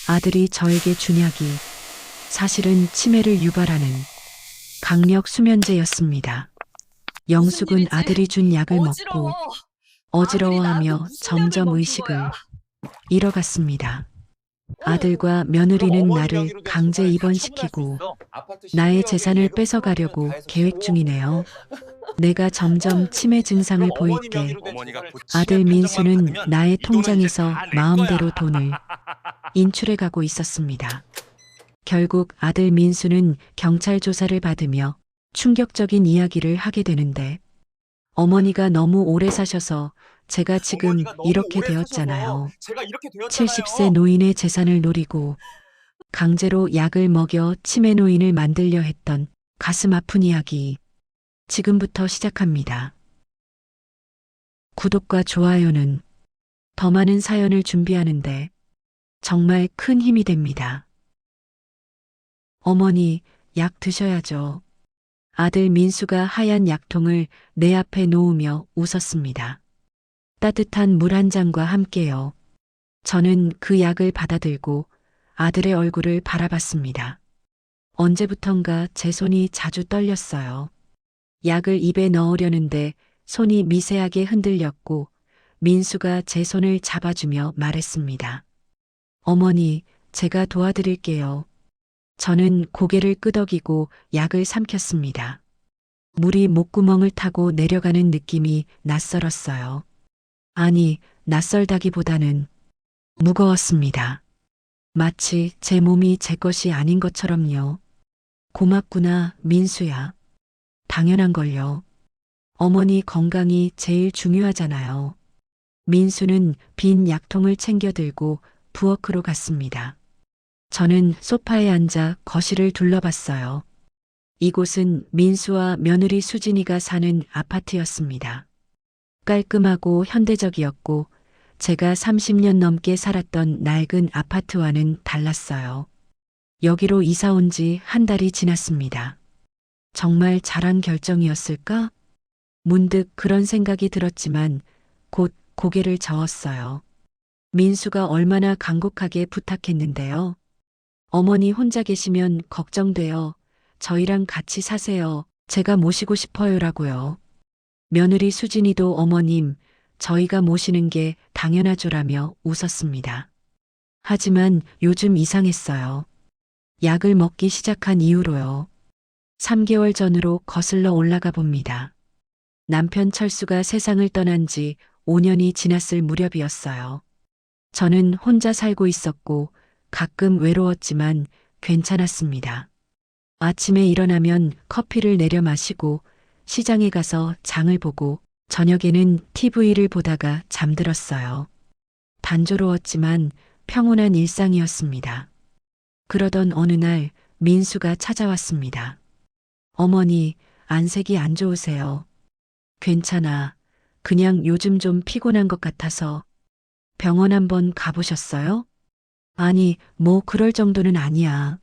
아들이 저에게 준 약이 사실은 치매를 유발하는 강력 수면제였습니다. 무슨 영숙은 일이지? 아들이 준 약을 먹고 어지러워. 아들이 나한테 어지러워하며 무슨 약을 점점 먹인 의식을 거야? 잃어갔습니다. 어, 아들과 그럼 며느리는 어머니 나를 명의로 된 강제 재산을 다 처분할 수 입원시키고 있어. 아파트 나의 11억에 재산을 예금 풀어주면 다 뺏어가려고 해서 계획 15억. 중이네요. 내가 점점 치매 그럼 증상을 보일 어머니 때 명의로 된 어머니가 곧 치매 아들 판정만 민수는 받으면 나의 이 돈은 이제 통장에서 다 내 마음대로 거야. 돈을 인출해 가고 있었습니다. 결국 아들 민수는 경찰 조사를 받으며 충격적인 이야기를 하게 되는데 어머니가 너무 오래 사셔서 제가 지금 어머니가 너무 이렇게 오래 사셔서 되었잖아요. 제가 이렇게 70세 되었잖아요. 노인의 재산을 노리고 강제로 약을 먹여 치매 노인을 만들려 했던 가슴 아픈 이야기. 지금부터 시작합니다. 구독과 좋아요는 더 많은 사연을 준비하는데 정말 큰 힘이 됩니다. 어머니, 약 드셔야죠. 아들 민수가 하얀 약통을 내 앞에 놓으며 웃었습니다. 따뜻한 물 한 잔과 함께요. 저는 그 약을 받아들고 아들의 얼굴을 바라봤습니다. 언제부턴가 제 손이 자주 떨렸어요. 약을 입에 넣으려는데 손이 미세하게 흔들렸고 민수가 제 손을 잡아주며 말했습니다. 어머니, 제가 도와드릴게요. 저는 고개를 끄덕이고 약을 삼켰습니다. 물이 목구멍을 타고 내려가는 느낌이 낯설었어요. 아니, 낯설다기보다는 무거웠습니다. 마치 제 몸이 제 것이 아닌 것처럼요. 고맙구나, 민수야. 당연한 걸요. 어머니 건강이 제일 중요하잖아요. 민수는 빈 약통을 챙겨 들고 부엌으로 갔습니다. 저는 소파에 앉아 거실을 둘러봤어요. 이곳은 민수와 며느리 수진이가 사는 아파트였습니다. 깔끔하고 현대적이었고 제가 30년 넘게 살았던 낡은 아파트와는 달랐어요. 여기로 이사 온 지 한 달이 지났습니다. 정말 잘한 결정이었을까? 문득 그런 생각이 들었지만 곧 고개를 저었어요. 민수가 얼마나 간곡하게 부탁했는데요. 어머니 혼자 계시면 걱정돼요. 저희랑 같이 사세요. 제가 모시고 싶어요라고요. 며느리 수진이도 어머님, 저희가 모시는 게 당연하죠라며 웃었습니다. 하지만 요즘 이상했어요. 약을 먹기 시작한 이후로요. 3개월 전으로 거슬러 올라가 봅니다. 남편 철수가 세상을 떠난 지 5년이 지났을 무렵이었어요. 저는 혼자 살고 있었고 가끔 외로웠지만 괜찮았습니다. 아침에 일어나면 커피를 내려 마시고 시장에 가서 장을 보고 저녁에는 TV를 보다가 잠들었어요. 단조로웠지만 평온한 일상이었습니다. 그러던 어느 날 민수가 찾아왔습니다. 어머니, 안색이 안 좋으세요. 괜찮아. 그냥 요즘 좀 피곤한 것 같아서. 병원 한번 가보셨어요? 아니, 뭐 그럴 정도는 아니야.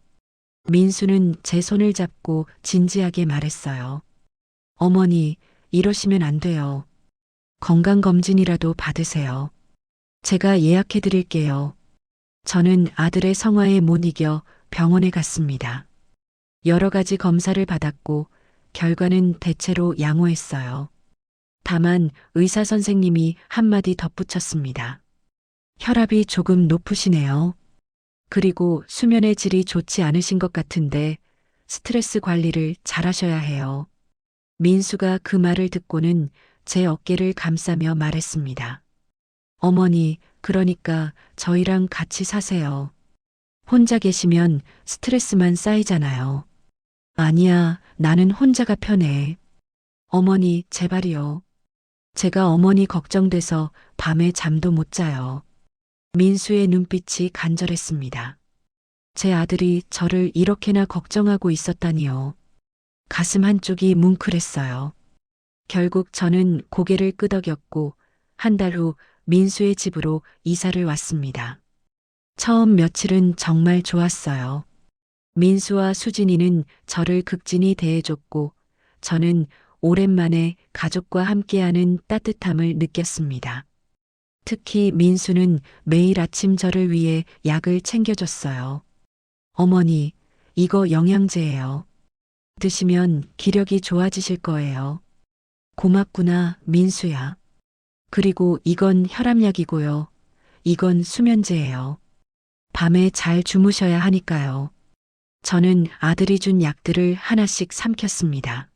민수는 제 손을 잡고 진지하게 말했어요. 어머니, 이러시면 안 돼요. 건강검진이라도 받으세요. 제가 예약해 드릴게요. 저는 아들의 성화에 못 이겨 병원에 갔습니다. 여러 가지 검사를 받았고 결과는 대체로 양호했어요. 다만 의사 선생님이 한마디 덧붙였습니다. 혈압이 조금 높으시네요. 그리고 수면의 질이 좋지 않으신 것 같은데 스트레스 관리를 잘 하셔야 해요. 민수가 그 말을 듣고는 제 어깨를 감싸며 말했습니다. 어머니, 그러니까 저희랑 같이 사세요. 혼자 계시면 스트레스만 쌓이잖아요. 아니야, 나는 혼자가 편해. 어머니, 제발이요. 제가 어머니 걱정돼서 밤에 잠도 못 자요. 민수의 눈빛이 간절했습니다. 제 아들이 저를 이렇게나 걱정하고 있었다니요. 가슴 한쪽이 뭉클했어요. 결국 저는 고개를 끄덕였고 한 달 후 민수의 집으로 이사를 왔습니다. 처음 며칠은 정말 좋았어요. 민수와 수진이는 저를 극진히 대해줬고 저는 오랜만에 가족과 함께하는 따뜻함을 느꼈습니다. 특히 민수는 매일 아침 저를 위해 약을 챙겨줬어요. 어머니, 이거 영양제예요. 드시면 기력이 좋아지실 거예요. 고맙구나, 민수야. 그리고 이건 혈압약이고요. 이건 수면제예요. 밤에 잘 주무셔야 하니까요. 저는 아들이 준 약들을 하나씩 삼켰습니다.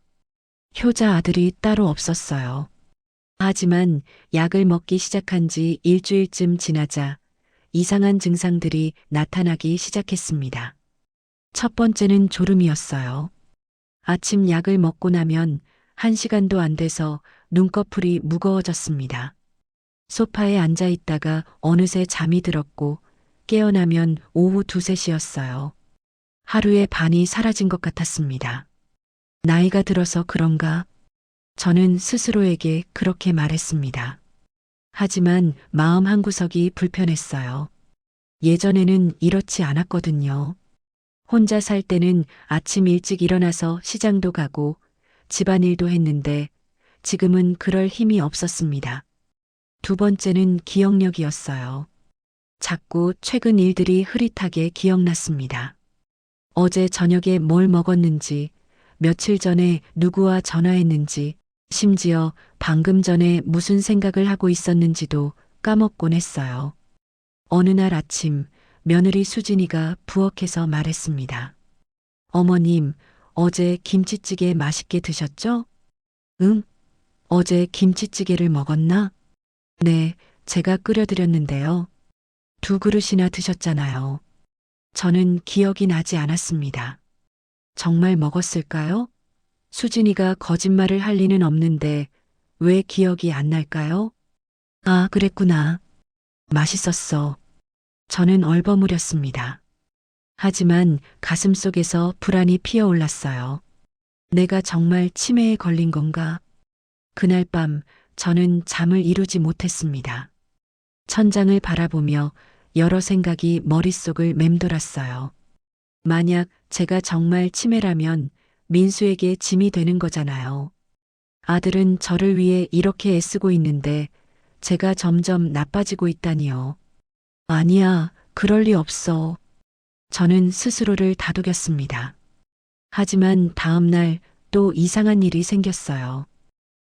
효자 아들이 따로 없었어요. 하지만 약을 먹기 시작한 지 일주일쯤 지나자 이상한 증상들이 나타나기 시작했습니다. 첫 번째는 졸음이었어요. 아침 약을 먹고 나면 1시간도 안 돼서 눈꺼풀이 무거워졌습니다. 소파에 앉아 있다가 어느새 잠이 들었고 깨어나면 오후 2, 3시였어요. 하루의 반이 사라진 것 같았습니다. 나이가 들어서 그런가? 저는 스스로에게 그렇게 말했습니다. 하지만 마음 한구석이 불편했어요. 예전에는 이렇지 않았거든요. 혼자 살 때는 아침 일찍 일어나서 시장도 가고 집안일도 했는데 지금은 그럴 힘이 없었습니다. 두 번째는 기억력이었어요. 자꾸 최근 일들이 흐릿하게 기억났습니다. 어제 저녁에 뭘 먹었는지, 며칠 전에 누구와 전화했는지, 심지어 방금 전에 무슨 생각을 하고 있었는지도 까먹곤 했어요. 어느 날 아침 며느리 수진이가 부엌에서 말했습니다. 어머님, 어제 김치찌개 맛있게 드셨죠? 응? 어제 김치찌개를 먹었나? 네, 제가 끓여드렸는데요. 2그릇이나 드셨잖아요. 저는 기억이 나지 않았습니다. 정말 먹었을까요? 수진이가 거짓말을 할 리는 없는데 왜 기억이 안 날까요? 아, 그랬구나. 맛있었어. 저는 얼버무렸습니다. 하지만 가슴속에서 불안이 피어올랐어요. 내가 정말 치매에 걸린 건가? 그날 밤 저는 잠을 이루지 못했습니다. 천장을 바라보며 여러 생각이 머릿속을 맴돌았어요. 만약 제가 정말 치매라면 민수에게 짐이 되는 거잖아요. 아들은 저를 위해 이렇게 애쓰고 있는데 제가 점점 나빠지고 있다니요. 아니야, 그럴 리 없어. 저는 스스로를 다독였습니다. 하지만 다음 날 또 이상한 일이 생겼어요.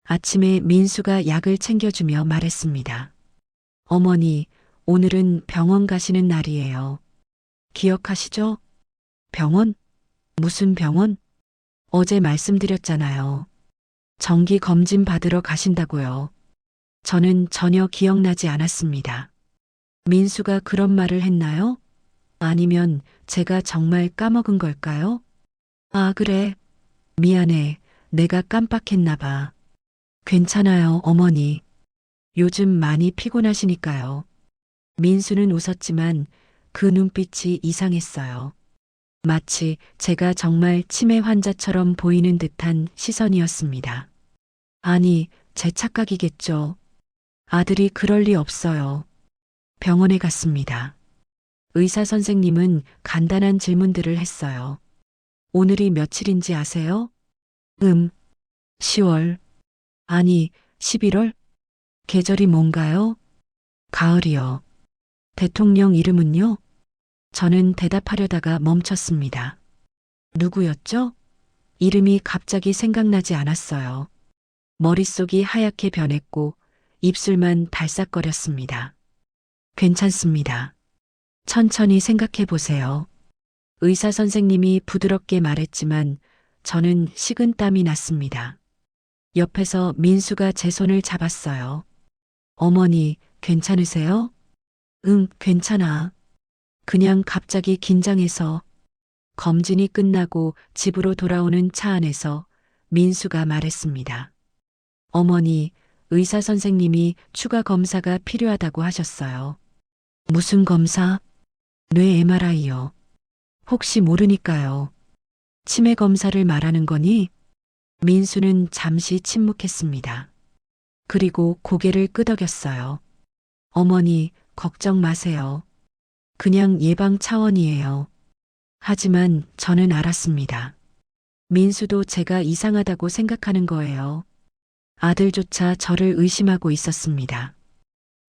아침에 민수가 약을 챙겨주며 말했습니다. 어머니, 오늘은 병원 가시는 날이에요. 기억하시죠? 병원? 무슨 병원? 어제 말씀드렸잖아요. 정기 검진 받으러 가신다고요. 저는 전혀 기억나지 않았습니다. 민수가 그런 말을 했나요? 아니면 제가 정말 까먹은 걸까요? 아, 그래. 미안해. 내가 깜빡했나 봐. 괜찮아요, 어머니. 요즘 많이 피곤하시니까요. 민수는 웃었지만 그 눈빛이 이상했어요. 마치 제가 정말 치매 환자처럼 보이는 듯한 시선이었습니다. 아니, 제 착각이겠죠. 아들이 그럴 리 없어요. 병원에 갔습니다. 의사 선생님은 간단한 질문들을 했어요. 오늘이 며칠인지 아세요? 10월. 아니, 11월? 계절이 뭔가요? 가을이요. 대통령 이름은요? 저는 대답하려다가 멈췄습니다. 누구였죠? 이름이 갑자기 생각나지 않았어요. 머릿속이 하얗게 변했고 입술만 달싹거렸습니다. 괜찮습니다. 천천히 생각해 보세요. 의사 선생님이 부드럽게 말했지만 저는 식은땀이 났습니다. 옆에서 민수가 제 손을 잡았어요. 어머니, 괜찮으세요? 응, 괜찮아. 그냥 갑자기 긴장해서. 검진이 끝나고 집으로 돌아오는 차 안에서 민수가 말했습니다. 어머니, 의사 선생님이 추가 검사가 필요하다고 하셨어요. 무슨 검사? 뇌 MRI요. 혹시 모르니까요. 치매 검사를 말하는 거니? 민수는 잠시 침묵했습니다. 그리고 고개를 끄덕였어요. 어머니, 걱정 마세요. 그냥 예방 차원이에요. 하지만 저는 알았습니다. 민수도 제가 이상하다고 생각하는 거예요. 아들조차 저를 의심하고 있었습니다.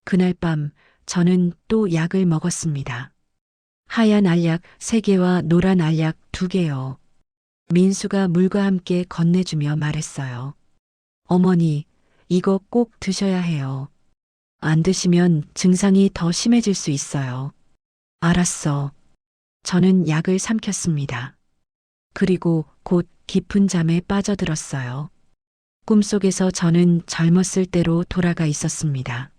그날 밤 저는 또 약을 먹었습니다. 하얀 알약 3개와 노란 알약 2개요. 민수가 물과 함께 건네주며 말했어요. 어머니, 이거 꼭 드셔야 해요. 안 드시면 증상이 더 심해질 수 있어요. 알았어. 저는 약을 삼켰습니다. 그리고 곧 깊은 잠에 빠져들었어요. 꿈속에서 저는 젊었을 때로 돌아가 있었습니다.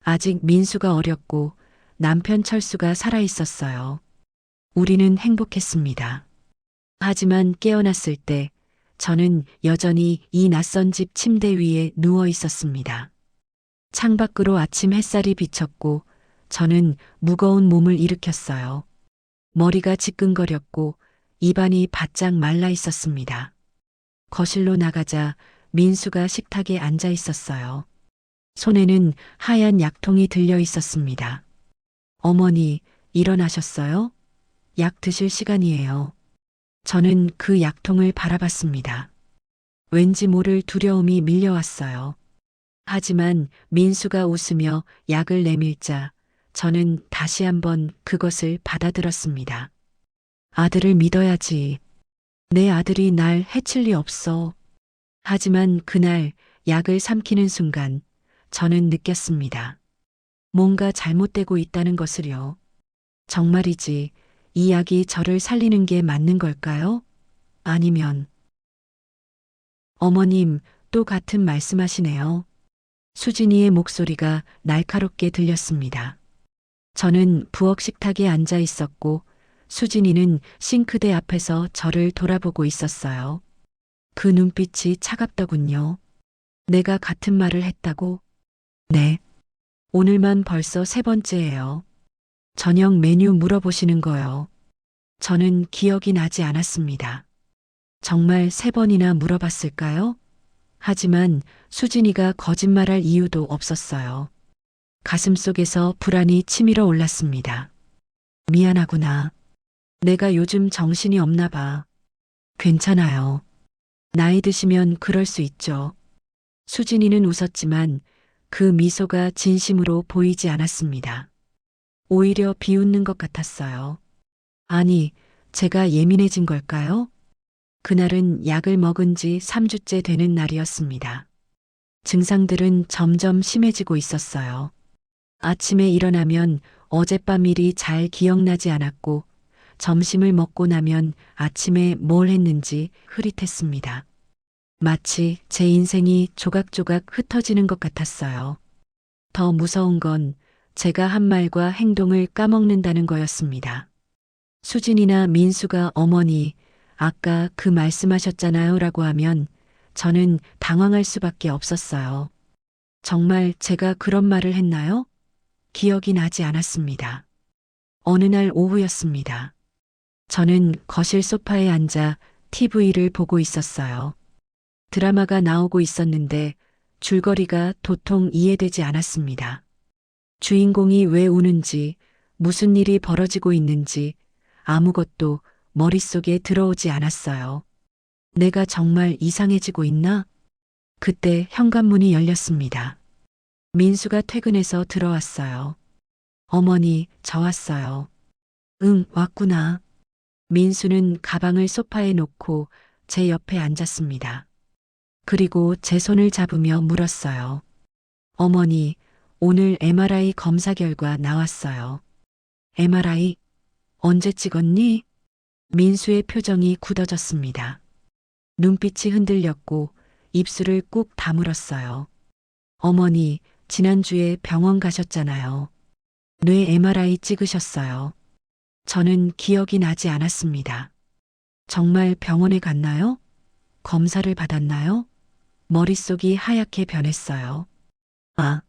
아직 민수가 어렸고 남편 철수가 살아 있었어요. 우리는 행복했습니다. 하지만 깨어났을 때 저는 여전히 이 낯선 집 침대 위에 누워 있었습니다. 창밖으로 아침 햇살이 비쳤고 저는 무거운 몸을 일으켰어요. 머리가 지끈거렸고 입안이 바짝 말라 있었습니다. 거실로 나가자 민수가 식탁에 앉아 있었어요. 손에는 하얀 약통이 들려 있었습니다. 어머니, 일어나셨어요? 약 드실 시간이에요. 저는 그 약통을 바라봤습니다. 왠지 모를 두려움이 밀려왔어요. 하지만 민수가 웃으며 약을 내밀자 저는 다시 한번 그것을 받아들었습니다. 아들을 믿어야지. 내 아들이 날 해칠 리 없어. 하지만 그날 약을 삼키는 순간 저는 느꼈습니다. 뭔가 잘못되고 있다는 것을요. 정말이지 이 약이 저를 살리는 게 맞는 걸까요? 아니면 어머님 또 같은 말씀하시네요. 수진이의 목소리가 날카롭게 들렸습니다. 저는 부엌 식탁에 앉아 있었고 수진이는 싱크대 앞에서 저를 돌아보고 있었어요. 그 눈빛이 차갑더군요. 내가 같은 말을 했다고? 네. 오늘만 벌써 3번째예요. 저녁 메뉴 물어보시는 거요. 저는 기억이 나지 않았습니다. 정말 3번이나 물어봤을까요? 하지만 수진이가 거짓말할 이유도 없었어요. 가슴속에서 불안이 치밀어 올랐습니다. 미안하구나. 내가 요즘 정신이 없나 봐. 괜찮아요. 나이 드시면 그럴 수 있죠. 수진이는 웃었지만 그 미소가 진심으로 보이지 않았습니다. 오히려 비웃는 것 같았어요. 아니, 제가 예민해진 걸까요? 그날은 약을 먹은 지 3주째 되는 날이었습니다. 증상들은 점점 심해지고 있었어요. 아침에 일어나면 어젯밤 일이 잘 기억나지 않았고 점심을 먹고 나면 아침에 뭘 했는지 흐릿했습니다. 마치 제 인생이 조각조각 흩어지는 것 같았어요. 더 무서운 건 제가 한 말과 행동을 까먹는다는 거였습니다. 수진이나 민수가 어머니, 아까 그 말씀하셨잖아요 라고 하면 저는 당황할 수밖에 없었어요. 정말 제가 그런 말을 했나요? 기억이 나지 않았습니다. 어느 날 오후였습니다. 저는 거실 소파에 앉아 TV를 보고 있었어요. 드라마가 나오고 있었는데 줄거리가 도통 이해되지 않았습니다. 주인공이 왜 우는지, 무슨 일이 벌어지고 있는지 아무것도 머릿속에 들어오지 않았어요. 내가 정말 이상해지고 있나? 그때 현관문이 열렸습니다. 민수가 퇴근해서 들어왔어요. 어머니, 저 왔어요. 응, 왔구나. 민수는 가방을 소파에 놓고 제 옆에 앉았습니다. 그리고 제 손을 잡으며 물었어요. 어머니, 오늘 MRI 검사 결과 나왔어요. MRI? 언제 찍었니? 민수의 표정이 굳어졌습니다. 눈빛이 흔들렸고 입술을 꾹 다물었어요. 어머니, 지난주에 병원 가셨잖아요. 뇌 MRI 찍으셨어요. 저는 기억이 나지 않았습니다. 정말 병원에 갔나요? 검사를 받았나요? 머릿속이 하얗게 변했어요. 아,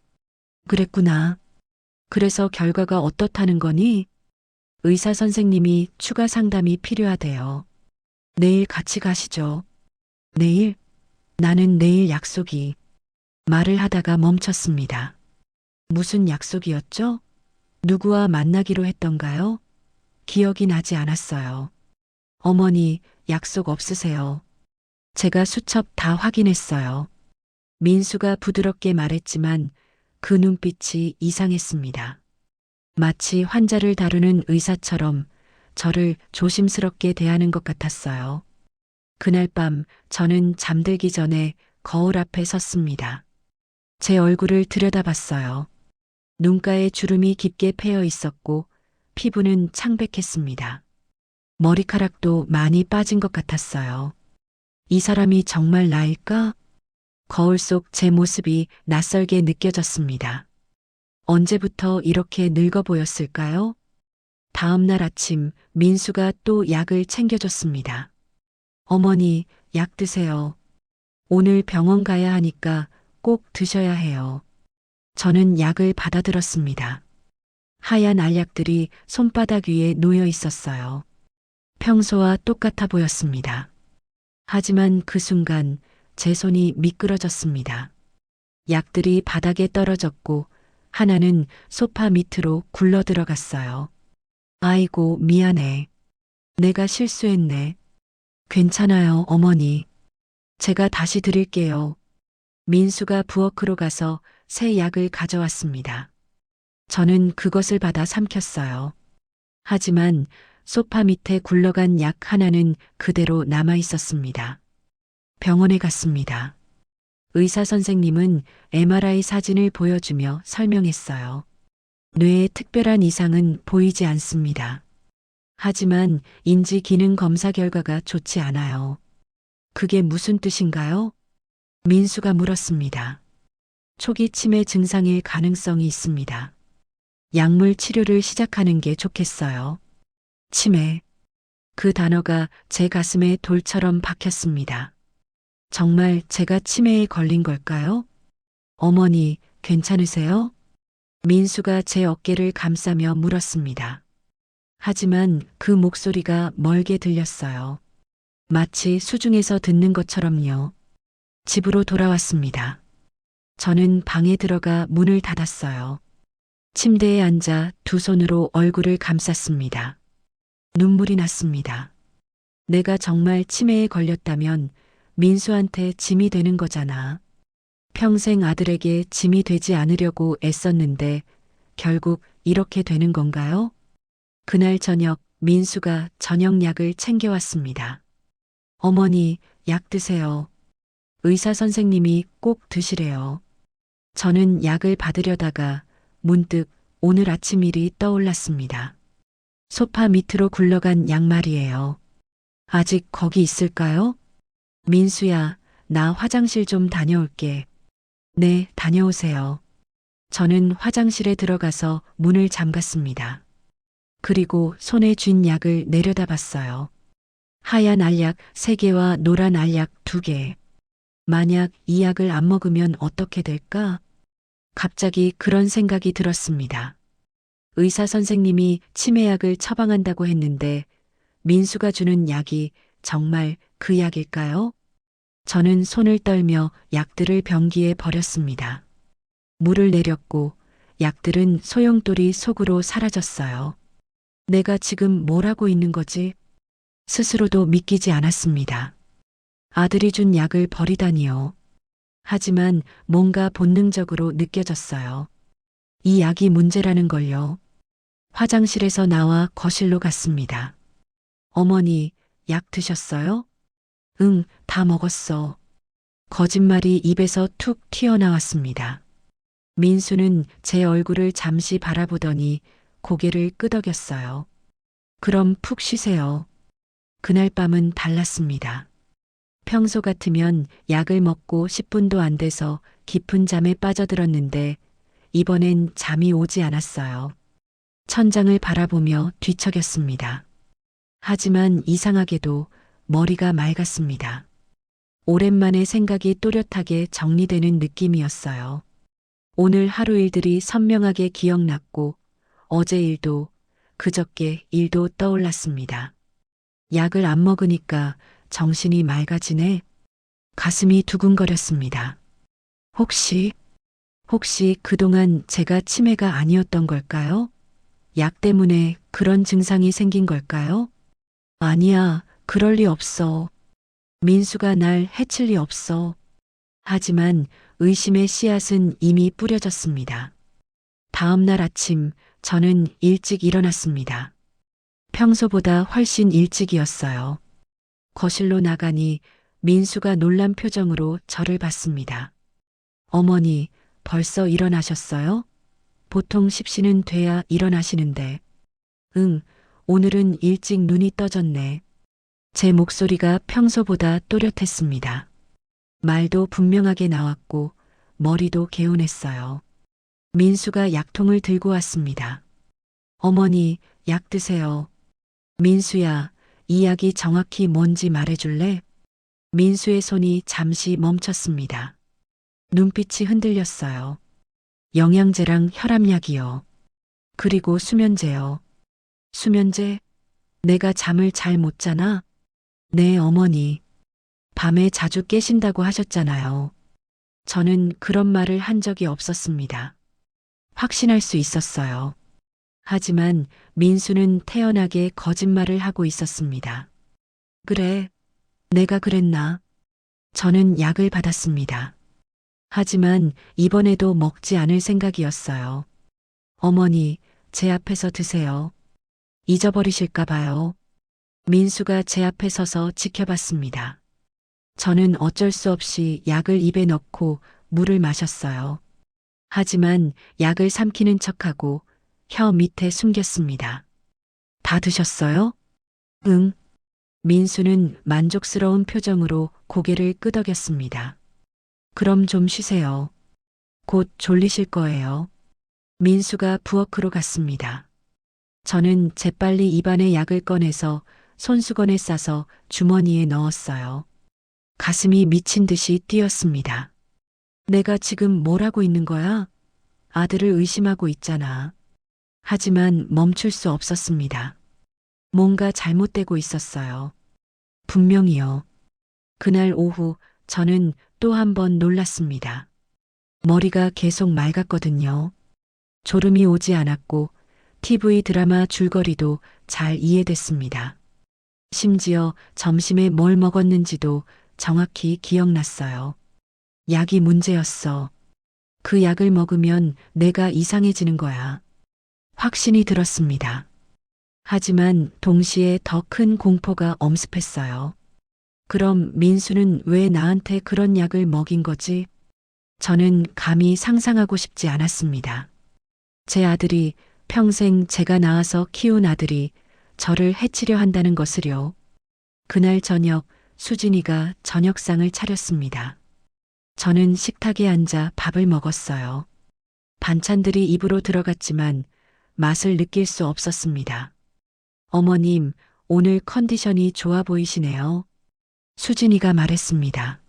그랬구나. 그래서 결과가 어떻다는 거니? 의사 선생님이 추가 상담이 필요하대요. 내일 같이 가시죠. 내일? 나는 내일 약속이. 말을 하다가 멈췄습니다. 무슨 약속이었죠? 누구와 만나기로 했던가요? 기억이 나지 않았어요. 어머니, 약속 없으세요. 제가 수첩 다 확인했어요. 민수가 부드럽게 말했지만 그 눈빛이 이상했습니다. 마치 환자를 다루는 의사처럼 저를 조심스럽게 대하는 것 같았어요. 그날 밤 저는 잠들기 전에 거울 앞에 섰습니다. 제 얼굴을 들여다봤어요. 눈가에 주름이 깊게 패여 있었고 피부는 창백했습니다. 머리카락도 많이 빠진 것 같았어요. 이 사람이 정말 나일까? 거울 속 제 모습이 낯설게 느껴졌습니다. 언제부터 이렇게 늙어 보였을까요? 다음 날 아침 민수가 또 약을 챙겨줬습니다. 어머니, 약 드세요. 오늘 병원 가야 하니까 꼭 드셔야 해요. 저는 약을 받아들었습니다. 하얀 알약들이 손바닥 위에 놓여 있었어요. 평소와 똑같아 보였습니다. 하지만 그 순간 제 손이 미끄러졌습니다. 약들이 바닥에 떨어졌고 하나는 소파 밑으로 굴러 들어갔어요. 아이고, 미안해. 내가 실수했네. 괜찮아요, 어머니. 제가 다시 드릴게요. 민수가 부엌으로 가서 새 약을 가져왔습니다. 저는 그것을 받아 삼켰어요. 하지만 소파 밑에 굴러간 약 하나는 그대로 남아 있었습니다. 병원에 갔습니다. 의사 선생님은 MRI 사진을 보여주며 설명했어요. 뇌에 특별한 이상은 보이지 않습니다. 하지만 인지 기능 검사 결과가 좋지 않아요. 그게 무슨 뜻인가요? 민수가 물었습니다. 초기 치매 증상일 가능성이 있습니다. 약물 치료를 시작하는 게 좋겠어요. 치매. 그 단어가 제 가슴에 돌처럼 박혔습니다. 정말 제가 치매에 걸린 걸까요? 어머니, 괜찮으세요? 민수가 제 어깨를 감싸며 물었습니다. 하지만 그 목소리가 멀게 들렸어요. 마치 수중에서 듣는 것처럼요. 집으로 돌아왔습니다. 저는 방에 들어가 문을 닫았어요. 침대에 앉아 두 손으로 얼굴을 감쌌습니다. 눈물이 났습니다. 내가 정말 치매에 걸렸다면 민수한테 짐이 되는 거잖아. 평생 아들에게 짐이 되지 않으려고 애썼는데 결국 이렇게 되는 건가요? 그날 저녁 민수가 저녁약을 챙겨왔습니다. 어머니, 약 드세요. 의사 선생님이 꼭 드시래요. 저는 약을 받으려다가 문득 오늘 아침 일이 떠올랐습니다. 소파 밑으로 굴러간 양말이에요. 아직 거기 있을까요? 민수야, 나 화장실 좀 다녀올게. 네, 다녀오세요. 저는 화장실에 들어가서 문을 잠갔습니다. 그리고 손에 쥔 약을 내려다봤어요. 하얀 알약 3개와 노란 알약 2개. 만약 이 약을 안 먹으면 어떻게 될까? 갑자기 그런 생각이 들었습니다. 의사 선생님이 치매약을 처방한다고 했는데 민수가 주는 약이 정말 그 약일까요? 저는 손을 떨며 약들을 변기에 버렸습니다. 물을 내렸고 약들은 소용돌이 속으로 사라졌어요. 내가 지금 뭘 하고 있는 거지? 스스로도 믿기지 않았습니다. 아들이 준 약을 버리다니요. 하지만 뭔가 본능적으로 느껴졌어요. 이 약이 문제라는 걸요. 화장실에서 나와 거실로 갔습니다. 어머니, 약 드셨어요? 응, 다 먹었어. 거짓말이 입에서 툭 튀어나왔습니다. 민수는 제 얼굴을 잠시 바라보더니 고개를 끄덕였어요. 그럼 푹 쉬세요. 그날 밤은 달랐습니다. 평소 같으면 약을 먹고 10분도 안 돼서 깊은 잠에 빠져들었는데 이번엔 잠이 오지 않았어요. 천장을 바라보며 뒤척였습니다. 하지만 이상하게도 머리가 맑았습니다. 오랜만에 생각이 또렷하게 정리되는 느낌이었어요. 오늘 하루 일들이 선명하게 기억났고 어제 일도 그저께 일도 떠올랐습니다. 약을 안 먹으니까 정신이 맑아지네. 가슴이 두근거렸습니다. 혹시 그동안 제가 치매가 아니었던 걸까요? 약 때문에 그런 증상이 생긴 걸까요? 아니야, 그럴 리 없어. 민수가 날 해칠 리 없어. 하지만 의심의 씨앗은 이미 뿌려졌습니다. 다음 날 아침 저는 일찍 일어났습니다. 평소보다 훨씬 일찍이었어요. 거실로 나가니 민수가 놀란 표정으로 저를 봤습니다. 어머니, 벌써 일어나셨어요? 보통 10시는 돼야 일어나시는데. 응, 오늘은 일찍 눈이 떠졌네. 제 목소리가 평소보다 또렷했습니다. 말도 분명하게 나왔고 머리도 개운했어요. 민수가 약통을 들고 왔습니다. 어머니, 약 드세요. 민수야, 이 약이 정확히 뭔지 말해줄래? 민수의 손이 잠시 멈췄습니다. 눈빛이 흔들렸어요. 영양제랑 혈압약이요. 그리고 수면제요. 수면제? 내가 잠을 잘 못 자나? 네, 어머니. 밤에 자주 깨신다고 하셨잖아요. 저는 그런 말을 한 적이 없었습니다. 확신할 수 있었어요. 하지만 민수는 태연하게 거짓말을 하고 있었습니다. 그래, 내가 그랬나? 저는 약을 받았습니다. 하지만 이번에도 먹지 않을 생각이었어요. 어머니, 제 앞에서 드세요. 잊어버리실까 봐요. 민수가 제 앞에 서서 지켜봤습니다. 저는 어쩔 수 없이 약을 입에 넣고 물을 마셨어요. 하지만 약을 삼키는 척하고 혀 밑에 숨겼습니다. 다 드셨어요? 응. 민수는 만족스러운 표정으로 고개를 끄덕였습니다. 그럼 좀 쉬세요. 곧 졸리실 거예요. 민수가 부엌으로 갔습니다. 저는 재빨리 입안에 약을 꺼내서 손수건에 싸서 주머니에 넣었어요. 가슴이 미친 듯이 뛰었습니다. 내가 지금 뭘 하고 있는 거야? 아들을 의심하고 있잖아. 하지만 멈출 수 없었습니다. 뭔가 잘못되고 있었어요. 분명히요. 그날 오후 저는 또 한 번 놀랐습니다. 머리가 계속 맑았거든요. 졸음이 오지 않았고 TV 드라마 줄거리도 잘 이해됐습니다. 심지어 점심에 뭘 먹었는지도 정확히 기억났어요. 약이 문제였어. 그 약을 먹으면 내가 이상해지는 거야. 확신이 들었습니다. 하지만 동시에 더 큰 공포가 엄습했어요. 그럼 민수는 왜 나한테 그런 약을 먹인 거지? 저는 감히 상상하고 싶지 않았습니다. 제 아들이 평생 제가 낳아서 키운 아들이 저를 해치려 한다는 것을요. 그날 저녁 수진이가 저녁상을 차렸습니다. 저는 식탁에 앉아 밥을 먹었어요. 반찬들이 입으로 들어갔지만 맛을 느낄 수 없었습니다. 어머님, 오늘 컨디션이 좋아 보이시네요. 수진이가 말했습니다.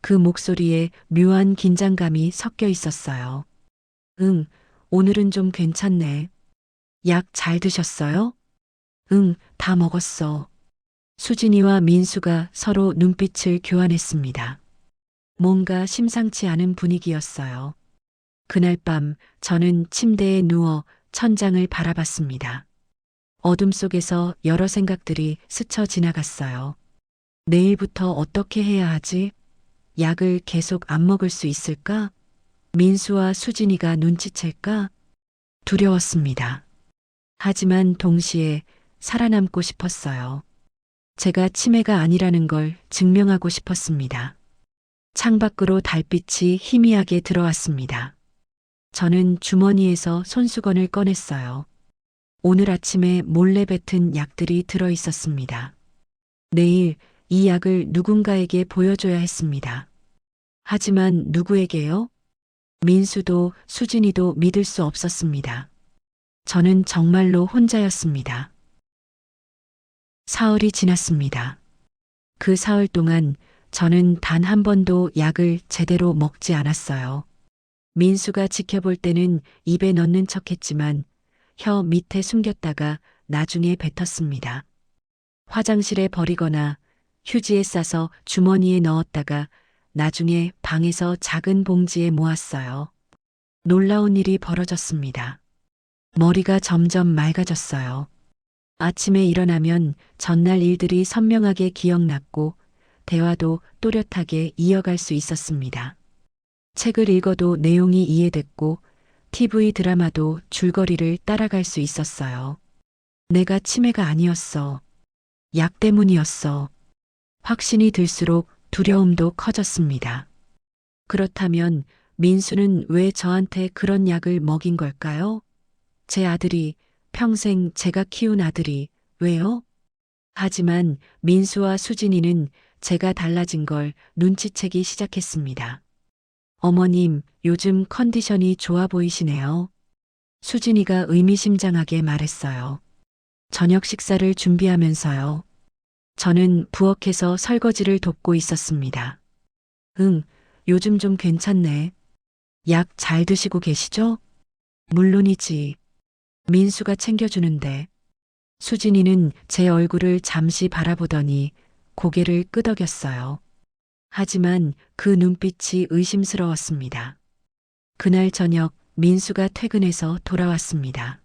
그 목소리에 묘한 긴장감이 섞여 있었어요. 응, 오늘은 좀 괜찮네. 약 잘 드셨어요? 응, 다 먹었어. 수진이와 민수가 서로 눈빛을 교환했습니다. 뭔가 심상치 않은 분위기였어요. 그날 밤 저는 침대에 누워 천장을 바라봤습니다. 어둠 속에서 여러 생각들이 스쳐 지나갔어요. 내일부터 어떻게 해야 하지? 약을 계속 안 먹을 수 있을까? 민수와 수진이가 눈치챌까? 두려웠습니다. 하지만 동시에 살아남고 싶었어요. 제가 치매가 아니라는 걸 증명하고 싶었습니다. 창밖으로 달빛이 희미하게 들어왔습니다. 저는 주머니에서 손수건을 꺼냈어요. 오늘 아침에 몰래 뱉은 약들이 들어 있었습니다. 내일 이 약을 누군가에게 보여줘야 했습니다. 하지만 누구에게요? 민수도 수진이도 믿을 수 없었습니다. 저는 정말로 혼자였습니다. 사흘이 지났습니다. 그 사흘 동안 저는 단 한 번도 약을 제대로 먹지 않았어요. 민수가 지켜볼 때는 입에 넣는 척했지만 혀 밑에 숨겼다가 나중에 뱉었습니다. 화장실에 버리거나 휴지에 싸서 주머니에 넣었다가 나중에 방에서 작은 봉지에 모았어요. 놀라운 일이 벌어졌습니다. 머리가 점점 맑아졌어요. 아침에 일어나면 전날 일들이 선명하게 기억났고 대화도 또렷하게 이어갈 수 있었습니다. 책을 읽어도 내용이 이해됐고 TV 드라마도 줄거리를 따라갈 수 있었어요. 내가 치매가 아니었어. 약 때문이었어. 확신이 들수록 두려움도 커졌습니다. 그렇다면 민수는 왜 저한테 그런 약을 먹인 걸까요? 제 아들이, 평생 제가 키운 아들이, 왜요? 하지만 민수와 수진이는 제가 달라진 걸 눈치채기 시작했습니다. 어머님, 요즘 컨디션이 좋아 보이시네요. 수진이가 의미심장하게 말했어요. 저녁 식사를 준비하면서요. 저는 부엌에서 설거지를 돕고 있었습니다. 응, 요즘 좀 괜찮네. 약 잘 드시고 계시죠? 물론이지. 민수가 챙겨주는데. 수진이는 제 얼굴을 잠시 바라보더니 고개를 끄덕였어요. 하지만 그 눈빛이 의심스러웠습니다. 그날 저녁 민수가 퇴근해서 돌아왔습니다.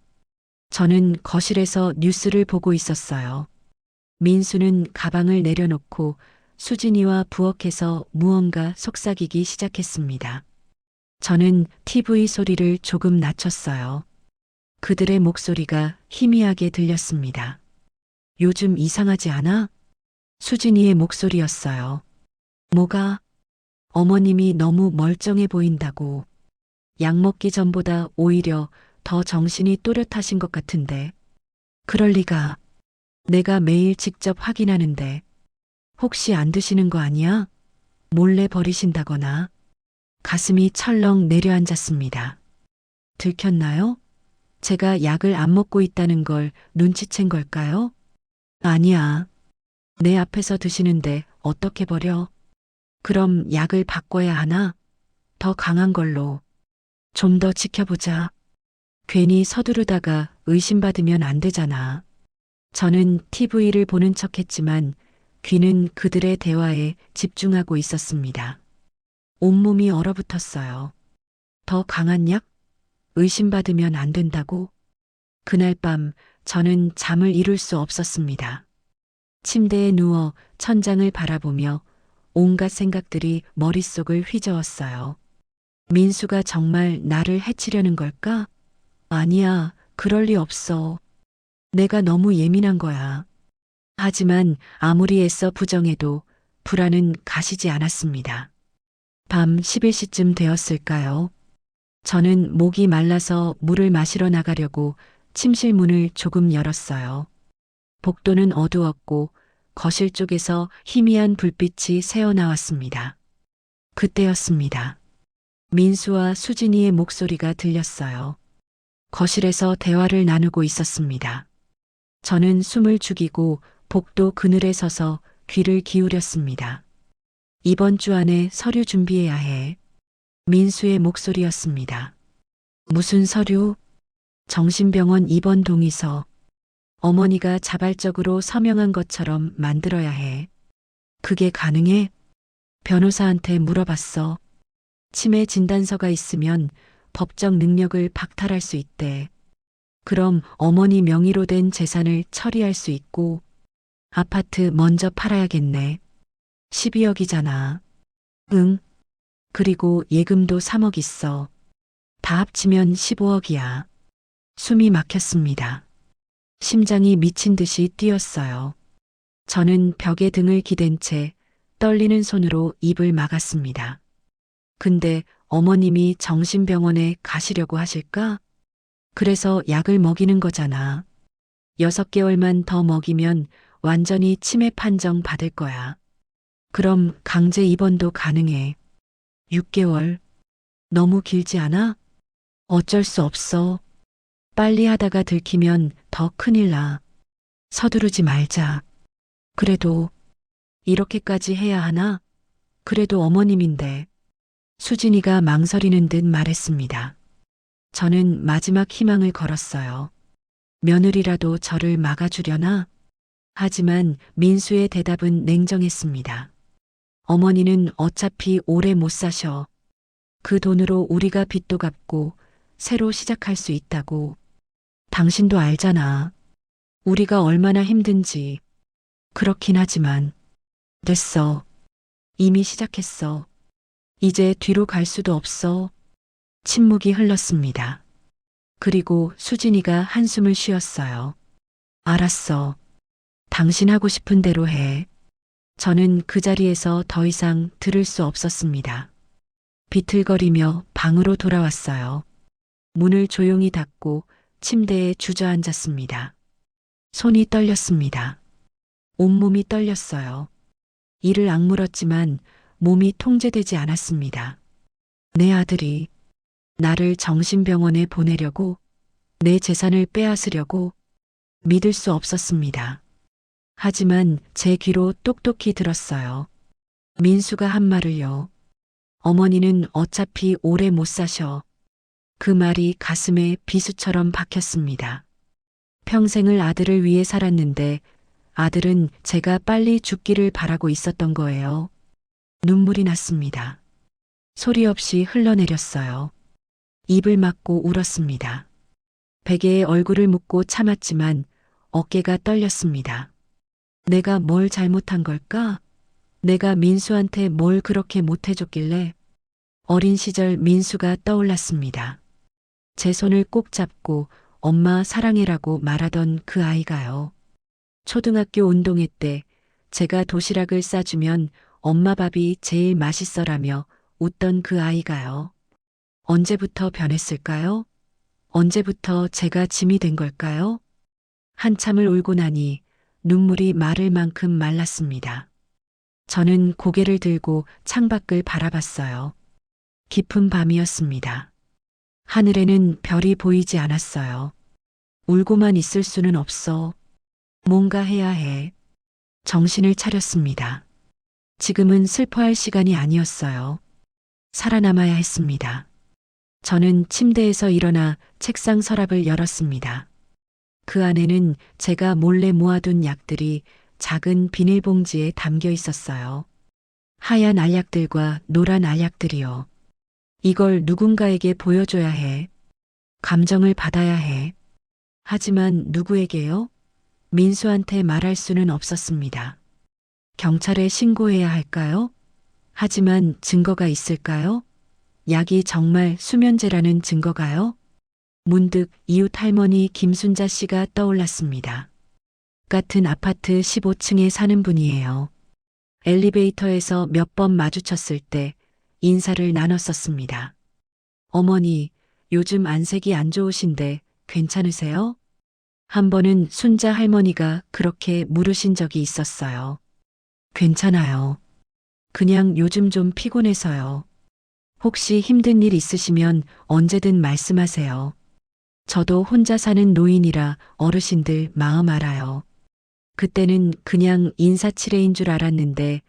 저는 거실에서 뉴스를 보고 있었어요. 민수는 가방을 내려놓고 수진이와 부엌에서 무언가 속삭이기 시작했습니다. 저는 TV 소리를 조금 낮췄어요. 그들의 목소리가 희미하게 들렸습니다. 요즘 이상하지 않아? 수진이의 목소리였어요. 뭐가? 어머님이 너무 멀쩡해 보인다고. 약 먹기 전보다 오히려 더 정신이 또렷하신 것 같은데. 그럴 리가. 내가 매일 직접 확인하는데. 혹시 안 드시는 거 아니야? 몰래 버리신다거나. 가슴이 철렁 내려앉았습니다. 들켰나요? 제가 약을 안 먹고 있다는 걸 눈치챈 걸까요? 아니야. 내 앞에서 드시는데 어떻게 버려? 그럼 약을 바꿔야 하나? 더 강한 걸로. 좀 더 지켜보자. 괜히 서두르다가 의심받으면 안 되잖아. 저는 TV를 보는 척했지만 귀는 그들의 대화에 집중하고 있었습니다. 온몸이 얼어붙었어요. 더 강한 약? 의심받으면 안 된다고? 그날 밤 저는 잠을 이룰 수 없었습니다. 침대에 누워 천장을 바라보며 온갖 생각들이 머릿속을 휘저었어요. 민수가 정말 나를 해치려는 걸까? 아니야, 그럴 리 없어. 내가 너무 예민한 거야. 하지만 아무리 애써 부정해도 불안은 가시지 않았습니다. 밤 11시쯤 되었을까요? 저는 목이 말라서 물을 마시러 나가려고 침실 문을 조금 열었어요. 복도는 어두웠고 거실 쪽에서 희미한 불빛이 새어나왔습니다. 그때였습니다. 민수와 수진이의 목소리가 들렸어요. 거실에서 대화를 나누고 있었습니다. 저는 숨을 죽이고 복도 그늘에 서서 귀를 기울였습니다. 이번 주 안에 서류 준비해야 해. 민수의 목소리였습니다. 무슨 서류? 정신병원 입원 동의서. 어머니가 자발적으로 서명한 것처럼 만들어야 해. 그게 가능해? 변호사한테 물어봤어. 치매 진단서가 있으면 법적 능력을 박탈할 수 있대. 그럼 어머니 명의로 된 재산을 처리할 수 있고 아파트 먼저 팔아야겠네. 12억이잖아. 응. 그리고 예금도 3억 있어. 다 합치면 15억이야. 숨이 막혔습니다. 심장이 미친 듯이 뛰었어요. 저는 벽에 등을 기댄 채 떨리는 손으로 입을 막았습니다. 근데 어머님이 정신병원에 가시려고 하실까? 그래서 약을 먹이는 거잖아. 6개월만 더 먹이면 완전히 치매 판정 받을 거야. 그럼 강제 입원도 가능해. 6개월. 너무 길지 않아? 어쩔 수 없어. 빨리 하다가 들키면 더 큰일 나. 서두르지 말자. 그래도 이렇게까지 해야 하나? 그래도 어머님인데. 수진이가 망설이는 듯 말했습니다. 저는 마지막 희망을 걸었어요. 며느리라도 저를 막아주려나? 하지만 민수의 대답은 냉정했습니다. 어머니는 어차피 오래 못 사셔. 그 돈으로 우리가 빚도 갚고 새로 시작할 수 있다고. 당신도 알잖아. 우리가 얼마나 힘든지. 그렇긴 하지만. 됐어. 이미 시작했어. 이제 뒤로 갈 수도 없어. 침묵이 흘렀습니다. 그리고 수진이가 한숨을 쉬었어요. 알았어. 당신 하고 싶은 대로 해. 저는 그 자리에서 더 이상 들을 수 없었습니다. 비틀거리며 방으로 돌아왔어요. 문을 조용히 닫고 침대에 주저앉았습니다. 손이 떨렸습니다. 온몸이 떨렸어요. 이를 악물었지만 몸이 통제되지 않았습니다. 내 아들이 나를 정신병원에 보내려고, 내 재산을 빼앗으려고 믿을 수 없었습니다. 하지만 제 귀로 똑똑히 들었어요. 민수가 한 말을요. 어머니는 어차피 오래 못 사셔. 그 말이 가슴에 비수처럼 박혔습니다. 평생을 아들을 위해 살았는데 아들은 제가 빨리 죽기를 바라고 있었던 거예요. 눈물이 났습니다. 소리 없이 흘러내렸어요. 입을 막고 울었습니다. 베개에 얼굴을 묻고 참았지만 어깨가 떨렸습니다. 내가 뭘 잘못한 걸까? 내가 민수한테 뭘 그렇게 못해줬길래? 어린 시절 민수가 떠올랐습니다. 제 손을 꼭 잡고 엄마 사랑해라고 말하던 그 아이가요. 초등학교 운동회 때 제가 도시락을 싸주면 엄마 밥이 제일 맛있어라며 웃던 그 아이가요. 언제부터 변했을까요? 언제부터 제가 짐이 된 걸까요? 한참을 울고 나니 눈물이 마를 만큼 말랐습니다. 저는 고개를 들고 창밖을 바라봤어요. 깊은 밤이었습니다. 하늘에는 별이 보이지 않았어요. 울고만 있을 수는 없어. 뭔가 해야 해. 정신을 차렸습니다. 지금은 슬퍼할 시간이 아니었어요. 살아남아야 했습니다. 저는 침대에서 일어나 책상 서랍을 열었습니다. 그 안에는 제가 몰래 모아둔 약들이 작은 비닐봉지에 담겨 있었어요. 하얀 알약들과 노란 알약들이요. 이걸 누군가에게 보여줘야 해. 감정을 받아야 해. 하지만 누구에게요? 민수한테 말할 수는 없었습니다. 경찰에 신고해야 할까요? 하지만 증거가 있을까요? 약이 정말 수면제라는 증거가요? 문득 이웃 할머니 김순자 씨가 떠올랐습니다. 같은 아파트 15층에 사는 분이에요. 엘리베이터에서 몇 번 마주쳤을 때 인사를 나눴었습니다. 어머니, 요즘 안색이 안 좋으신데 괜찮으세요? 한 번은 순자 할머니가 그렇게 물으신 적이 있었어요. 괜찮아요. 그냥 요즘 좀 피곤해서요. 혹시 힘든 일 있으시면 언제든 말씀하세요. 저도 혼자 사는 노인이라 어르신들 마음 알아요. 그때는 그냥 인사치레인 줄 알았는데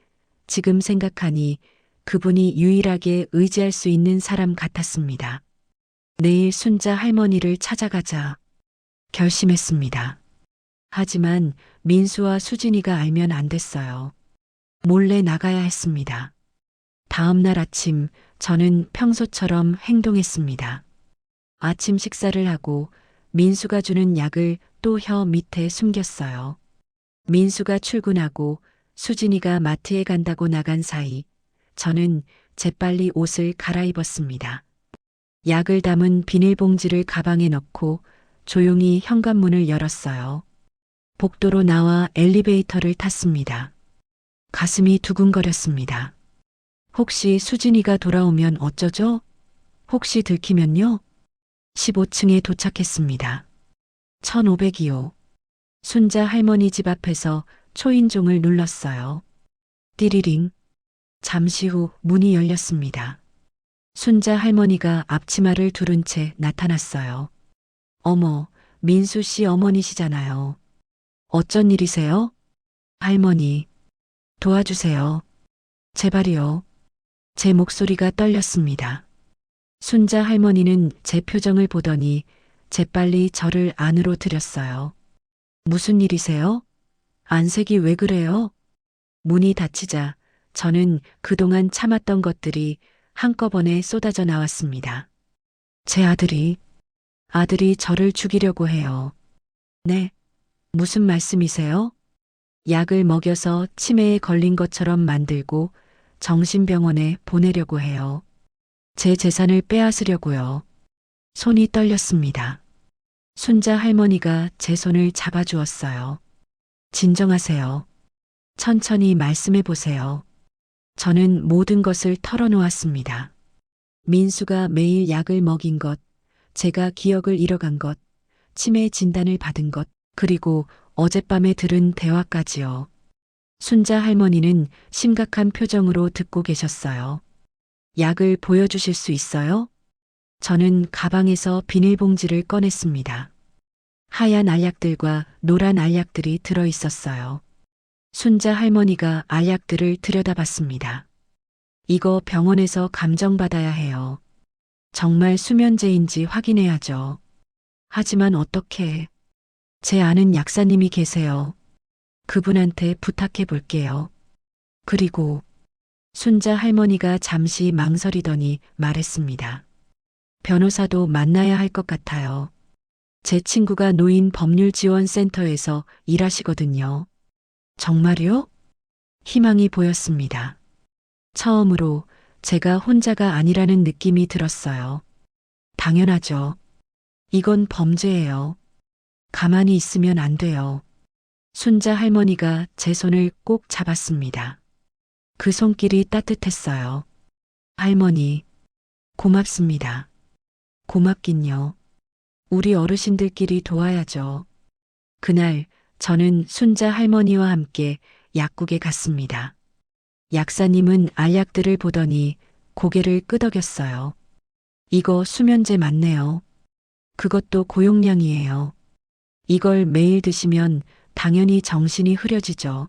지금 생각하니 그분이 유일하게 의지할 수 있는 사람 같았습니다. 내일 순자 할머니를 찾아가자 결심했습니다. 하지만 민수와 수진이가 알면 안 됐어요. 몰래 나가야 했습니다. 다음 날 아침 저는 평소처럼 행동했습니다. 아침 식사를 하고 민수가 주는 약을 또 혀 밑에 숨겼어요. 민수가 출근하고 수진이가 마트에 간다고 나간 사이 저는 재빨리 옷을 갈아입었습니다. 약을 담은 비닐봉지를 가방에 넣고 조용히 현관문을 열었어요. 복도로 나와 엘리베이터를 탔습니다. 가슴이 두근거렸습니다. 혹시 수진이가 돌아오면 어쩌죠? 혹시 들키면요? 15층에 도착했습니다. 1500이요. 순자 할머니 집 앞에서 초인종을 눌렀어요. 띠리링. 잠시 후 문이 열렸습니다. 순자 할머니가 앞치마를 두른 채 나타났어요. 어머, 민수 씨 어머니시잖아요. 어쩐 일이세요? 할머니, 도와주세요. 제발이요. 제 목소리가 떨렸습니다. 순자 할머니는 제 표정을 보더니 재빨리 저를 안으로 들였어요. 무슨 일이세요? 안색이 왜 그래요? 문이 닫히자 저는 그동안 참았던 것들이 한꺼번에 쏟아져 나왔습니다. 제 아들이 저를 죽이려고 해요. 네, 무슨 말씀이세요? 약을 먹여서 치매에 걸린 것처럼 만들고 정신병원에 보내려고 해요. 제 재산을 빼앗으려고요. 손이 떨렸습니다. 순자 할머니가 제 손을 잡아주었어요. 진정하세요. 천천히 말씀해 보세요. 저는 모든 것을 털어놓았습니다. 민수가 매일 약을 먹인 것, 제가 기억을 잃어간 것, 치매 진단을 받은 것, 그리고 어젯밤에 들은 대화까지요. 순자 할머니는 심각한 표정으로 듣고 계셨어요. 약을 보여주실 수 있어요? 저는 가방에서 비닐봉지를 꺼냈습니다. 하얀 알약들과 노란 알약들이 들어 있었어요. 순자 할머니가 알약들을 들여다봤습니다. 이거 병원에서 감정받아야 해요. 정말 수면제인지 확인해야죠. 하지만 어떻게? 제 아는 약사님이 계세요. 그분한테 부탁해 볼게요. 그리고 순자 할머니가 잠시 망설이더니 말했습니다. 변호사도 만나야 할 것 같아요. 제 친구가 노인 법률지원센터에서 일하시거든요. 정말요? 희망이 보였습니다. 처음으로 제가 혼자가 아니라는 느낌이 들었어요. 당연하죠. 이건 범죄예요. 가만히 있으면 안 돼요. 순자 할머니가 제 손을 꼭 잡았습니다. 그 손길이 따뜻했어요. 할머니, 고맙습니다. 고맙긴요. 우리 어르신들끼리 도와야죠. 그날 저는 순자 할머니와 함께 약국에 갔습니다. 약사님은 알약들을 보더니 고개를 끄덕였어요. 이거 수면제 맞네요. 그것도 고용량이에요. 이걸 매일 드시면 당연히 정신이 흐려지죠.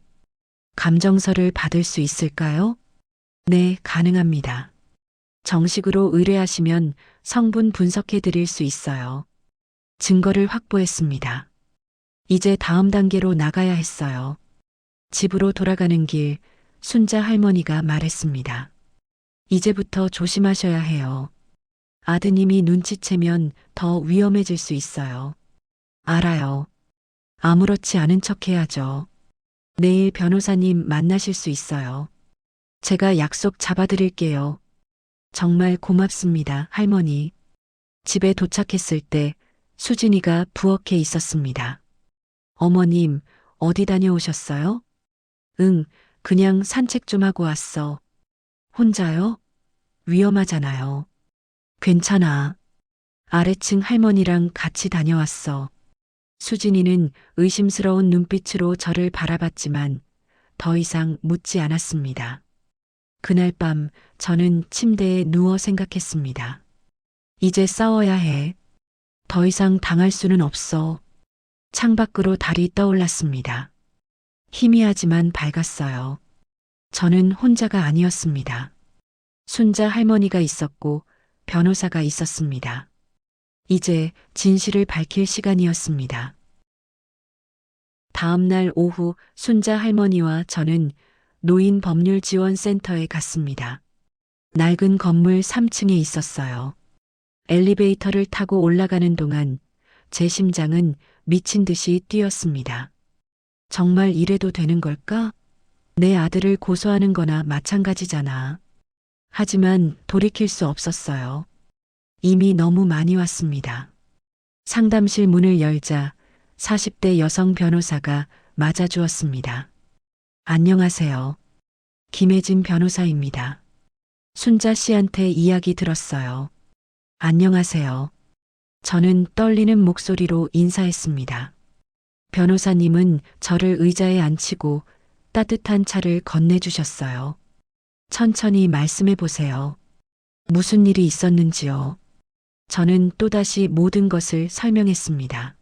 감정서를 받을 수 있을까요? 네, 가능합니다. 정식으로 의뢰하시면 성분 분석해 드릴 수 있어요. 증거를 확보했습니다. 이제 다음 단계로 나가야 했어요. 집으로 돌아가는 길, 순자 할머니가 말했습니다. 이제부터 조심하셔야 해요. 아드님이 눈치채면 더 위험해질 수 있어요. 알아요. 아무렇지 않은 척 해야죠. 내일 변호사님 만나실 수 있어요. 제가 약속 잡아드릴게요. 정말 고맙습니다, 할머니. 집에 도착했을 때 수진이가 부엌에 있었습니다. 어머님, 어디 다녀오셨어요? 응, 그냥 산책 좀 하고 왔어. 혼자요? 위험하잖아요. 괜찮아. 아래층 할머니랑 같이 다녀왔어. 수진이는 의심스러운 눈빛으로 저를 바라봤지만 더 이상 묻지 않았습니다. 그날 밤 저는 침대에 누워 생각했습니다. 이제 싸워야 해. 더 이상 당할 수는 없어. 창밖으로 달이 떠올랐습니다. 희미하지만 밝았어요. 저는 혼자가 아니었습니다. 순자 할머니가 있었고 변호사가 있었습니다. 이제 진실을 밝힐 시간이었습니다. 다음 날 오후 순자 할머니와 저는 노인법률지원센터에 갔습니다. 낡은 건물 3층에 있었어요. 엘리베이터를 타고 올라가는 동안 제 심장은 미친 듯이 뛰었습니다. 정말 이래도 되는 걸까? 내 아들을 고소하는 거나 마찬가지잖아. 하지만 돌이킬 수 없었어요. 이미 너무 많이 왔습니다. 상담실 문을 열자 40대 여성 변호사가 맞아주었습니다. 안녕하세요. 김혜진 변호사입니다. 순자 씨한테 이야기 들었어요. 안녕하세요. 저는 떨리는 목소리로 인사했습니다. 변호사님은 저를 의자에 앉히고 따뜻한 차를 건네주셨어요. 천천히 말씀해 보세요. 무슨 일이 있었는지요. 저는 또다시 모든 것을 설명했습니다.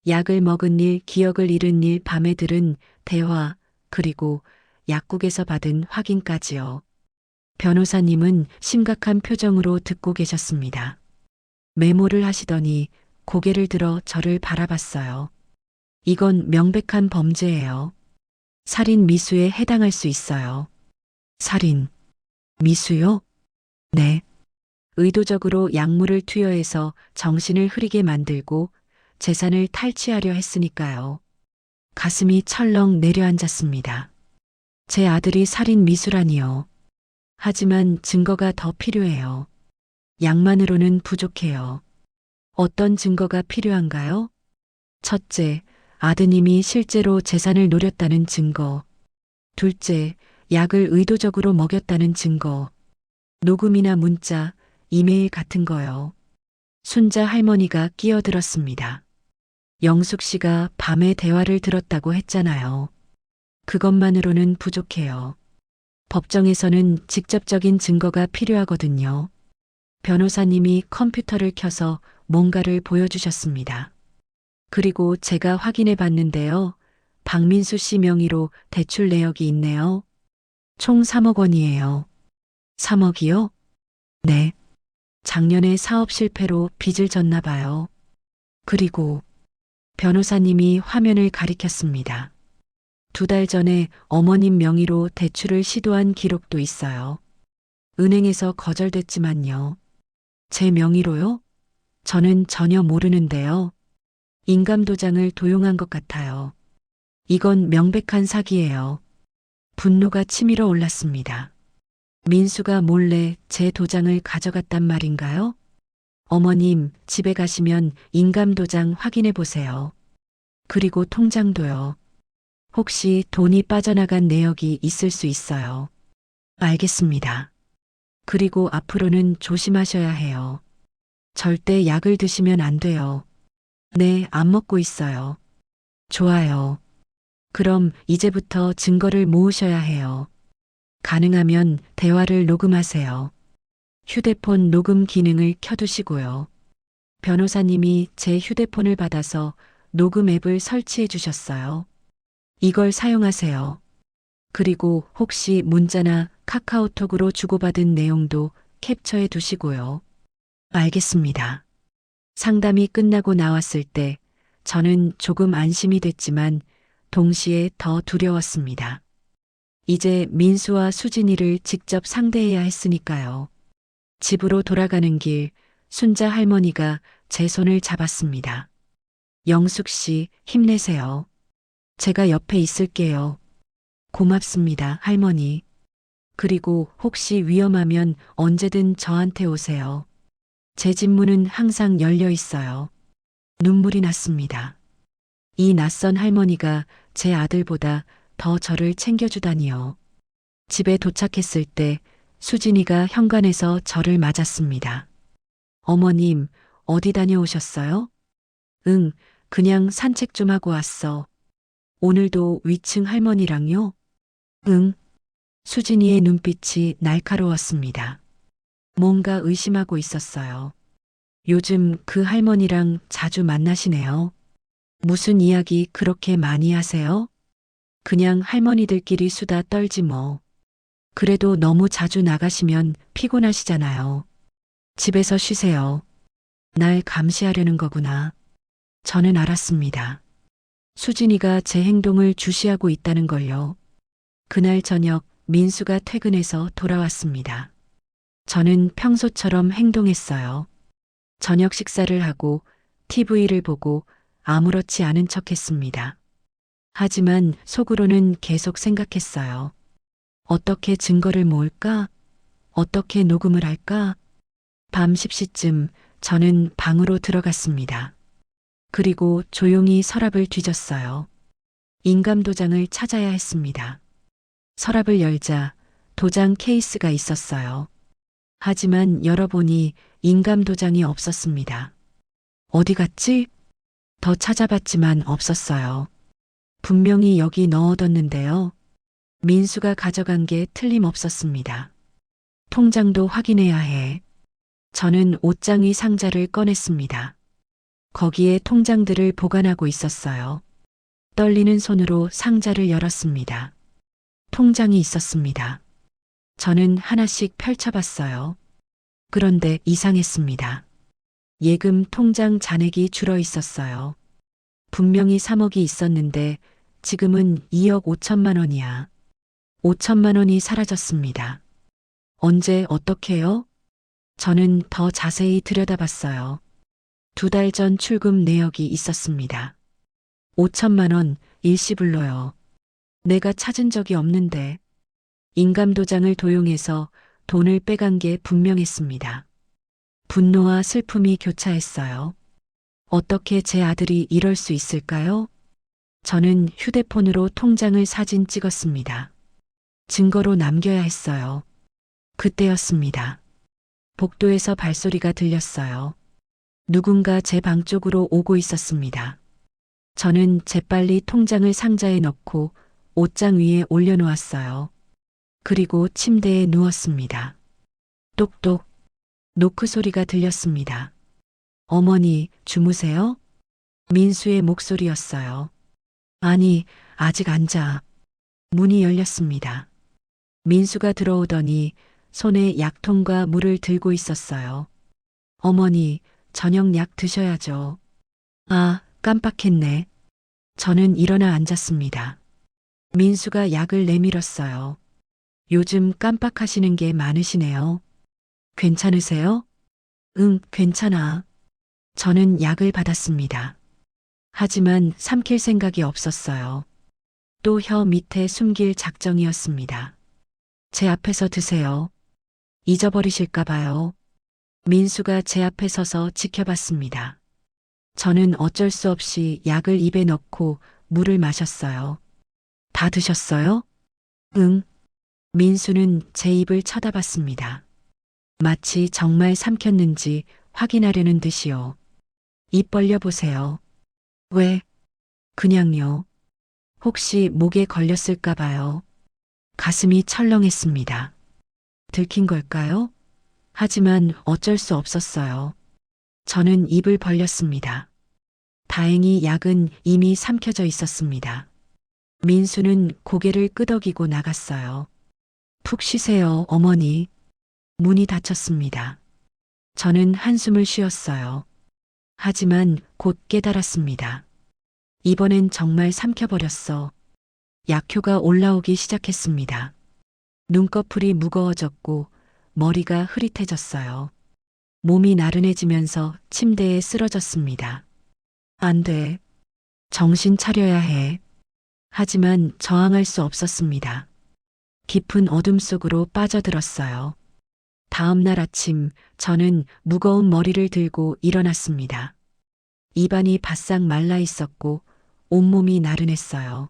약을 먹은 일, 기억을 잃은 일, 밤에 들은 대화, 그리고 약국에서 받은 확인까지요. 변호사님은 심각한 표정으로 듣고 계셨습니다. 메모를 하시더니 고개를 들어 저를 바라봤어요. 이건 명백한 범죄예요. 살인 미수에 해당할 수 있어요. 살인, 미수요? 네. 의도적으로 약물을 투여해서 정신을 흐리게 만들고 재산을 탈취하려 했으니까요. 가슴이 철렁 내려앉았습니다. 제 아들이 살인 미수라니요. 하지만 증거가 더 필요해요. 양만으로는 부족해요. 어떤 증거가 필요한가요? 첫째, 아드님이 실제로 재산을 노렸다는 증거. 둘째, 약을 의도적으로 먹였다는 증거. 녹음이나 문자, 이메일 같은 거요. 순자 할머니가 끼어들었습니다. 영숙 씨가 밤에 대화를 들었다고 했잖아요. 그것만으로는 부족해요. 법정에서는 직접적인 증거가 필요하거든요. 변호사님이 컴퓨터를 켜서 뭔가를 보여주셨습니다. 그리고 제가 확인해 봤는데요. 박민수 씨 명의로 대출 내역이 있네요. 총 3억 원이에요. 3억이요? 네. 작년에 사업 실패로 빚을 졌나 봐요. 그리고 변호사님이 화면을 가리켰습니다. 2달 전에 어머님 명의로 대출을 시도한 기록도 있어요. 은행에서 거절됐지만요. 제 명의로요? 저는 전혀 모르는데요. 인감도장을 도용한 것 같아요. 이건 명백한 사기예요. 분노가 치밀어 올랐습니다. 민수가 몰래 제 도장을 가져갔단 말인가요? 어머님, 집에 가시면 인감도장 확인해 보세요. 그리고 통장도요. 혹시 돈이 빠져나간 내역이 있을 수 있어요. 알겠습니다. 그리고 앞으로는 조심하셔야 해요. 절대 약을 드시면 안 돼요. 네, 안 먹고 있어요. 좋아요. 그럼 이제부터 증거를 모으셔야 해요. 가능하면 대화를 녹음하세요. 휴대폰 녹음 기능을 켜두시고요. 변호사님이 제 휴대폰을 받아서 녹음 앱을 설치해 주셨어요. 이걸 사용하세요. 그리고 혹시 문자나 카카오톡으로 주고받은 내용도 캡처해 두시고요. 알겠습니다. 상담이 끝나고 나왔을 때 저는 조금 안심이 됐지만 동시에 더 두려웠습니다. 이제 민수와 수진이를 직접 상대해야 했으니까요. 집으로 돌아가는 길 순자 할머니가 제 손을 잡았습니다. 영숙 씨, 힘내세요. 제가 옆에 있을게요. 고맙습니다, 할머니. 그리고 혹시 위험하면 언제든 저한테 오세요. 제 집문은 항상 열려 있어요. 눈물이 났습니다. 이 낯선 할머니가 제 아들보다 더 저를 챙겨주다니요. 집에 도착했을 때 수진이가 현관에서 저를 맞았습니다. 어머님, 어디 다녀오셨어요? 응, 그냥 산책 좀 하고 왔어. 오늘도 위층 할머니랑요? 응. 수진이의 눈빛이 날카로웠습니다. 뭔가 의심하고 있었어요. 요즘 그 할머니랑 자주 만나시네요. 무슨 이야기 그렇게 많이 하세요? 그냥 할머니들끼리 수다 떨지 뭐. 그래도 너무 자주 나가시면 피곤하시잖아요. 집에서 쉬세요. 날 감시하려는 거구나. 저는 알았습니다. 수진이가 제 행동을 주시하고 있다는 걸요. 그날 저녁 민수가 퇴근해서 돌아왔습니다. 저는 평소처럼 행동했어요. 저녁 식사를 하고 TV를 보고 아무렇지 않은 척 했습니다. 하지만 속으로는 계속 생각했어요. 어떻게 증거를 모을까? 어떻게 녹음을 할까? 밤 10시쯤 저는 방으로 들어갔습니다. 그리고 조용히 서랍을 뒤졌어요. 인감도장을 찾아야 했습니다. 서랍을 열자 도장 케이스가 있었어요. 하지만 열어보니 인감도장이 없었습니다. 어디 갔지? 더 찾아봤지만 없었어요. 분명히 여기 넣어뒀는데요. 민수가 가져간 게 틀림없었습니다. 통장도 확인해야 해. 저는 옷장의 상자를 꺼냈습니다. 거기에 통장들을 보관하고 있었어요. 떨리는 손으로 상자를 열었습니다. 통장이 있었습니다. 저는 하나씩 펼쳐봤어요. 그런데 이상했습니다. 예금 통장 잔액이 줄어 있었어요. 분명히 3억이 있었는데 지금은 2억 5천만 원이야. 5천만 원이 사라졌습니다. 언제 어떻게요? 저는 더 자세히 들여다봤어요. 2달 전 출금 내역이 있었습니다. 5천만 원 일시불로요. 내가 찾은 적이 없는데 인감도장을 도용해서 돈을 빼간 게 분명했습니다. 분노와 슬픔이 교차했어요. 어떻게 제 아들이 이럴 수 있을까요? 저는 휴대폰으로 통장을 사진 찍었습니다. 증거로 남겨야 했어요. 그때였습니다. 복도에서 발소리가 들렸어요. 누군가 제 방 쪽으로 오고 있었습니다. 저는 재빨리 통장을 상자에 넣고 옷장 위에 올려놓았어요. 그리고 침대에 누웠습니다. 똑똑. 노크 소리가 들렸습니다. 어머니, 주무세요? 민수의 목소리였어요. 아니, 아직 안 자. 문이 열렸습니다. 민수가 들어오더니 손에 약통과 물을 들고 있었어요. 어머니, 저녁 약 드셔야죠. 아, 깜빡했네. 저는 일어나 앉았습니다. 민수가 약을 내밀었어요. 요즘 깜빡하시는 게 많으시네요. 괜찮으세요? 응, 괜찮아. 저는 약을 받았습니다. 하지만 삼킬 생각이 없었어요. 또 혀 밑에 숨길 작정이었습니다. 제 앞에서 드세요. 잊어버리실까 봐요. 민수가 제 앞에 서서 지켜봤습니다. 저는 어쩔 수 없이 약을 입에 넣고 물을 마셨어요. 다 드셨어요? 응. 민수는 제 입을 쳐다봤습니다. 마치 정말 삼켰는지 확인하려는 듯이요. 입 벌려 보세요. 왜? 그냥요. 혹시 목에 걸렸을까 봐요. 가슴이 철렁했습니다. 들킨 걸까요? 하지만 어쩔 수 없었어요. 저는 입을 벌렸습니다. 다행히 약은 이미 삼켜져 있었습니다. 민수는 고개를 끄덕이고 나갔어요. 푹 쉬세요, 어머니. 문이 닫혔습니다. 저는 한숨을 쉬었어요. 하지만 곧 깨달았습니다. 이번엔 정말 삼켜버렸어. 약효가 올라오기 시작했습니다. 눈꺼풀이 무거워졌고 머리가 흐릿해졌어요. 몸이 나른해지면서 침대에 쓰러졌습니다. 안 돼. 정신 차려야 해. 하지만 저항할 수 없었습니다. 깊은 어둠 속으로 빠져들었어요. 다음 날 아침 저는 무거운 머리를 들고 일어났습니다. 입안이 바싹 말라 있었고 온몸이 나른했어요.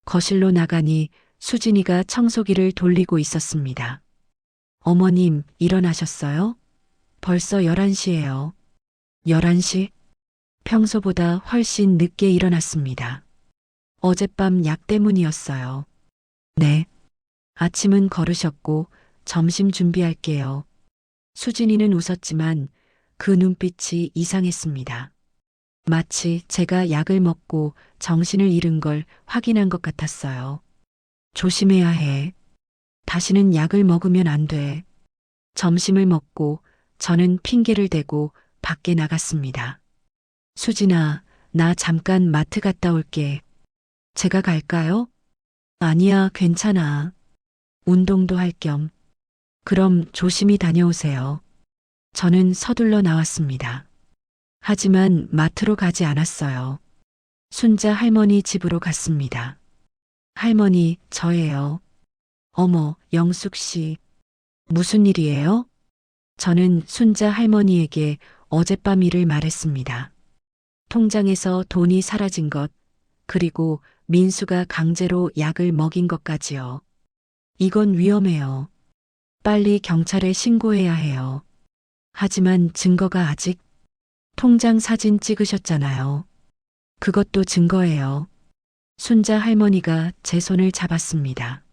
거실로 나가니 수진이가 청소기를 돌리고 있었습니다. 어머님, 일어나셨어요? 벌써 11시예요. 11시? 평소보다 훨씬 늦게 일어났습니다. 어젯밤 약 때문이었어요. 네. 아침은 거르셨고 점심 준비할게요. 수진이는 웃었지만 그 눈빛이 이상했습니다. 마치 제가 약을 먹고 정신을 잃은 걸 확인한 것 같았어요. 조심해야 해. 다시는 약을 먹으면 안 돼. 점심을 먹고 저는 핑계를 대고 밖에 나갔습니다. 수진아, 나 잠깐 마트 갔다 올게. 제가 갈까요? 아니야, 괜찮아. 운동도 할 겸. 그럼 조심히 다녀오세요. 저는 서둘러 나왔습니다. 하지만 마트로 가지 않았어요. 순자 할머니 집으로 갔습니다. 할머니, 저예요. 어머, 영숙 씨. 무슨 일이에요? 저는 순자 할머니에게 어젯밤 일을 말했습니다. 통장에서 돈이 사라진 것, 그리고 민수가 강제로 약을 먹인 것까지요. 이건 위험해요. 빨리 경찰에 신고해야 해요. 하지만 증거가 아직 통장 사진 찍으셨잖아요. 그것도 증거예요. 순자 할머니가 제 손을 잡았습니다.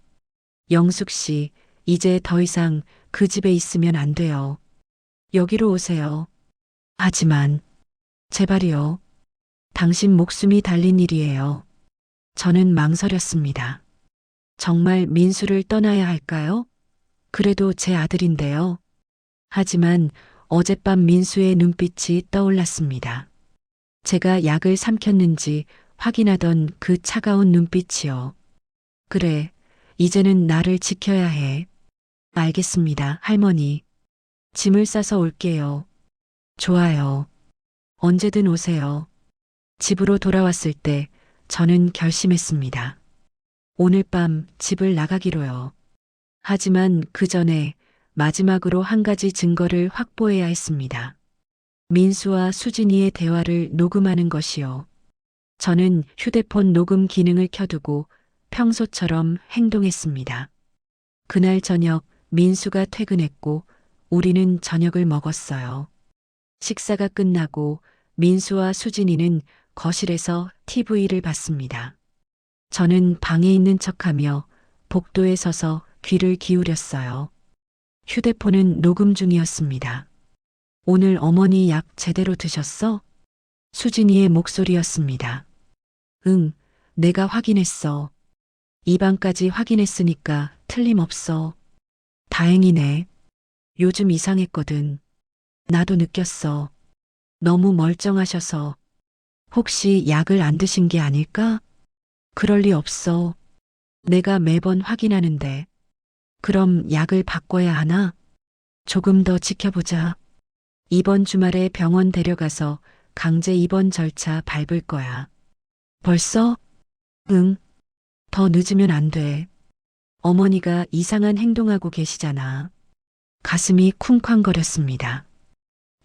영숙 씨, 이제 더 이상 그 집에 있으면 안 돼요. 여기로 오세요. 하지만, 제발이요. 당신 목숨이 달린 일이에요. 저는 망설였습니다. 정말 민수를 떠나야 할까요? 그래도 제 아들인데요. 하지만 어젯밤 민수의 눈빛이 떠올랐습니다. 제가 약을 삼켰는지 확인하던 그 차가운 눈빛이요. 그래, 이제는 나를 지켜야 해. 알겠습니다, 할머니. 짐을 싸서 올게요. 좋아요. 언제든 오세요. 집으로 돌아왔을 때 저는 결심했습니다. 오늘 밤 집을 나가기로요. 하지만 그 전에 마지막으로 한 가지 증거를 확보해야 했습니다. 민수와 수진이의 대화를 녹음하는 것이요. 저는 휴대폰 녹음 기능을 켜두고 평소처럼 행동했습니다. 그날 저녁 민수가 퇴근했고 우리는 저녁을 먹었어요. 식사가 끝나고 민수와 수진이는 거실에서 TV를 봤습니다. 저는 방에 있는 척하며 복도에 서서 귀를 기울였어요. 휴대폰은 녹음 중이었습니다. 오늘 어머니 약 제대로 드셨어? 수진이의 목소리였습니다. 응, 내가 확인했어. 입안까지 확인했으니까 틀림없어. 다행이네. 요즘 이상했거든. 나도 느꼈어. 너무 멀쩡하셔서. 혹시 약을 안 드신 게 아닐까? 그럴 리 없어. 내가 매번 확인하는데. 그럼 약을 바꿔야 하나? 조금 더 지켜보자. 이번 주말에 병원 데려가서 강제 입원 절차 밟을 거야. 벌써? 응. 더 늦으면 안 돼. 어머니가 이상한 행동하고 계시잖아. 가슴이 쿵쾅거렸습니다.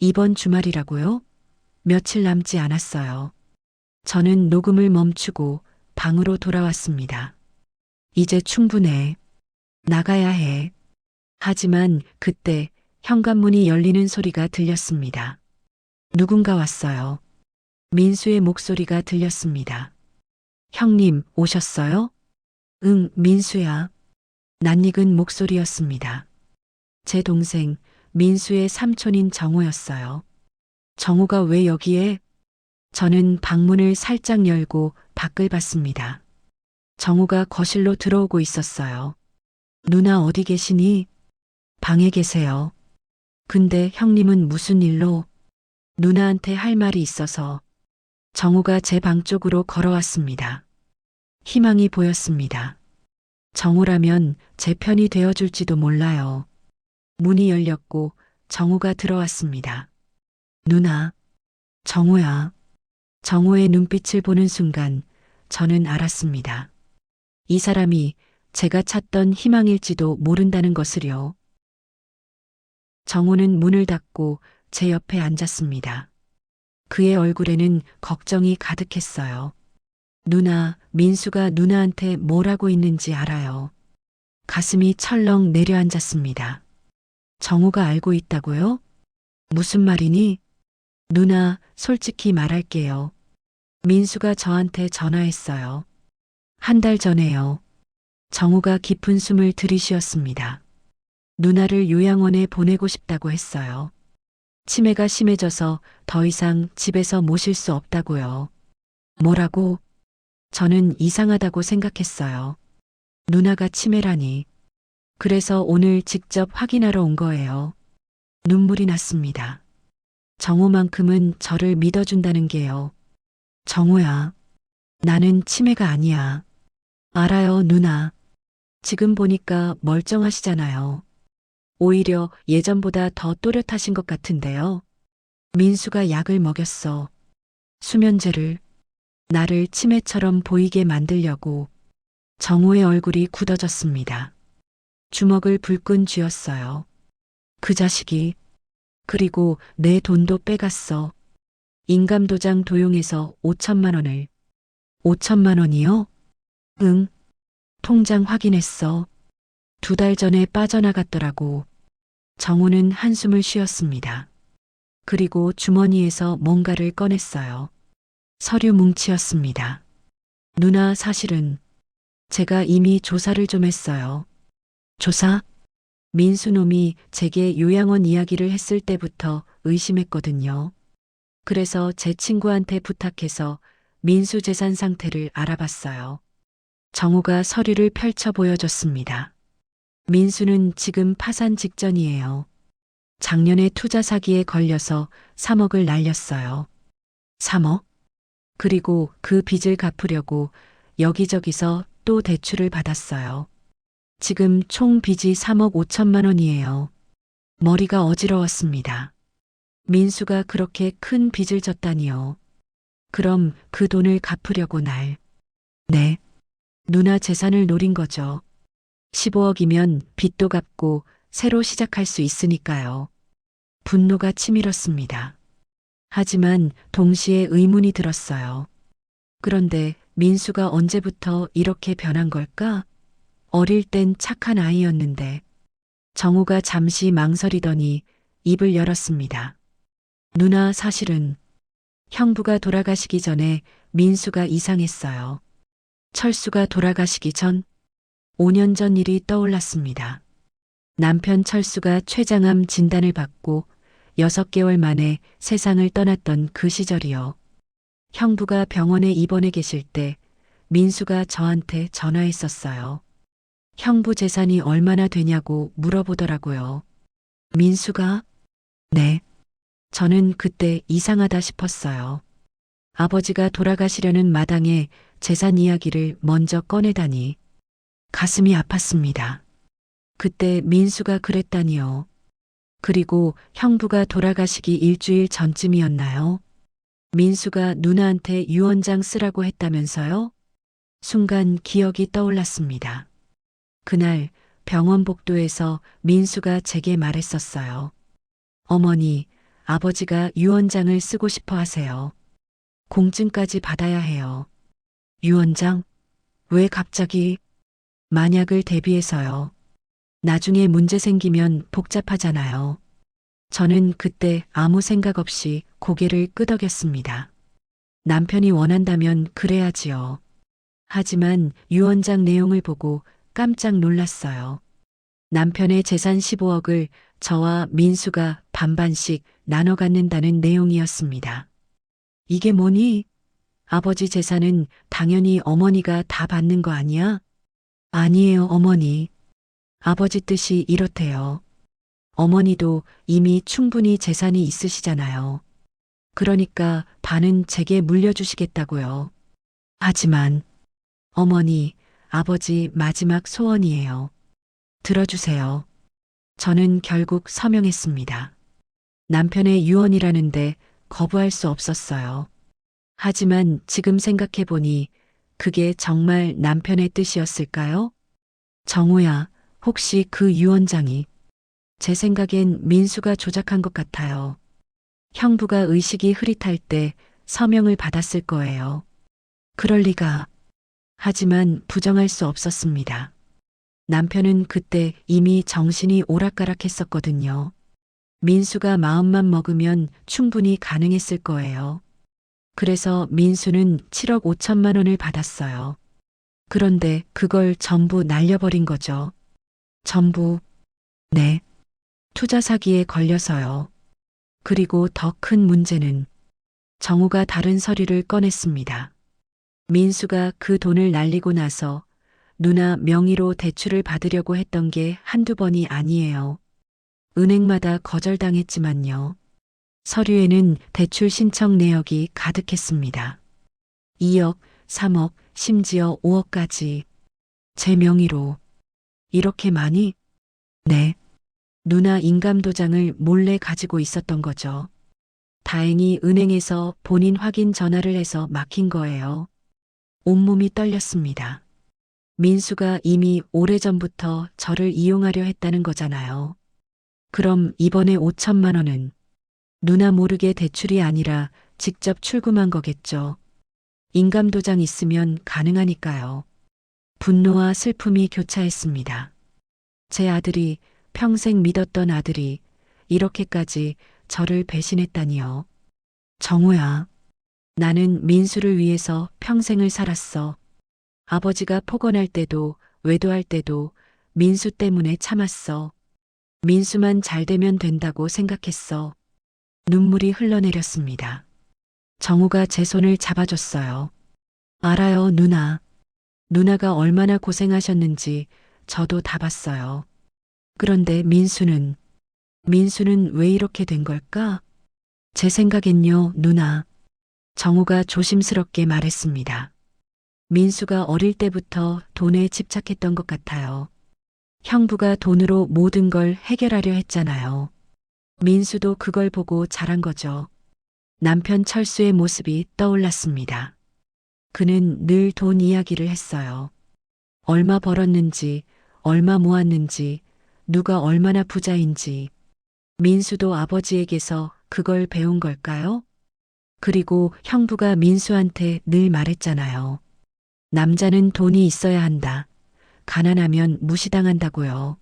이번 주말이라고요? 며칠 남지 않았어요. 저는 녹음을 멈추고 방으로 돌아왔습니다. 이제 충분해. 나가야 해. 하지만 그때 현관문이 열리는 소리가 들렸습니다. 누군가 왔어요. 민수의 목소리가 들렸습니다. 형님, 오셨어요? 응, 민수야. 낯익은 목소리였습니다. 제 동생, 민수의 삼촌인 정우였어요. 정우가 왜 여기에? 저는 방문을 살짝 열고 밖을 봤습니다. 정우가 거실로 들어오고 있었어요. 누나 어디 계시니? 방에 계세요. 근데 형님은 무슨 일로? 누나한테 할 말이 있어서. 정우가 제 방 쪽으로 걸어왔습니다. 희망이 보였습니다. 정우라면 제 편이 되어줄지도 몰라요. 문이 열렸고 정우가 들어왔습니다. 누나, 정우야. 정우의 눈빛을 보는 순간 저는 알았습니다. 이 사람이 제가 찾던 희망일지도 모른다는 것을요. 정우는 문을 닫고 제 옆에 앉았습니다. 그의 얼굴에는 걱정이 가득했어요. 누나, 민수가 누나한테 뭘 하고 있는지 알아요. 가슴이 철렁 내려앉았습니다. 정우가 알고 있다고요? 무슨 말이니? 누나, 솔직히 말할게요. 민수가 저한테 전화했어요. 한 달 전에요. 정우가 깊은 숨을 들이쉬었습니다. 누나를 요양원에 보내고 싶다고 했어요. 치매가 심해져서 더 이상 집에서 모실 수 없다고요. 뭐라고? 저는 이상하다고 생각했어요. 누나가 치매라니. 그래서 오늘 직접 확인하러 온 거예요. 눈물이 났습니다. 정우만큼은 저를 믿어준다는 게요. 정우야, 나는 치매가 아니야. 알아요, 누나. 지금 보니까 멀쩡하시잖아요. 오히려 예전보다 더 또렷하신 것 같은데요. 민수가 약을 먹였어. 수면제를. 나를 치매처럼 보이게 만들려고. 정우의 얼굴이 굳어졌습니다. 주먹을 불끈 쥐었어요. 그 자식이. 그리고 내 돈도 빼갔어. 인감도장 도용해서 5천만 원을. 5천만 원이요? 응. 통장 확인했어. 2달 전에 빠져나갔더라고. 정우는 한숨을 쉬었습니다. 그리고 주머니에서 뭔가를 꺼냈어요. 서류 뭉치였습니다. 누나, 사실은 제가 이미 조사를 좀 했어요. 조사? 민수놈이 제게 요양원 이야기를 했을 때부터 의심했거든요. 그래서 제 친구한테 부탁해서 민수 재산 상태를 알아봤어요. 정우가 서류를 펼쳐 보여줬습니다. 민수는 지금 파산 직전이에요. 작년에 투자 사기에 걸려서 3억을 날렸어요. 3억? 그리고 그 빚을 갚으려고 여기저기서 또 대출을 받았어요. 지금 총 빚이 3억 5천만 원이에요. 머리가 어지러웠습니다. 민수가 그렇게 큰 빚을 졌다니요. 그럼 그 돈을 갚으려고 날. 네. 누나 재산을 노린 거죠. 15억이면 빚도 갚고 새로 시작할 수 있으니까요. 분노가 치밀었습니다. 하지만 동시에 의문이 들었어요. 그런데 민수가 언제부터 이렇게 변한 걸까? 어릴 땐 착한 아이였는데. 정우가 잠시 망설이더니 입을 열었습니다. 누나, 사실은 형부가 돌아가시기 전에 민수가 이상했어요. 철수가 돌아가시기 전 5년 전 일이 떠올랐습니다. 남편 철수가 췌장암 진단을 받고 6개월 만에 세상을 떠났던 그 시절이요. 형부가 병원에 입원해 계실 때 민수가 저한테 전화했었어요. 형부 재산이 얼마나 되냐고 물어보더라고요. 민수가? 네. 저는 그때 이상하다 싶었어요. 아버지가 돌아가시려는 마당에 재산 이야기를 먼저 꺼내다니 가슴이 아팠습니다. 그때 민수가 그랬다니요. 그리고 형부가 돌아가시기 일주일 전쯤이었나요? 민수가 누나한테 유언장 쓰라고 했다면서요? 순간 기억이 떠올랐습니다. 그날 병원 복도에서 민수가 제게 말했었어요. 어머니, 아버지가 유언장을 쓰고 싶어 하세요. 공증까지 받아야 해요. 유언장? 왜 갑자기? 만약을 대비해서요. 나중에 문제 생기면 복잡하잖아요. 저는 그때 아무 생각 없이 고개를 끄덕였습니다. 남편이 원한다면 그래야지요. 하지만 유언장 내용을 보고 깜짝 놀랐어요. 남편의 재산 15억을 저와 민수가 반반씩 나눠 갖는다는 내용이었습니다. 이게 뭐니? 아버지 재산은 당연히 어머니가 다 받는 거 아니야? 아니에요, 어머니. 아버지 뜻이 이렇대요. 어머니도 이미 충분히 재산이 있으시잖아요. 그러니까 반은 제게 물려주시겠다고요. 하지만 어머니, 아버지 마지막 소원이에요. 들어주세요. 저는 결국 서명했습니다. 남편의 유언이라는데 거부할 수 없었어요. 하지만 지금 생각해보니 그게 정말 남편의 뜻이었을까요? 정우야, 혹시 그 유언장이 제 생각엔 민수가 조작한 것 같아요. 형부가 의식이 흐릿할 때 서명을 받았을 거예요. 그럴 리가. 하지만 부정할 수 없었습니다. 남편은 그때 이미 정신이 오락가락했었거든요. 민수가 마음만 먹으면 충분히 가능했을 거예요. 그래서 민수는 7억 5천만 원을 받았어요. 그런데 그걸 전부 날려버린 거죠. 전부. 네. 투자 사기에 걸려서요. 그리고 더 큰 문제는 정우가 다른 서류를 꺼냈습니다. 민수가 그 돈을 날리고 나서 누나 명의로 대출을 받으려고 했던 게 한두 번이 아니에요. 은행마다 거절당했지만요. 서류에는 대출 신청 내역이 가득했습니다. 2억, 3억, 심지어 5억까지. 제 명의로. 이렇게 많이? 네. 누나 인감도장을 몰래 가지고 있었던 거죠. 다행히 은행에서 본인 확인 전화를 해서 막힌 거예요. 온몸이 떨렸습니다. 민수가 이미 오래전부터 저를 이용하려 했다는 거잖아요. 그럼 이번에 5천만 원은 누나 모르게 대출이 아니라 직접 출금한 거겠죠. 인감도장 있으면 가능하니까요. 분노와 슬픔이 교차했습니다. 제 아들이, 평생 믿었던 아들이 이렇게까지 저를 배신했다니요. 정우야, 나는 민수를 위해서 평생을 살았어. 아버지가 폭언할 때도 외도할 때도 민수 때문에 참았어. 민수만 잘 되면 된다고 생각했어. 눈물이 흘러내렸습니다. 정우가 제 손을 잡아줬어요. 알아요, 누나. 누나가 얼마나 고생하셨는지 저도 다 봤어요. 그런데 민수는 왜 이렇게 된 걸까? 제 생각엔요, 누나. 정우가 조심스럽게 말했습니다. 민수가 어릴 때부터 돈에 집착했던 것 같아요. 형부가 돈으로 모든 걸 해결하려 했잖아요. 민수도 그걸 보고 자란 거죠. 남편 철수의 모습이 떠올랐습니다. 그는 늘 돈 이야기를 했어요. 얼마 벌었는지, 얼마 모았는지, 누가 얼마나 부자인지. 민수도 아버지에게서 그걸 배운 걸까요? 그리고 형부가 민수한테 늘 말했잖아요. 남자는 돈이 있어야 한다. 가난하면 무시당한다고요.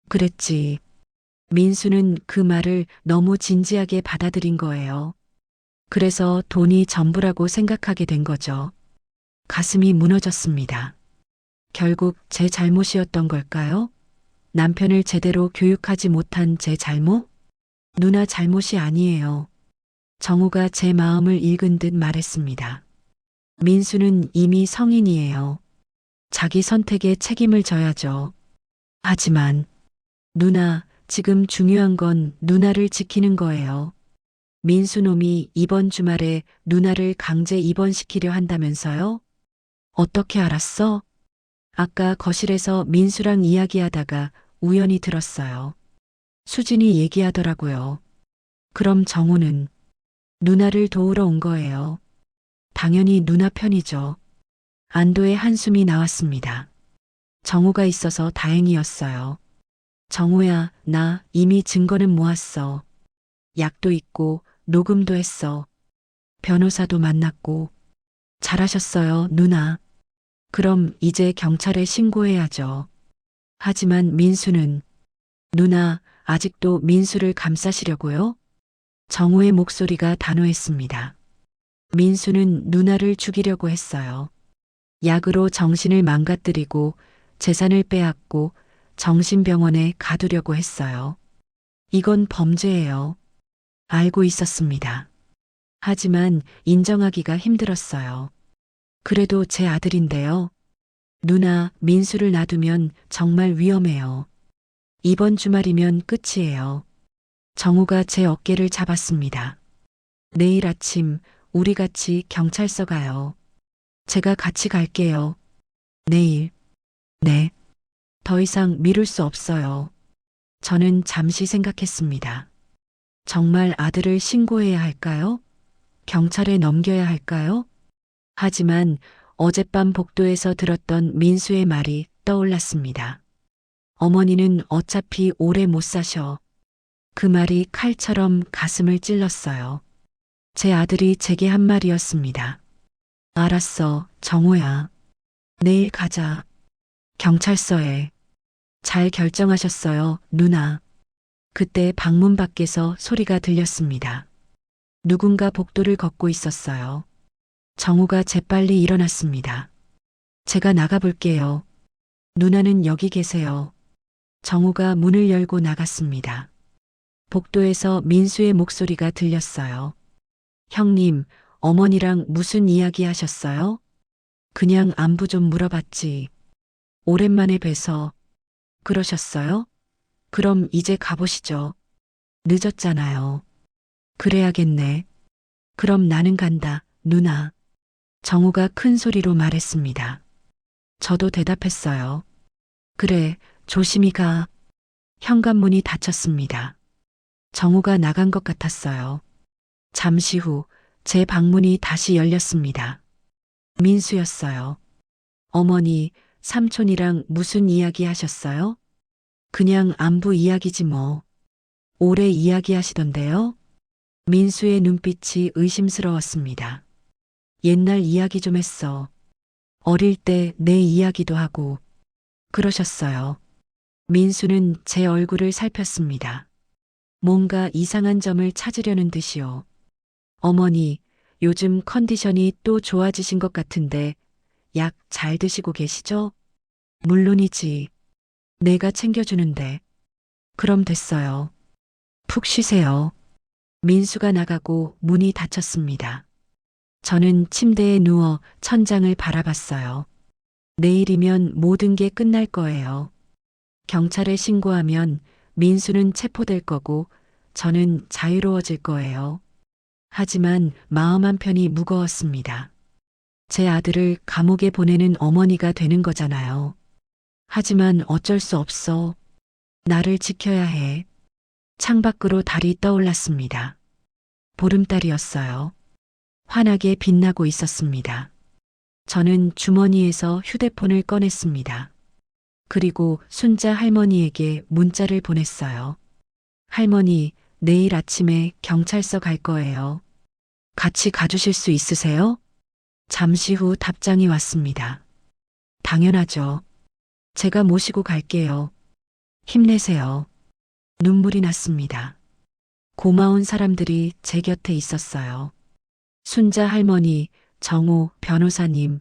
그랬지. 민수는 그 말을 너무 진지하게 받아들인 거예요. 그래서 돈이 전부라고 생각하게 된 거죠. 가슴이 무너졌습니다. 결국 제 잘못이었던 걸까요? 남편을 제대로 교육하지 못한 제 잘못? 누나 잘못이 아니에요. 정우가 제 마음을 읽은 듯 말했습니다. 민수는 이미 성인이에요. 자기 선택에 책임을 져야죠. 하지만 누나, 지금 중요한 건 누나를 지키는 거예요. 민수놈이 이번 주말에 누나를 강제 입원시키려 한다면서요? 어떻게 알았어? 아까 거실에서 민수랑 이야기하다가 우연히 들었어요. 수진이 얘기하더라고요. 그럼 정우는 누나를 도우러 온 거예요. 당연히 누나 편이죠. 안도의 한숨이 나왔습니다. 정우가 있어서 다행이었어요. 정우야, 나 이미 증거는 모았어. 약도 있고 녹음도 했어. 변호사도 만났고. 잘하셨어요, 누나. 그럼 이제 경찰에 신고해야죠. 하지만 민수는 누나, 아직도 민수를 감싸시려고요? 정우의 목소리가 단호했습니다. 민수는 누나를 죽이려고 했어요. 약으로 정신을 망가뜨리고 재산을 빼앗고 정신병원에 가두려고 했어요. 이건 범죄예요. 알고 있었습니다. 하지만 인정하기가 힘들었어요. 그래도 제 아들인데요. 누나, 민수를 놔두면 정말 위험해요. 이번 주말이면 끝이에요. 정우가 제 어깨를 잡았습니다. 내일 아침 우리 같이 경찰서 가요. 제가 같이 갈게요. 내일. 네. 더 이상 미룰 수 없어요. 저는 잠시 생각했습니다. 정말 아들을 신고해야 할까요? 경찰에 넘겨야 할까요? 하지만 어젯밤 복도에서 들었던 민수의 말이 떠올랐습니다. 어머니는 어차피 오래 못 사셔. 그 말이 칼처럼 가슴을 찔렀어요. 제 아들이 제게 한 말이었습니다. 알았어, 정우야. 내일 가자. 경찰서에. 잘 결정하셨어요, 누나. 그때 방문 밖에서 소리가 들렸습니다. 누군가 복도를 걷고 있었어요. 정우가 재빨리 일어났습니다. 제가 나가볼게요. 누나는 여기 계세요. 정우가 문을 열고 나갔습니다. 복도에서 민수의 목소리가 들렸어요. 형님, 어머니랑 무슨 이야기 하셨어요? 그냥 안부 좀 물어봤지. 오랜만에 뵈서. 그러셨어요? 그럼 이제 가보시죠. 늦었잖아요. 그래야겠네. 그럼 나는 간다, 누나. 정우가 큰 소리로 말했습니다. 저도 대답했어요. 그래, 조심히 가. 현관문이 닫혔습니다. 정우가 나간 것 같았어요. 잠시 후 제 방문이 다시 열렸습니다. 민수였어요. 어머니, 삼촌이랑 무슨 이야기 하셨어요? 그냥 안부 이야기지 뭐. 오래 이야기하시던데요? 민수의 눈빛이 의심스러웠습니다. 옛날 이야기 좀 했어. 어릴 때 내 이야기도 하고. 그러셨어요. 민수는 제 얼굴을 살폈습니다. 뭔가 이상한 점을 찾으려는 듯이요. 어머니, 요즘 컨디션이 또 좋아지신 것 같은데 약 잘 드시고 계시죠? 물론이지. 내가 챙겨주는데. 그럼 됐어요. 푹 쉬세요. 민수가 나가고 문이 닫혔습니다. 저는 침대에 누워 천장을 바라봤어요. 내일이면 모든 게 끝날 거예요. 경찰에 신고하면 민수는 체포될 거고 저는 자유로워질 거예요. 하지만 마음 한편이 무거웠습니다. 제 아들을 감옥에 보내는 어머니가 되는 거잖아요. 하지만 어쩔 수 없어. 나를 지켜야 해. 창밖으로 달이 떠올랐습니다. 보름달이었어요. 환하게 빛나고 있었습니다. 저는 주머니에서 휴대폰을 꺼냈습니다. 그리고 순자 할머니에게 문자를 보냈어요. 할머니, 내일 아침에 경찰서 갈 거예요. 같이 가주실 수 있으세요? 잠시 후 답장이 왔습니다. 당연하죠. 제가 모시고 갈게요. 힘내세요. 눈물이 났습니다. 고마운 사람들이 제 곁에 있었어요. 순자 할머니, 정호 변호사님.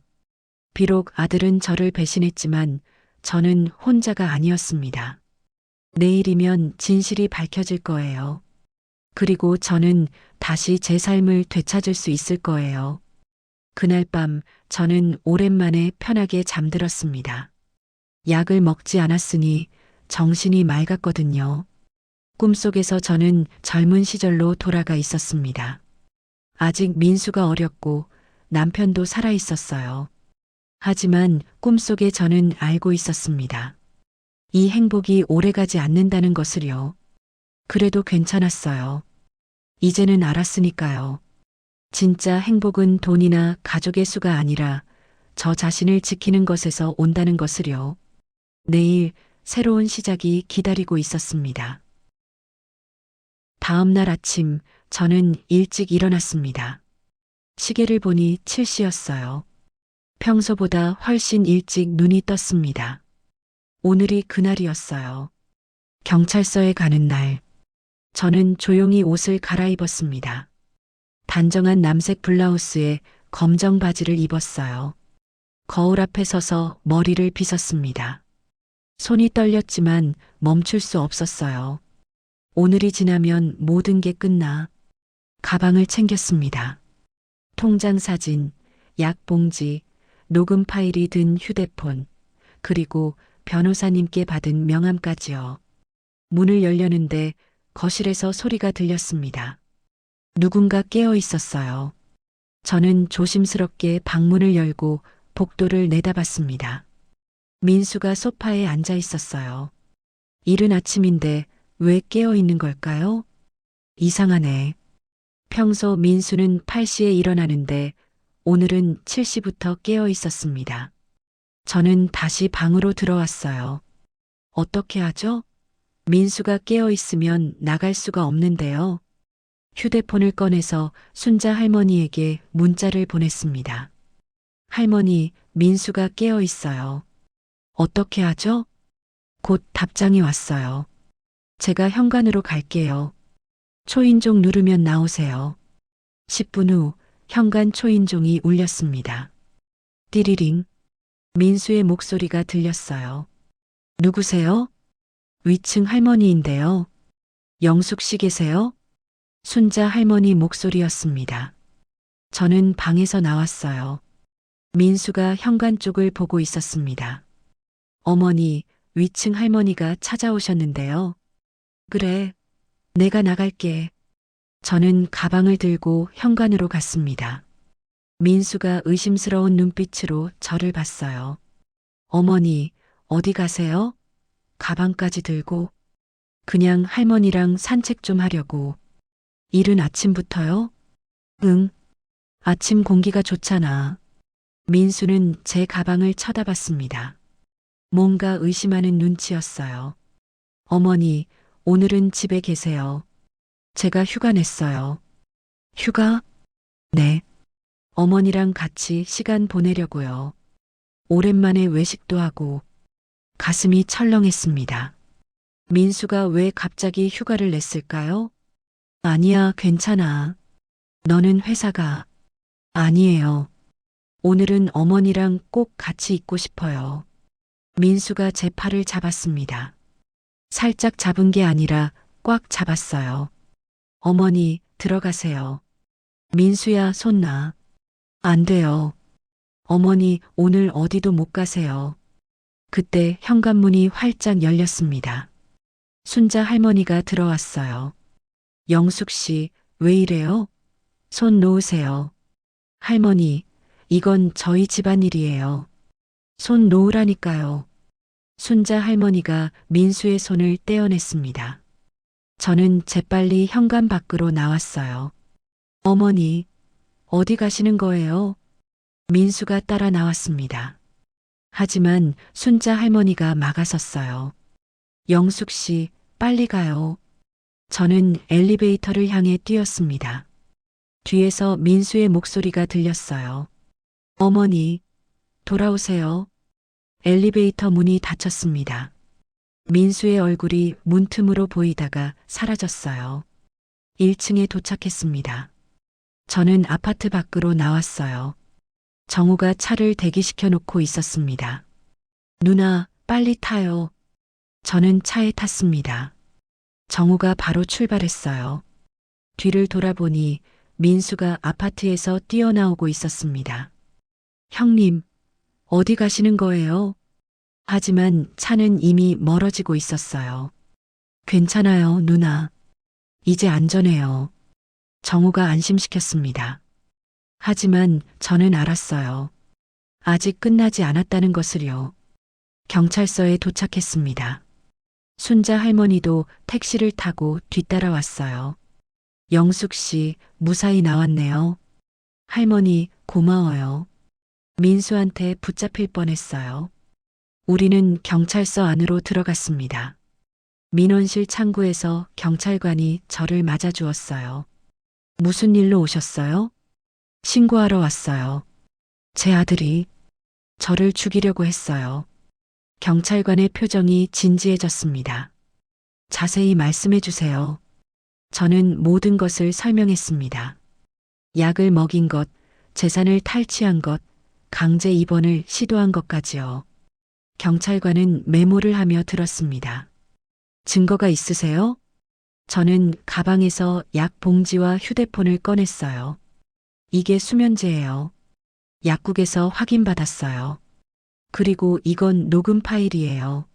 비록 아들은 저를 배신했지만 저는 혼자가 아니었습니다. 내일이면 진실이 밝혀질 거예요. 그리고 저는 다시 제 삶을 되찾을 수 있을 거예요. 그날 밤 저는 오랜만에 편하게 잠들었습니다. 약을 먹지 않았으니 정신이 맑았거든요. 꿈속에서 저는 젊은 시절로 돌아가 있었습니다. 아직 민수가 어렸고 남편도 살아 있었어요. 하지만 꿈속에 저는 알고 있었습니다. 이 행복이 오래가지 않는다는 것을요. 그래도 괜찮았어요. 이제는 알았으니까요. 진짜 행복은 돈이나 가족의 수가 아니라 저 자신을 지키는 것에서 온다는 것을요. 내일 새로운 시작이 기다리고 있었습니다. 다음 날 아침 저는 일찍 일어났습니다. 시계를 보니 7시였어요. 평소보다 훨씬 일찍 눈이 떴습니다. 오늘이 그날이었어요. 경찰서에 가는 날. 저는 조용히 옷을 갈아입었습니다. 단정한 남색 블라우스에 검정 바지를 입었어요. 거울 앞에 서서 머리를 빗었습니다. 손이 떨렸지만 멈출 수 없었어요. 오늘이 지나면 모든 게 끝나. 가방을 챙겼습니다. 통장 사진, 약봉지, 녹음 파일이 든 휴대폰, 그리고 변호사님께 받은 명함까지요. 문을 열려는데 거실에서 소리가 들렸습니다. 누군가 깨어 있었어요. 저는 조심스럽게 방문을 열고 복도를 내다봤습니다. 민수가 소파에 앉아 있었어요. 이른 아침인데 왜 깨어 있는 걸까요? 이상하네. 평소 민수는 8시에 일어나는데 오늘은 7시부터 깨어 있었습니다. 저는 다시 방으로 들어왔어요. 어떻게 하죠? 민수가 깨어 있으면 나갈 수가 없는데요. 휴대폰을 꺼내서 순자 할머니에게 문자를 보냈습니다. 할머니, 민수가 깨어 있어요. 어떻게 하죠? 곧 답장이 왔어요. 제가 현관으로 갈게요. 초인종 누르면 나오세요. 10분 후 현관 초인종이 울렸습니다. 띠리링. 민수의 목소리가 들렸어요. 누구세요? 위층 할머니인데요. 영숙 씨 계세요? 순자 할머니 목소리였습니다. 저는 방에서 나왔어요. 민수가 현관 쪽을 보고 있었습니다. 어머니, 위층 할머니가 찾아오셨는데요. 그래, 내가 나갈게. 저는 가방을 들고 현관으로 갔습니다. 민수가 의심스러운 눈빛으로 저를 봤어요. 어머니, 어디 가세요? 가방까지 들고. 그냥 할머니랑 산책 좀 하려고. 이른 아침부터요? 응. 아침 공기가 좋잖아. 민수는 제 가방을 쳐다봤습니다. 뭔가 의심하는 눈치였어요. 어머니, 오늘은 집에 계세요. 제가 휴가 냈어요. 휴가? 네. 어머니랑 같이 시간 보내려고요. 오랜만에 외식도 하고 가슴이 철렁했습니다. 민수가 왜 갑자기 휴가를 냈을까요? 아니야, 괜찮아. 너는 회사가. 아니에요. 오늘은 어머니랑 꼭 같이 있고 싶어요. 민수가 제 팔을 잡았습니다. 살짝 잡은 게 아니라 꽉 잡았어요. 어머니, 들어가세요. 민수야, 손 놔. 안 돼요. 어머니, 오늘 어디도 못 가세요. 그때 현관문이 활짝 열렸습니다. 순자 할머니가 들어왔어요. 영숙 씨, 왜 이래요? 손 놓으세요. 할머니, 이건 저희 집안일이에요. 손 놓으라니까요. 순자 할머니가 민수의 손을 떼어냈습니다. 저는 재빨리 현관 밖으로 나왔어요. 어머니, 어디 가시는 거예요? 민수가 따라 나왔습니다. 하지만 순자 할머니가 막아섰어요. 영숙 씨, 빨리 가요. 저는 엘리베이터를 향해 뛰었습니다. 뒤에서 민수의 목소리가 들렸어요. 어머니, 돌아오세요. 엘리베이터 문이 닫혔습니다. 민수의 얼굴이 문틈으로 보이다가 사라졌어요. 1층에 도착했습니다. 저는 아파트 밖으로 나왔어요. 정우가 차를 대기시켜 놓고 있었습니다. 누나, 빨리 타요. 저는 차에 탔습니다. 정우가 바로 출발했어요. 뒤를 돌아보니 민수가 아파트에서 뛰어나오고 있었습니다. 형님, 어디 가시는 거예요? 하지만 차는 이미 멀어지고 있었어요. 괜찮아요, 누나. 이제 안전해요. 정우가 안심시켰습니다. 하지만 저는 알았어요. 아직 끝나지 않았다는 것을요. 경찰서에 도착했습니다. 순자 할머니도 택시를 타고 뒤따라왔어요. 영숙 씨, 무사히 나왔네요. 할머니, 고마워요. 민수한테 붙잡힐 뻔했어요. 우리는 경찰서 안으로 들어갔습니다. 민원실 창구에서 경찰관이 저를 맞아주었어요. 무슨 일로 오셨어요? 신고하러 왔어요. 제 아들이 저를 죽이려고 했어요. 경찰관의 표정이 진지해졌습니다. 자세히 말씀해 주세요. 저는 모든 것을 설명했습니다. 약을 먹인 것, 재산을 탈취한 것, 강제 입원을 시도한 것까지요. 경찰관은 메모를 하며 들었습니다. 증거가 있으세요? 저는 가방에서 약 봉지와 휴대폰을 꺼냈어요. 이게 수면제예요. 약국에서 확인받았어요. 그리고 이건 녹음 파일이에요.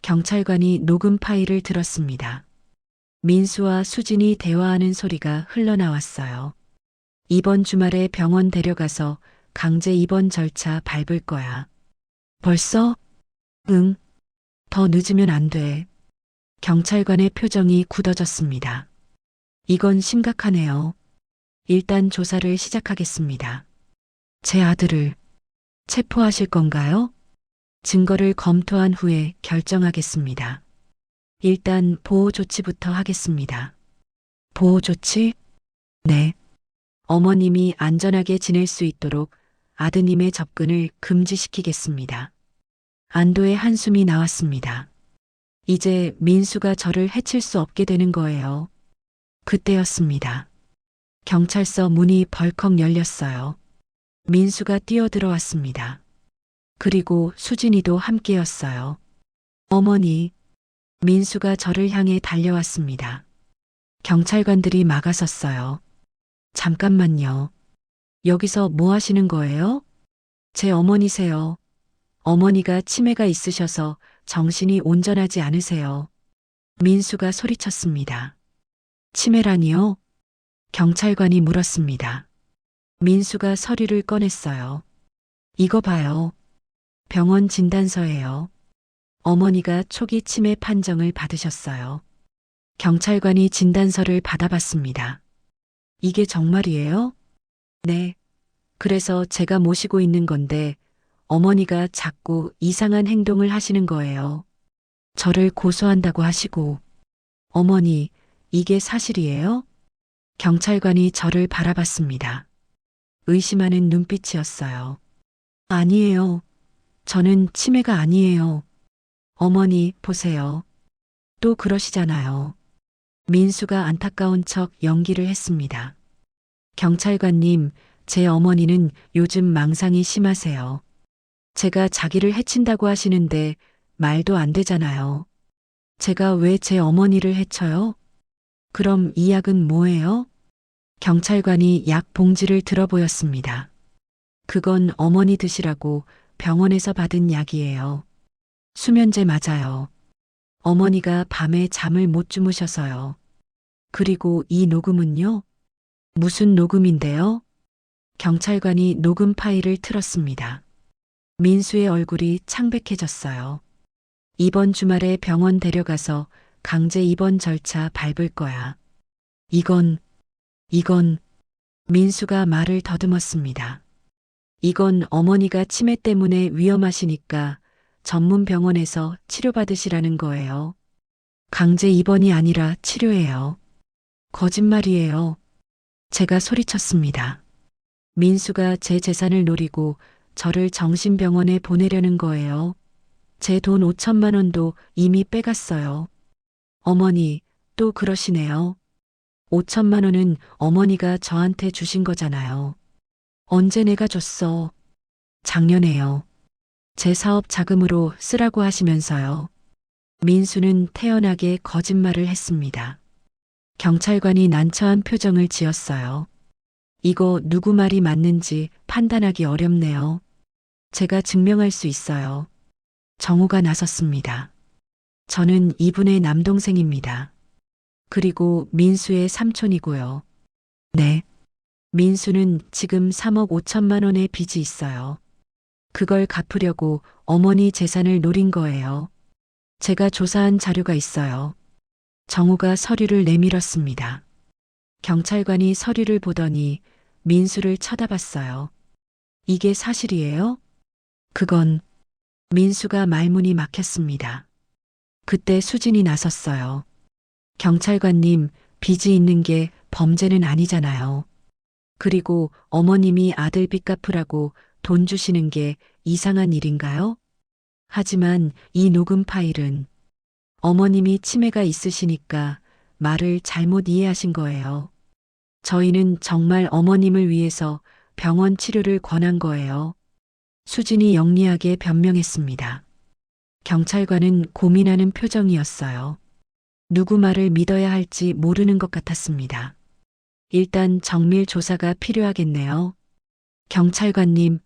경찰관이 녹음 파일을 들었습니다. 민수와 수진이 대화하는 소리가 흘러나왔어요. 이번 주말에 병원 데려가서 강제 입원 절차 밟을 거야. 벌써? 응. 더 늦으면 안 돼. 경찰관의 표정이 굳어졌습니다. 이건 심각하네요. 일단 조사를 시작하겠습니다. 제 아들을 체포하실 건가요? 증거를 검토한 후에 결정하겠습니다. 일단 보호 조치부터 하겠습니다. 보호 조치? 네. 어머님이 안전하게 지낼 수 있도록 아드님의 접근을 금지시키겠습니다. 안도의 한숨이 나왔습니다. 이제 민수가 저를 해칠 수 없게 되는 거예요. 그때였습니다. 경찰서 문이 벌컥 열렸어요. 민수가 뛰어들어왔습니다. 그리고 수진이도 함께였어요. 어머니, 민수가 저를 향해 달려왔습니다. 경찰관들이 막아섰어요. 잠깐만요. 여기서 뭐 하시는 거예요? 제 어머니세요. 어머니가 치매가 있으셔서 정신이 온전하지 않으세요. 민수가 소리쳤습니다. 치매라니요? 경찰관이 물었습니다. 민수가 서류를 꺼냈어요. 이거 봐요. 병원 진단서예요. 어머니가 초기 치매 판정을 받으셨어요. 경찰관이 진단서를 받아봤습니다. 이게 정말이에요? 네. 그래서 제가 모시고 있는 건데 어머니가 자꾸 이상한 행동을 하시는 거예요. 저를 고소한다고 하시고. 어머니, 이게 사실이에요? 경찰관이 저를 바라봤습니다. 의심하는 눈빛이었어요. 아니에요. 저는 치매가 아니에요. 어머니, 보세요. 또 그러시잖아요. 민수가 안타까운 척 연기를 했습니다. 경찰관님, 제 어머니는 요즘 망상이 심하세요. 제가 자기를 해친다고 하시는데 말도 안 되잖아요. 제가 왜 제 어머니를 해쳐요? 그럼 이 약은 뭐예요? 경찰관이 약 봉지를 들어 보였습니다. 그건 어머니 드시라고 병원에서 받은 약이에요. 수면제 맞아요. 어머니가 밤에 잠을 못 주무셔서요. 그리고 이 녹음은요? 무슨 녹음인데요? 경찰관이 녹음 파일을 틀었습니다. 민수의 얼굴이 창백해졌어요. 이번 주말에 병원 데려가서 강제 입원 절차 밟을 거야. 이건 민수가 말을 더듬었습니다. 이건 어머니가 치매 때문에 위험하시니까 전문 병원에서 치료받으시라는 거예요. 강제 입원이 아니라 치료예요. 거짓말이에요. 제가 소리쳤습니다. 민수가 제 재산을 노리고 저를 정신병원에 보내려는 거예요. 제 돈 5천만 원도 이미 빼갔어요. 어머니, 또 그러시네요. 5천만 원은 어머니가 저한테 주신 거잖아요. 언제 내가 줬어? 작년에요. 제 사업 자금으로 쓰라고 하시면서요. 민수는 태연하게 거짓말을 했습니다. 경찰관이 난처한 표정을 지었어요. 이거 누구 말이 맞는지 판단하기 어렵네요. 제가 증명할 수 있어요. 정우가 나섰습니다. 저는 이분의 남동생입니다. 그리고 민수의 삼촌이고요. 네. 민수는 지금 3억 5천만 원의 빚이 있어요. 그걸 갚으려고 어머니 재산을 노린 거예요. 제가 조사한 자료가 있어요. 정우가 서류를 내밀었습니다. 경찰관이 서류를 보더니 민수를 쳐다봤어요. 이게 사실이에요? 그건 민수가 말문이 막혔습니다. 그때 수진이 나섰어요. 경찰관님, 빚이 있는 게 범죄는 아니잖아요. 그리고 어머님이 아들 빚 갚으라고 돈 주시는 게 이상한 일인가요? 하지만 이 녹음 파일은 어머님이 치매가 있으시니까 말을 잘못 이해하신 거예요. 저희는 정말 어머님을 위해서 병원 치료를 권한 거예요. 수진이 영리하게 변명했습니다. 경찰관은 고민하는 표정이었어요. 누구 말을 믿어야 할지 모르는 것 같았습니다. 일단 정밀 조사가 필요하겠네요. 경찰관님,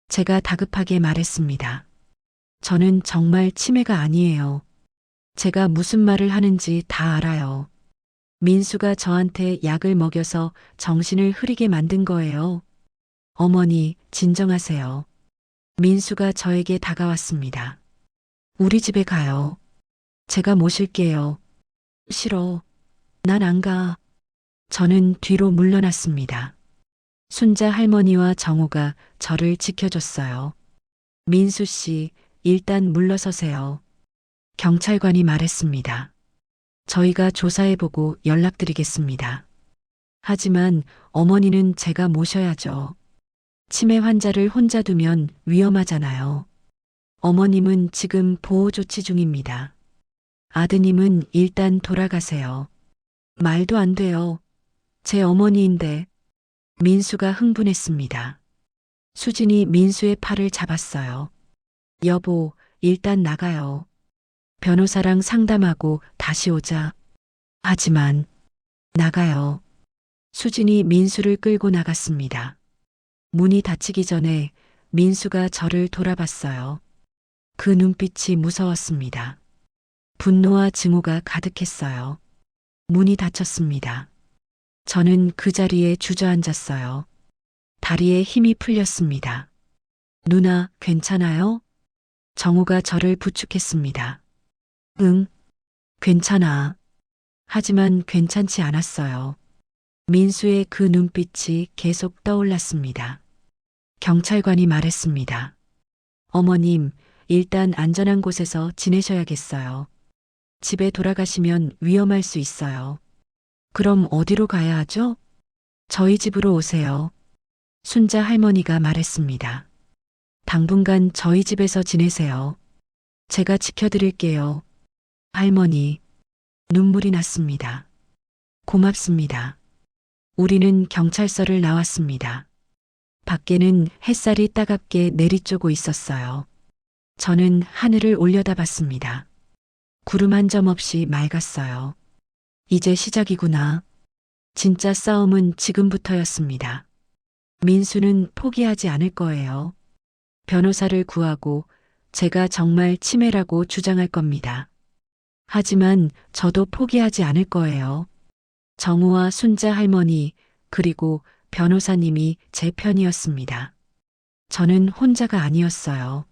제가 다급하게 말했습니다. 저는 정말 치매가 아니에요. 제가 무슨 말을 하는지 다 알아요. 민수가 저한테 약을 먹여서 정신을 흐리게 만든 거예요. 어머니, 진정하세요. 민수가 저에게 다가왔습니다. 우리 집에 가요. 제가 모실게요. 싫어. 난 안 가. 저는 뒤로 물러났습니다. 순자 할머니와 정우가 저를 지켜줬어요. 민수 씨, 일단 물러서세요. 경찰관이 말했습니다. 저희가 조사해보고 연락드리겠습니다. 하지만 어머니는 제가 모셔야죠. 치매 환자를 혼자 두면 위험하잖아요. 어머님은 지금 보호 조치 중입니다. 아드님은 일단 돌아가세요. 말도 안 돼요. 제 어머니인데. 민수가 흥분했습니다. 수진이 민수의 팔을 잡았어요. 여보, 일단 나가요. 변호사랑 상담하고 다시 오자. 하지만 나가요. 수진이 민수를 끌고 나갔습니다. 문이 닫히기 전에 민수가 저를 돌아봤어요. 그 눈빛이 무서웠습니다. 분노와 증오가 가득했어요. 문이 닫혔습니다. 저는 그 자리에 주저앉았어요. 다리에 힘이 풀렸습니다. 누나, 괜찮아요? 정우가 저를 부축했습니다. 응, 괜찮아. 하지만 괜찮지 않았어요. 민수의 그 눈빛이 계속 떠올랐습니다. 경찰관이 말했습니다. 어머님, 일단 안전한 곳에서 지내셔야겠어요. 집에 돌아가시면 위험할 수 있어요. 그럼 어디로 가야 하죠? 저희 집으로 오세요. 순자 할머니가 말했습니다. 당분간 저희 집에서 지내세요. 제가 지켜드릴게요. 할머니, 눈물이 났습니다. 고맙습니다. 우리는 경찰서를 나왔습니다. 밖에는 햇살이 따갑게 내리쬐고 있었어요. 저는 하늘을 올려다봤습니다. 구름 한 점 없이 맑았어요. 이제 시작이구나. 진짜 싸움은 지금부터였습니다. 민수는 포기하지 않을 거예요. 변호사를 구하고 제가 정말 치매라고 주장할 겁니다. 하지만 저도 포기하지 않을 거예요. 정우와 순자 할머니 그리고 변호사님이 제 편이었습니다. 저는 혼자가 아니었어요.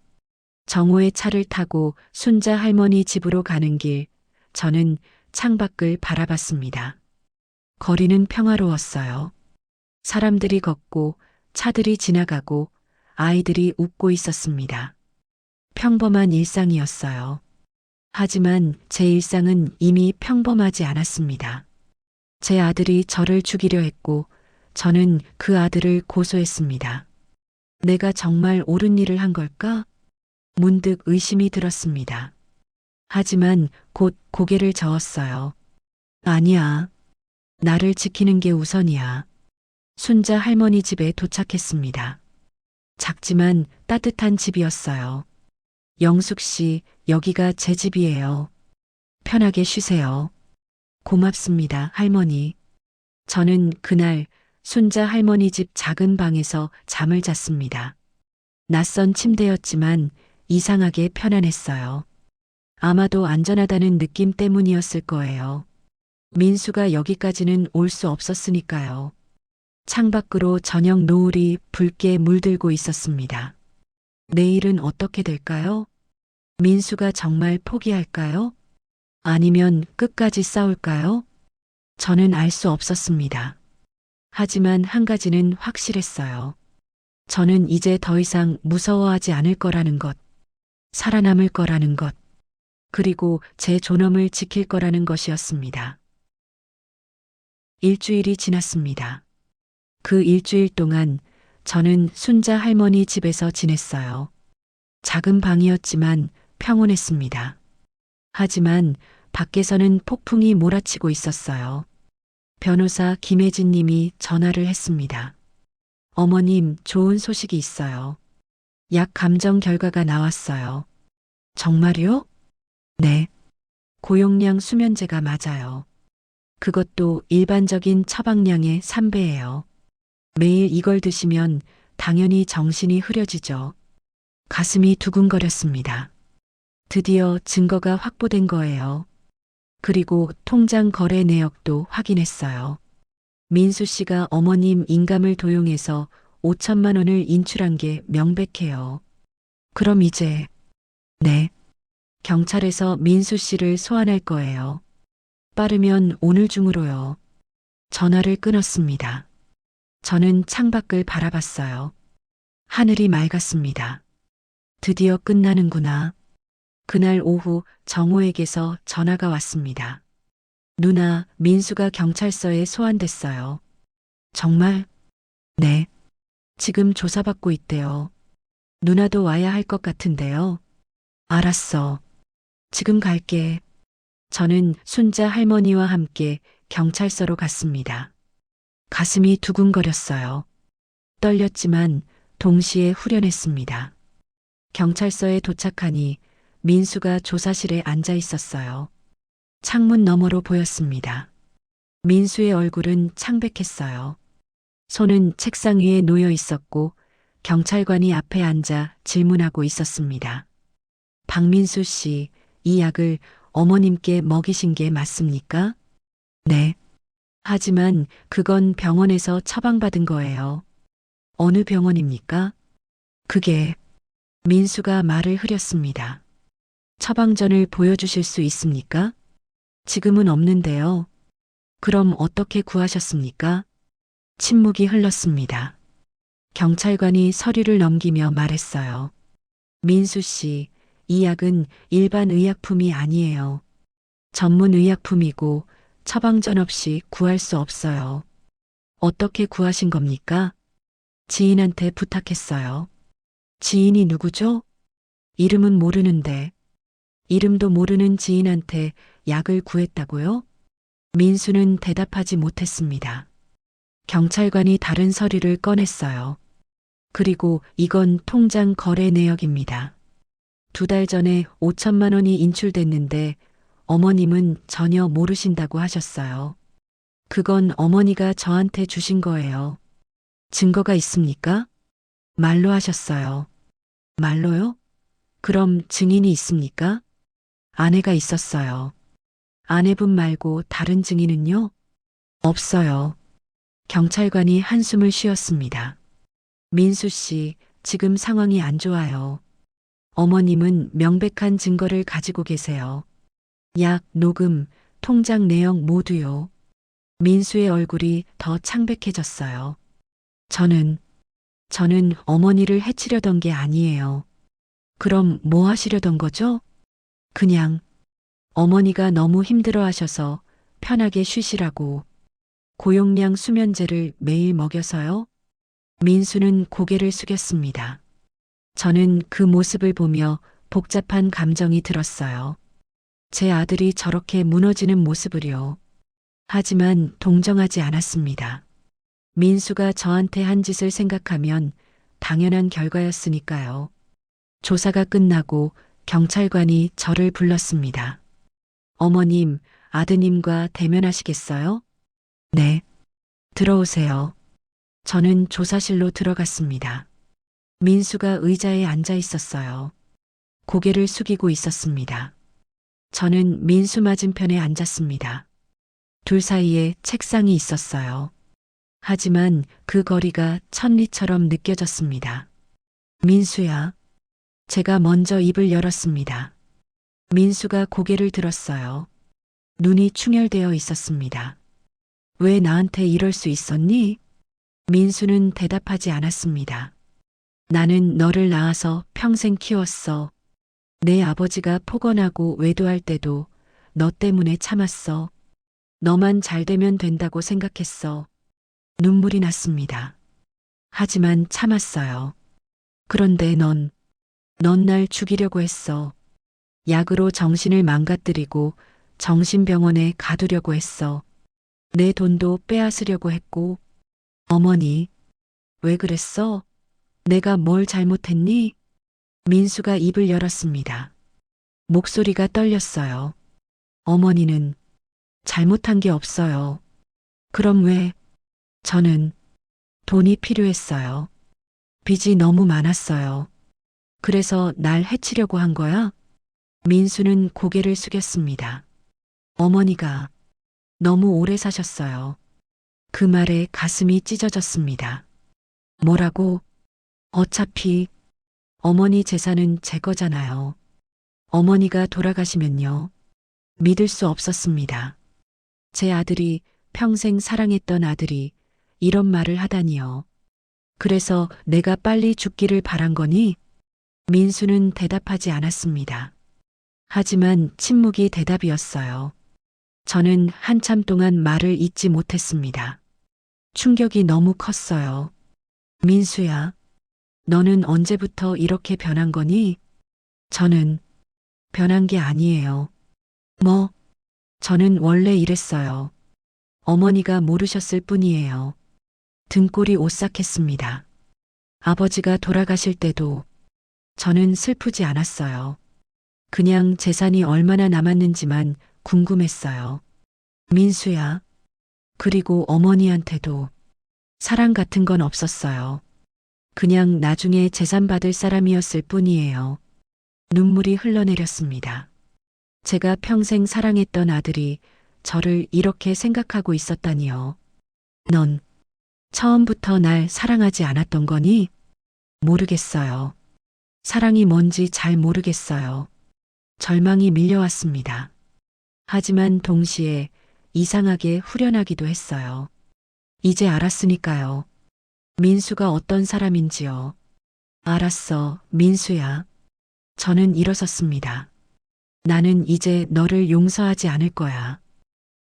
정우의 차를 타고 순자 할머니 집으로 가는 길, 저는 창밖을 바라봤습니다. 거리는 평화로웠어요. 사람들이 걷고 차들이 지나가고 아이들이 웃고 있었습니다. 평범한 일상이었어요. 하지만 제 일상은 이미 평범하지 않았습니다. 제 아들이 저를 죽이려 했고 저는 그 아들을 고소했습니다. 내가 정말 옳은 일을 한 걸까? 문득 의심이 들었습니다. 하지만 곧 고개를 저었어요. 아니야. 나를 지키는 게 우선이야. 순자 할머니 집에 도착했습니다. 작지만 따뜻한 집이었어요. 영숙 씨, 여기가 제 집이에요. 편하게 쉬세요. 고맙습니다, 할머니. 저는 그날 순자 할머니 집 작은 방에서 잠을 잤습니다. 낯선 침대였지만 이상하게 편안했어요. 아마도 안전하다는 느낌 때문이었을 거예요. 민수가 여기까지는 올 수 없었으니까요. 창밖으로 저녁 노을이 붉게 물들고 있었습니다. 내일은 어떻게 될까요? 민수가 정말 포기할까요? 아니면 끝까지 싸울까요? 저는 알 수 없었습니다. 하지만 한 가지는 확실했어요. 저는 이제 더 이상 무서워하지 않을 거라는 것, 살아남을 거라는 것, 그리고 제 존엄을 지킬 거라는 것이었습니다. 일주일이 지났습니다. 그 일주일 동안 저는 순자 할머니 집에서 지냈어요. 작은 방이었지만 평온했습니다. 하지만 밖에서는 폭풍이 몰아치고 있었어요. 변호사 김혜진 님이 전화를 했습니다. 어머님, 좋은 소식이 있어요. 약 감정 결과가 나왔어요. 정말요? 네. 고용량 수면제가 맞아요. 그것도 일반적인 처방량의 3배예요. 매일 이걸 드시면 당연히 정신이 흐려지죠. 가슴이 두근거렸습니다. 드디어 증거가 확보된 거예요. 그리고 통장 거래 내역도 확인했어요. 민수 씨가 어머님 인감을 도용해서 5천만 원을 인출한 게 명백해요. 그럼 이제, 네. 경찰에서 민수 씨를 소환할 거예요. 빠르면 오늘 중으로요. 전화를 끊었습니다. 저는 창밖을 바라봤어요. 하늘이 맑았습니다. 드디어 끝나는구나. 그날 오후 정호에게서 전화가 왔습니다. 누나, 민수가 경찰서에 소환됐어요. 정말? 네. 지금 조사받고 있대요. 누나도 와야 할 것 같은데요. 알았어. 지금 갈게. 저는 순자 할머니와 함께 경찰서로 갔습니다. 가슴이 두근거렸어요. 떨렸지만 동시에 후련했습니다. 경찰서에 도착하니 민수가 조사실에 앉아 있었어요. 창문 너머로 보였습니다. 민수의 얼굴은 창백했어요. 손은 책상 위에 놓여 있었고 경찰관이 앞에 앉아 질문하고 있었습니다. 박민수 씨, 이 약을 어머님께 먹이신 게 맞습니까? 네. 하지만 그건 병원에서 처방받은 거예요. 어느 병원입니까? 그게 민수가 말을 흐렸습니다. 처방전을 보여주실 수 있습니까? 지금은 없는데요. 그럼 어떻게 구하셨습니까? 침묵이 흘렀습니다. 경찰관이 서류를 넘기며 말했어요. 민수 씨, 이 약은 일반 의약품이 아니에요. 전문 의약품이고 처방전 없이 구할 수 없어요. 어떻게 구하신 겁니까? 지인한테 부탁했어요. 지인이 누구죠? 이름은 모르는데. 이름도 모르는 지인한테 약을 구했다고요? 민수는 대답하지 못했습니다. 경찰관이 다른 서류를 꺼냈어요. 그리고 이건 통장 거래 내역입니다. 2달 전에 5천만 원이 인출됐는데 어머님은 전혀 모르신다고 하셨어요. 그건 어머니가 저한테 주신 거예요. 증거가 있습니까? 말로 하셨어요. 말로요? 그럼 증인이 있습니까? 아내가 있었어요. 아내분 말고 다른 증인은요? 없어요. 경찰관이 한숨을 쉬었습니다. 민수 씨, 지금 상황이 안 좋아요. 어머님은 명백한 증거를 가지고 계세요. 약, 녹음, 통장 내역 모두요. 민수의 얼굴이 더 창백해졌어요. 저는 저는 어머니를 해치려던 게 아니에요. 그럼 뭐 하시려던 거죠? 그냥 어머니가 너무 힘들어 하셔서 편하게 쉬시라고 고용량 수면제를 매일 먹여서요. 민수는 고개를 숙였습니다. 저는 그 모습을 보며 복잡한 감정이 들었어요. 제 아들이 저렇게 무너지는 모습을요. 하지만 동정하지 않았습니다. 민수가 저한테 한 짓을 생각하면 당연한 결과였으니까요. 조사가 끝나고 경찰관이 저를 불렀습니다. 어머님, 아드님과 대면하시겠어요? 네. 들어오세요. 저는 조사실로 들어갔습니다. 민수가 의자에 앉아 있었어요. 고개를 숙이고 있었습니다. 저는 민수 맞은편에 앉았습니다. 둘 사이에 책상이 있었어요. 하지만 그 거리가 천리처럼 느껴졌습니다. 민수야. 제가 먼저 입을 열었습니다. 민수가 고개를 들었어요. 눈이 충혈되어 있었습니다. 왜 나한테 이럴 수 있었니? 민수는 대답하지 않았습니다. 나는 너를 낳아서 평생 키웠어. 내 아버지가 폭언하고 외도할 때도 너 때문에 참았어. 너만 잘 되면 된다고 생각했어. 눈물이 났습니다. 하지만 참았어요. 그런데 넌 날 죽이려고 했어. 약으로 정신을 망가뜨리고 정신병원에 가두려고 했어. 내 돈도 빼앗으려고 했고. 어머니, 왜 그랬어? 내가 뭘 잘못했니? 민수가 입을 열었습니다. 목소리가 떨렸어요. 어머니는 잘못한 게 없어요. 그럼 왜? 저는 돈이 필요했어요. 빚이 너무 많았어요. 그래서 날 해치려고 한 거야? 민수는 고개를 숙였습니다. 어머니가 너무 오래 사셨어요. 그 말에 가슴이 찢어졌습니다. 뭐라고? 어차피 어머니 재산은 제 거잖아요. 어머니가 돌아가시면요. 믿을 수 없었습니다. 제 아들이 평생 사랑했던 아들이 이런 말을 하다니요. 그래서 내가 빨리 죽기를 바란 거니? 민수는 대답하지 않았습니다. 하지만 침묵이 대답이었어요. 저는 한참 동안 말을 잇지 못했습니다. 충격이 너무 컸어요. 민수야, 너는 언제부터 이렇게 변한 거니? 저는 변한 게 아니에요. 뭐, 저는 원래 이랬어요. 어머니가 모르셨을 뿐이에요. 등골이 오싹했습니다. 아버지가 돌아가실 때도 저는 슬프지 않았어요. 그냥 재산이 얼마나 남았는지만 궁금했어요. 민수야. 그리고 어머니한테도 사랑 같은 건 없었어요. 그냥 나중에 재산 받을 사람이었을 뿐이에요. 눈물이 흘러내렸습니다. 제가 평생 사랑했던 아들이 저를 이렇게 생각하고 있었다니요. 넌 처음부터 날 사랑하지 않았던 거니? 모르겠어요. 사랑이 뭔지 잘 모르겠어요. 절망이 밀려왔습니다. 하지만 동시에 이상하게 후련하기도 했어요. 이제 알았으니까요. 민수가 어떤 사람인지요. 알았어, 민수야. 저는 일어섰습니다. 나는 이제 너를 용서하지 않을 거야.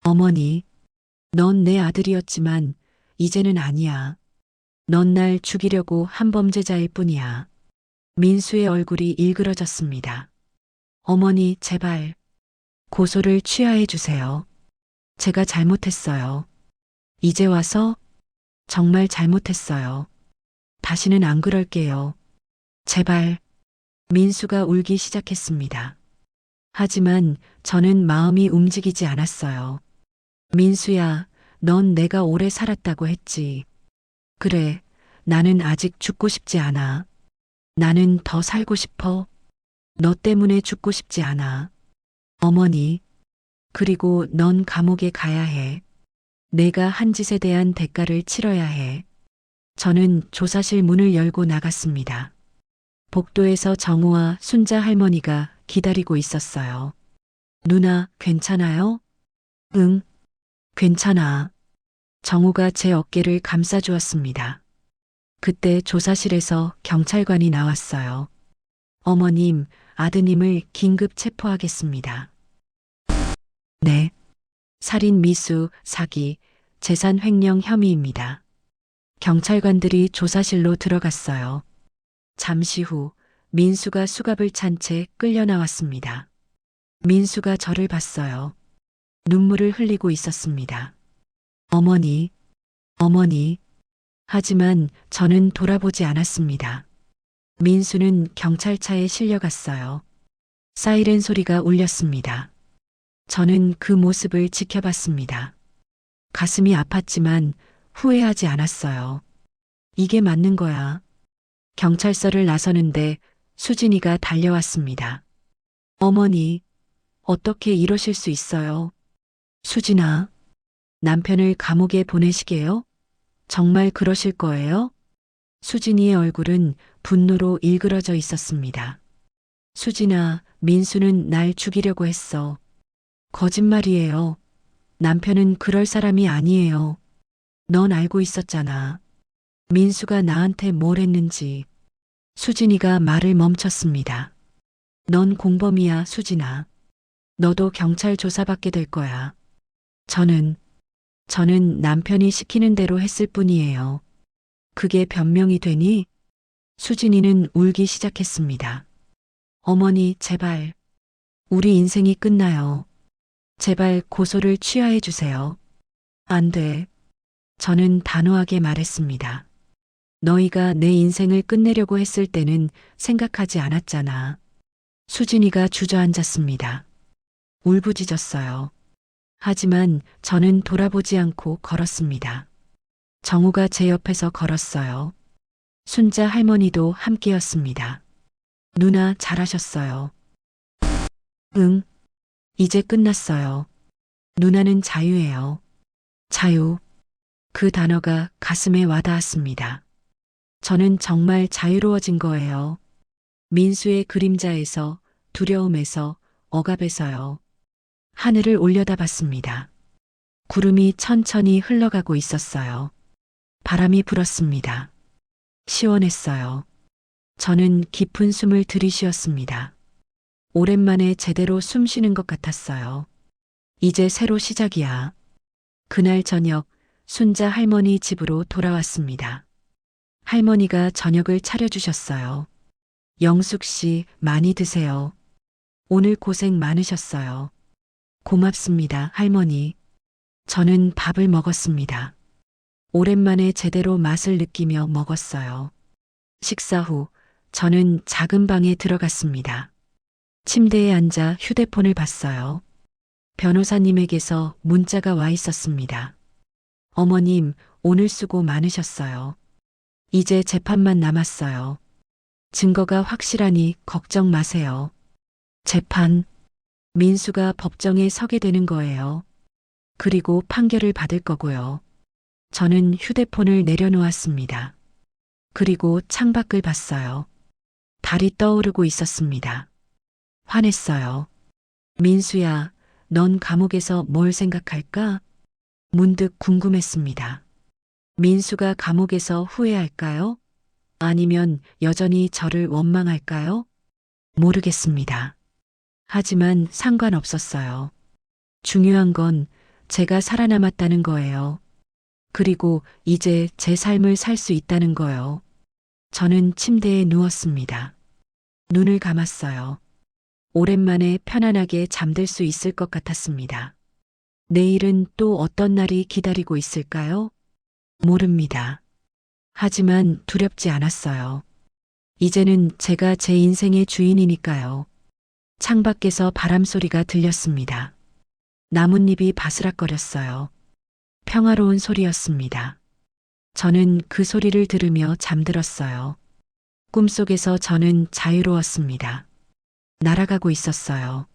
어머니, 넌 내 아들이었지만 이제는 아니야. 넌 날 죽이려고 한 범죄자일 뿐이야. 민수의 얼굴이 일그러졌습니다. 어머니, 제발 고소를 취하해 주세요. 제가 잘못했어요. 이제 와서 정말 잘못했어요. 다시는 안 그럴게요. 제발. 민수가 울기 시작했습니다. 하지만 저는 마음이 움직이지 않았어요. 민수야, 넌 내가 오래 살았다고 했지. 그래, 나는 아직 죽고 싶지 않아. 나는 더 살고 싶어. 너 때문에 죽고 싶지 않아. 어머니, 그리고 넌 감옥에 가야 해. 내가 한 짓에 대한 대가를 치러야 해. 저는 조사실 문을 열고 나갔습니다. 복도에서 정우와 순자 할머니가 기다리고 있었어요. 누나, 괜찮아요? 응, 괜찮아. 정우가 제 어깨를 감싸주었습니다. 그때 조사실에서 경찰관이 나왔어요. 어머님, 아드님을 긴급 체포하겠습니다. 네. 살인 미수, 사기, 재산 횡령 혐의입니다. 경찰관들이 조사실로 들어갔어요. 잠시 후 민수가 수갑을 찬 채 끌려 나왔습니다. 민수가 저를 봤어요. 눈물을 흘리고 있었습니다. 어머니, 어머니. 하지만 저는 돌아보지 않았습니다. 민수는 경찰차에 실려갔어요. 사이렌 소리가 울렸습니다. 저는 그 모습을 지켜봤습니다. 가슴이 아팠지만 후회하지 않았어요. 이게 맞는 거야. 경찰서를 나서는데 수진이가 달려왔습니다. 어머니, 어떻게 이러실 수 있어요? 수진아, 남편을 감옥에 보내시게요? 정말 그러실 거예요? 수진이의 얼굴은 분노로 일그러져 있었습니다. 수진아, 민수는 날 죽이려고 했어. 거짓말이에요. 남편은 그럴 사람이 아니에요. 넌 알고 있었잖아. 민수가 나한테 뭘 했는지. 수진이가 말을 멈췄습니다. 넌 공범이야, 수진아. 너도 경찰 조사받게 될 거야. 저는 남편이 시키는 대로 했을 뿐이에요. 그게 변명이 되니? 수진이는 울기 시작했습니다. 어머니, 제발. 우리 인생이 끝나요. 제발 고소를 취하해 주세요. 안 돼. 저는 단호하게 말했습니다. 너희가 내 인생을 끝내려고 했을 때는 생각하지 않았잖아. 수진이가 주저앉았습니다. 울부짖었어요. 하지만 저는 돌아보지 않고 걸었습니다. 정우가 제 옆에서 걸었어요. 순자 할머니도 함께였습니다. 누나 잘하셨어요. 응, 이제 끝났어요. 누나는 자유예요. 자유. 그 단어가 가슴에 와닿았습니다. 저는 정말 자유로워진 거예요. 민수의 그림자에서, 두려움에서, 억압에서요. 하늘을 올려다봤습니다. 구름이 천천히 흘러가고 있었어요. 바람이 불었습니다. 시원했어요. 저는 깊은 숨을 들이쉬었습니다. 오랜만에 제대로 숨 쉬는 것 같았어요. 이제 새로 시작이야. 그날 저녁 순자 할머니 집으로 돌아왔습니다. 할머니가 저녁을 차려주셨어요. 영숙 씨, 많이 드세요. 오늘 고생 많으셨어요. 고맙습니다, 할머니. 저는 밥을 먹었습니다. 오랜만에 제대로 맛을 느끼며 먹었어요. 식사 후 저는 작은 방에 들어갔습니다. 침대에 앉아 휴대폰을 봤어요. 변호사님에게서 문자가 와 있었습니다. 어머님, 오늘 수고 많으셨어요. 이제 재판만 남았어요. 증거가 확실하니 걱정 마세요. 재판. 민수가 법정에 서게 되는 거예요. 그리고 판결을 받을 거고요. 저는 휴대폰을 내려놓았습니다. 그리고 창밖을 봤어요. 달이 떠오르고 있었습니다. 화냈어요. 민수야, 넌 감옥에서 뭘 생각할까? 문득 궁금했습니다. 민수가 감옥에서 후회할까요? 아니면 여전히 저를 원망할까요? 모르겠습니다. 하지만 상관없었어요. 중요한 건 제가 살아남았다는 거예요. 그리고 이제 제 삶을 살 수 있다는 거요. 저는 침대에 누웠습니다. 눈을 감았어요. 오랜만에 편안하게 잠들 수 있을 것 같았습니다. 내일은 또 어떤 날이 기다리고 있을까요? 모릅니다. 하지만 두렵지 않았어요. 이제는 제가 제 인생의 주인이니까요. 창밖에서 바람 소리가 들렸습니다. 나뭇잎이 바스락거렸어요. 평화로운 소리였습니다. 저는 그 소리를 들으며 잠들었어요. 꿈속에서 저는 자유로웠습니다. 날아가고 있었어요.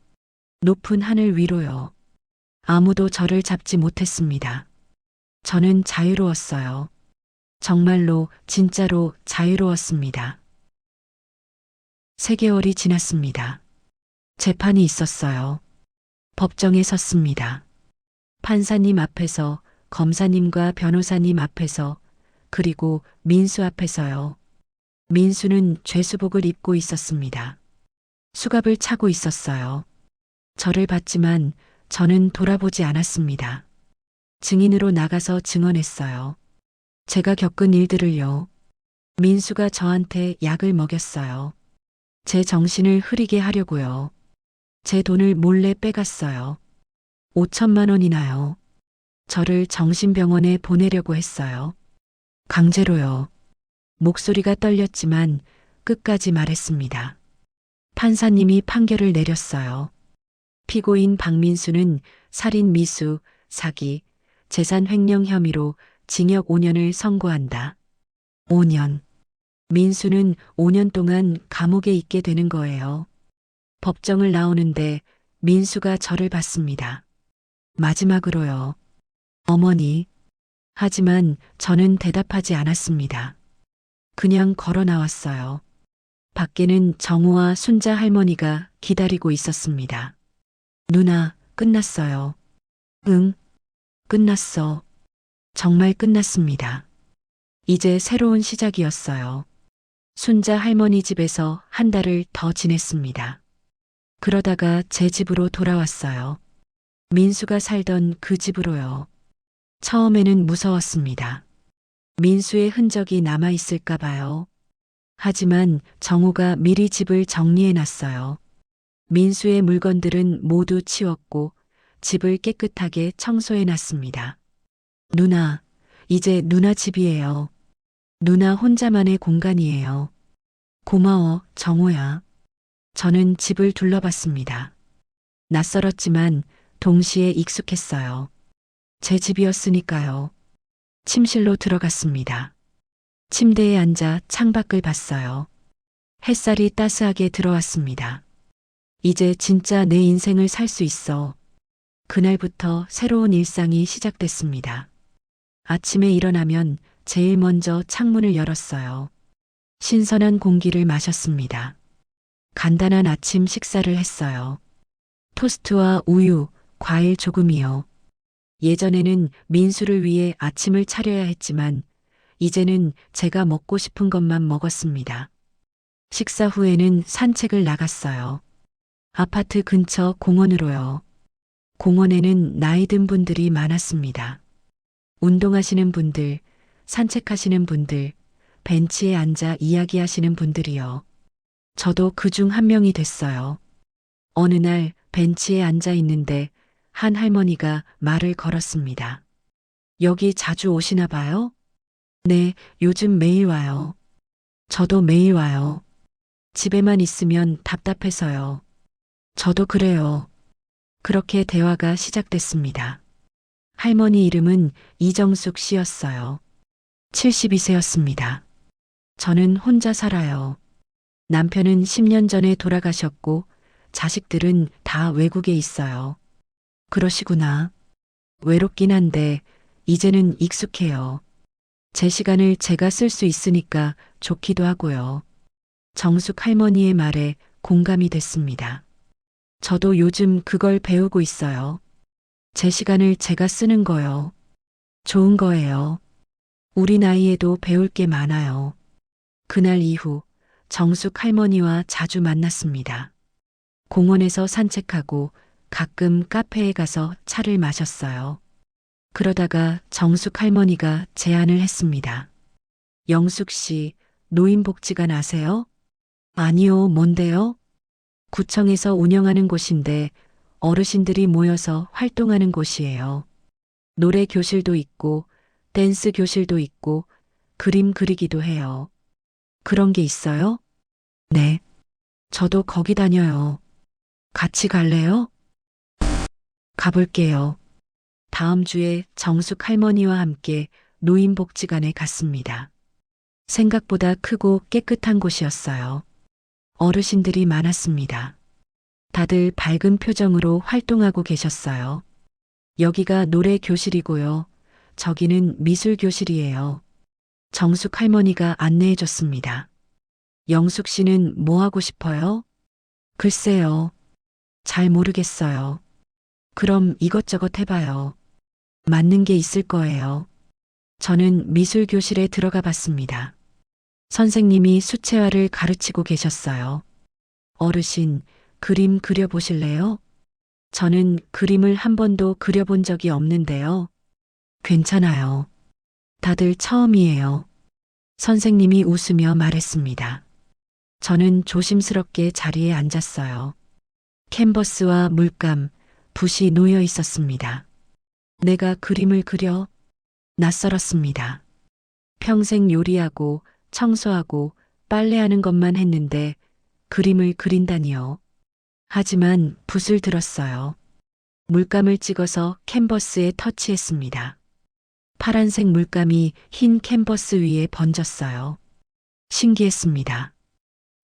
높은 하늘 위로요. 아무도 저를 잡지 못했습니다. 저는 자유로웠어요. 정말로, 진짜로 자유로웠습니다. 3개월이 지났습니다. 재판이 있었어요. 법정에 섰습니다. 판사님 앞에서, 검사님과 변호사님 앞에서 그리고 민수 앞에서요. 민수는 죄수복을 입고 있었습니다. 수갑을 차고 있었어요. 저를 봤지만 저는 돌아보지 않았습니다. 증인으로 나가서 증언했어요. 제가 겪은 일들을요. 민수가 저한테 약을 먹였어요. 제 정신을 흐리게 하려고요. 제 돈을 몰래 빼갔어요. 5천만 원이나요. 저를 정신병원에 보내려고 했어요. 강제로요. 목소리가 떨렸지만 끝까지 말했습니다. 판사님이 판결을 내렸어요. 피고인 박민수는 살인 미수, 사기, 재산 횡령 혐의로 징역 5년을 선고한다. 5년. 민수는 5년 동안 감옥에 있게 되는 거예요. 법정을 나오는데 민수가 저를 봤습니다. 마지막으로요. 어머니. 하지만 저는 대답하지 않았습니다. 그냥 걸어 나왔어요. 밖에는 정우와 순자 할머니가 기다리고 있었습니다. 누나, 끝났어요. 응, 끝났어. 정말 끝났습니다. 이제 새로운 시작이었어요. 순자 할머니 집에서 한 달을 더 지냈습니다. 그러다가 제 집으로 돌아왔어요. 민수가 살던 그 집으로요. 처음에는 무서웠습니다. 민수의 흔적이 남아있을까 봐요. 하지만 정우가 미리 집을 정리해 놨어요. 민수의 물건들은 모두 치웠고 집을 깨끗하게 청소해 놨습니다. 누나, 이제 누나 집이에요. 누나 혼자만의 공간이에요. 고마워, 정우야. 저는 집을 둘러봤습니다. 낯설었지만 동시에 익숙했어요. 제 집이었으니까요. 침실로 들어갔습니다. 침대에 앉아 창밖을 봤어요. 햇살이 따스하게 들어왔습니다. 이제 진짜 내 인생을 살 수 있어. 그날부터 새로운 일상이 시작됐습니다. 아침에 일어나면 제일 먼저 창문을 열었어요. 신선한 공기를 마셨습니다. 간단한 아침 식사를 했어요. 토스트와 우유, 과일 조금이요. 예전에는 민수를 위해 아침을 차려야 했지만 이제는 제가 먹고 싶은 것만 먹었습니다. 식사 후에는 산책을 나갔어요. 아파트 근처 공원으로요. 공원에는 나이 든 분들이 많았습니다. 운동하시는 분들, 산책하시는 분들, 벤치에 앉아 이야기하시는 분들이요. 저도 그중 한 명이 됐어요. 어느 날 벤치에 앉아 있는데 한 할머니가 말을 걸었습니다. 여기 자주 오시나 봐요? 네, 요즘 매일 와요. 저도 매일 와요. 집에만 있으면 답답해서요. 저도 그래요. 그렇게 대화가 시작됐습니다. 할머니 이름은 이정숙 씨였어요. 72세였습니다. 저는 혼자 살아요. 남편은 10년 전에 돌아가셨고 자식들은 다 외국에 있어요. 그러시구나. 외롭긴 한데 이제는 익숙해요. 제 시간을 제가 쓸 수 있으니까 좋기도 하고요. 정숙 할머니의 말에 공감이 됐습니다. 저도 요즘 그걸 배우고 있어요. 제 시간을 제가 쓰는 거요. 좋은 거예요. 우리 나이에도 배울 게 많아요. 그날 이후 정숙 할머니와 자주 만났습니다. 공원에서 산책하고 가끔 카페에 가서 차를 마셨어요. 그러다가 정숙 할머니가 제안을 했습니다. 영숙 씨, 노인복지관 아세요? 아니요, 뭔데요? 구청에서 운영하는 곳인데 어르신들이 모여서 활동하는 곳이에요. 노래 교실도 있고, 댄스 교실도 있고, 그림 그리기도 해요. 그런 게 있어요? 네. 저도 거기 다녀요. 같이 갈래요? 가볼게요. 다음 주에 정숙 할머니와 함께 노인복지관에 갔습니다. 생각보다 크고 깨끗한 곳이었어요. 어르신들이 많았습니다. 다들 밝은 표정으로 활동하고 계셨어요. 여기가 노래 교실이고요. 저기는 미술 교실이에요. 정숙 할머니가 안내해 줬습니다. 영숙 씨는 뭐 하고 싶어요? 글쎄요. 잘 모르겠어요. 그럼 이것저것 해봐요. 맞는 게 있을 거예요. 저는 미술 교실에 들어가 봤습니다. 선생님이 수채화를 가르치고 계셨어요. 어르신, 그림 그려보실래요? 저는 그림을 한 번도 그려본 적이 없는데요. 괜찮아요. 다들 처음이에요. 선생님이 웃으며 말했습니다. 저는 조심스럽게 자리에 앉았어요. 캔버스와 물감, 붓이 놓여 있었습니다. 내가 그림을 그려? 낯설었습니다. 평생 요리하고 청소하고 빨래하는 것만 했는데 그림을 그린다니요. 하지만 붓을 들었어요. 물감을 찍어서 캔버스에 터치했습니다. 파란색 물감이 흰 캔버스 위에 번졌어요. 신기했습니다.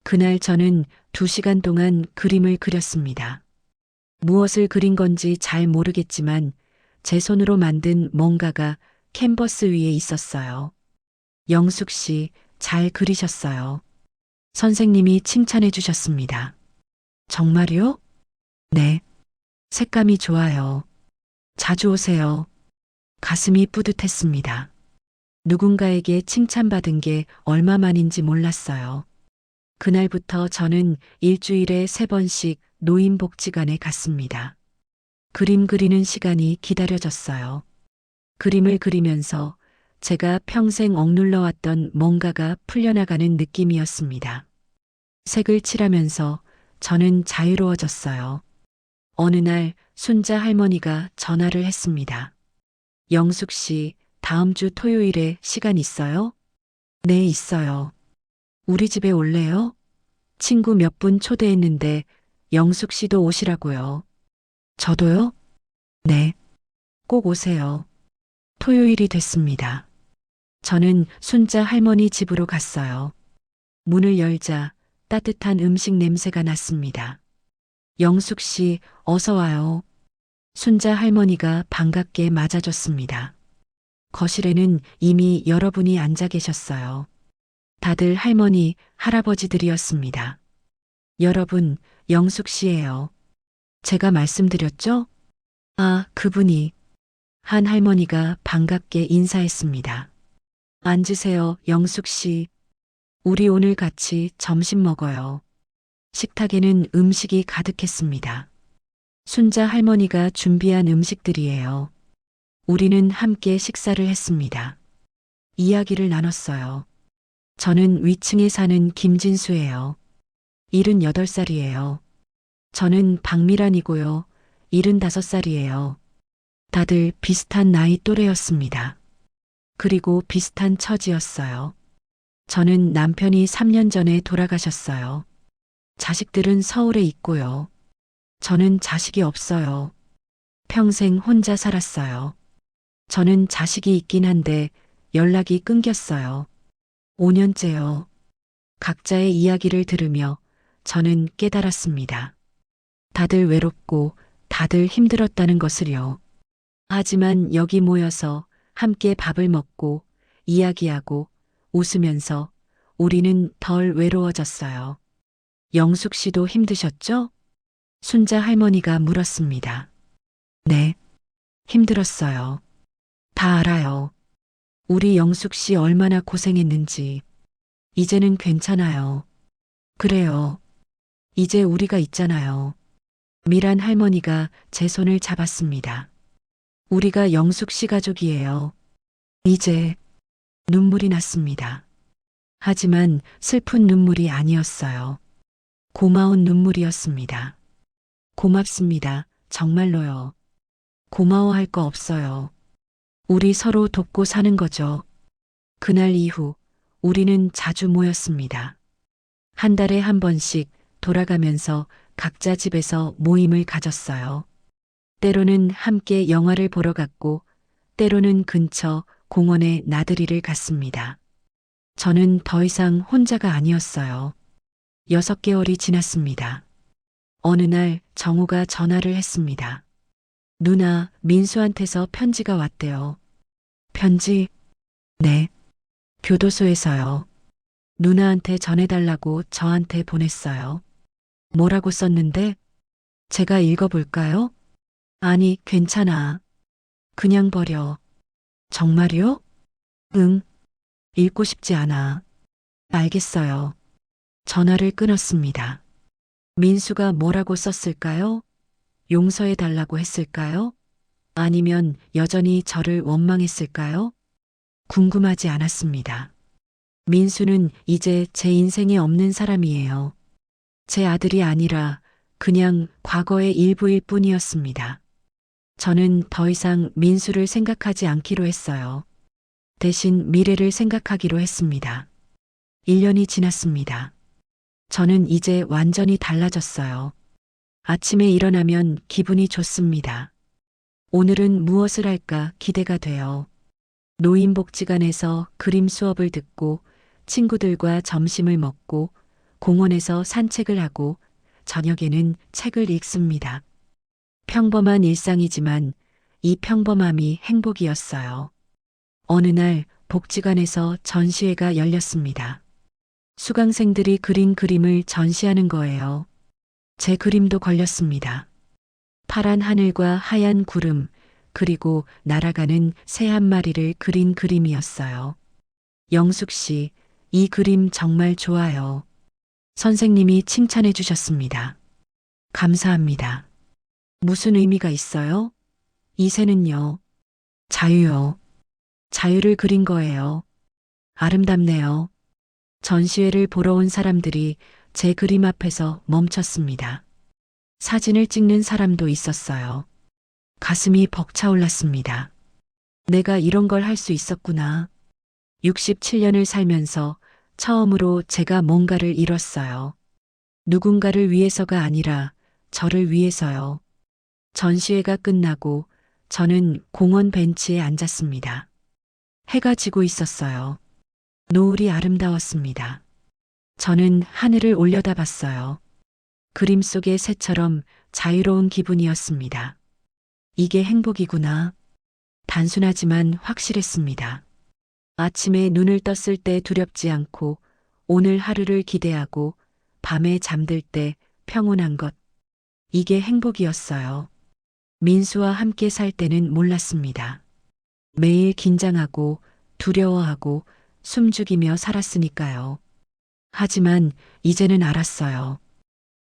그날 저는 2시간 동안 그림을 그렸습니다. 무엇을 그린 건지 잘 모르겠지만 제 손으로 만든 뭔가가 캔버스 위에 있었어요. 영숙 씨, 잘 그리셨어요. 선생님이 칭찬해 주셨습니다. 정말요? 네. 색감이 좋아요. 자주 오세요. 가슴이 뿌듯했습니다. 누군가에게 칭찬받은 게 얼마만인지 몰랐어요. 그날부터 저는 일주일에 3번씩 노인복지관에 갔습니다. 그림 그리는 시간이 기다려졌어요. 그림을 그리면서 제가 평생 억눌러 왔던 뭔가가 풀려나가는 느낌이었습니다. 색을 칠하면서 저는 자유로워졌어요. 어느 날 순자 할머니가 전화를 했습니다. 영숙 씨, 다음 주 토요일에 시간 있어요? 네, 있어요. 우리 집에 올래요? 친구 몇 분 초대했는데 영숙 씨도 오시라고요. 저도요? 네. 꼭 오세요. 토요일이 됐습니다. 저는 순자 할머니 집으로 갔어요. 문을 열자 따뜻한 음식 냄새가 났습니다. 영숙 씨, 어서 와요. 순자 할머니가 반갑게 맞아줬습니다. 거실에는 이미 여러분이 앉아 계셨어요. 다들 할머니, 할아버지들이었습니다. 여러분, 영숙 씨예요. 제가 말씀드렸죠? 아, 그분이. 한 할머니가 반갑게 인사했습니다. 앉으세요, 영숙 씨. 우리 오늘 같이 점심 먹어요. 식탁에는 음식이 가득했습니다. 순자 할머니가 준비한 음식들이에요. 우리는 함께 식사를 했습니다. 이야기를 나눴어요. 저는 위층에 사는 김진수예요. 78살이에요. 저는 박미란이고요. 75살이에요. 다들 비슷한 나이 또래였습니다. 그리고 비슷한 처지였어요. 저는 남편이 3년 전에 돌아가셨어요. 자식들은 서울에 있고요. 저는 자식이 없어요. 평생 혼자 살았어요. 저는 자식이 있긴 한데 연락이 끊겼어요. 5년째요. 각자의 이야기를 들으며 저는 깨달았습니다. 다들 외롭고 다들 힘들었다는 것을요. 하지만 여기 모여서 함께 밥을 먹고 이야기하고 웃으면서 우리는 덜 외로워졌어요. 영숙 씨도 힘드셨죠? 순자 할머니가 물었습니다. 네, 힘들었어요. 다 알아요. 우리 영숙 씨 얼마나 고생했는지. 이제는 괜찮아요. 그래요. 이제 우리가 있잖아요. 미란 할머니가 제 손을 잡았습니다. 우리가 영숙 씨 가족이에요. 이제 눈물이 났습니다. 하지만 슬픈 눈물이 아니었어요. 고마운 눈물이었습니다. 고맙습니다. 정말로요. 고마워할 거 없어요. 우리 서로 돕고 사는 거죠. 그날 이후 우리는 자주 모였습니다. 한 달에 한 번씩 돌아가면서 각자 집에서 모임을 가졌어요. 때로는 함께 영화를 보러 갔고 때로는 근처 공원에 나들이를 갔습니다. 저는 더 이상 혼자가 아니었어요. 6개월이 지났습니다. 어느 날 정우가 전화를 했습니다. 누나, 민수한테서 편지가 왔대요. 편지? 네. 교도소에서요. 누나한테 전해달라고 저한테 보냈어요. 뭐라고 썼는데? 제가 읽어볼까요? 아니, 괜찮아. 그냥 버려. 정말요? 응, 읽고 싶지 않아. 알겠어요. 전화를 끊었습니다. 민수가 뭐라고 썼을까요? 용서해 달라고 했을까요? 아니면 여전히 저를 원망했을까요? 궁금하지 않았습니다. 민수는 이제 제 인생에 없는 사람이에요. 제 아들이 아니라 그냥 과거의 일부일 뿐이었습니다. 저는 더 이상 민수를 생각하지 않기로 했어요. 대신 미래를 생각하기로 했습니다. 1년이 지났습니다. 저는 이제 완전히 달라졌어요. 아침에 일어나면 기분이 좋습니다. 오늘은 무엇을 할까 기대가 돼요. 노인복지관에서 그림 수업을 듣고 친구들과 점심을 먹고 공원에서 산책을 하고 저녁에는 책을 읽습니다. 평범한 일상이지만 이 평범함이 행복이었어요. 어느 날 복지관에서 전시회가 열렸습니다. 수강생들이 그린 그림을 전시하는 거예요. 제 그림도 걸렸습니다. 파란 하늘과 하얀 구름, 그리고 날아가는 새 한 마리를 그린 그림이었어요. 영숙 씨, 이 그림 정말 좋아요. 선생님이 칭찬해 주셨습니다. 감사합니다. 무슨 의미가 있어요? 이 새는요. 자유요. 자유를 그린 거예요. 아름답네요. 전시회를 보러 온 사람들이 제 그림 앞에서 멈췄습니다. 사진을 찍는 사람도 있었어요. 가슴이 벅차올랐습니다. 내가 이런 걸 할 수 있었구나. 67년을 살면서 처음으로 제가 뭔가를 이뤘어요. 누군가를 위해서가 아니라 저를 위해서요. 전시회가 끝나고 저는 공원 벤치에 앉았습니다. 해가 지고 있었어요. 노을이 아름다웠습니다. 저는 하늘을 올려다봤어요. 그림 속의 새처럼 자유로운 기분이었습니다. 이게 행복이구나. 단순하지만 확실했습니다. 아침에 눈을 떴을 때 두렵지 않고 오늘 하루를 기대하고 밤에 잠들 때 평온한 것. 이게 행복이었어요. 민수와 함께 살 때는 몰랐습니다. 매일 긴장하고 두려워하고 숨죽이며 살았으니까요. 하지만 이제는 알았어요.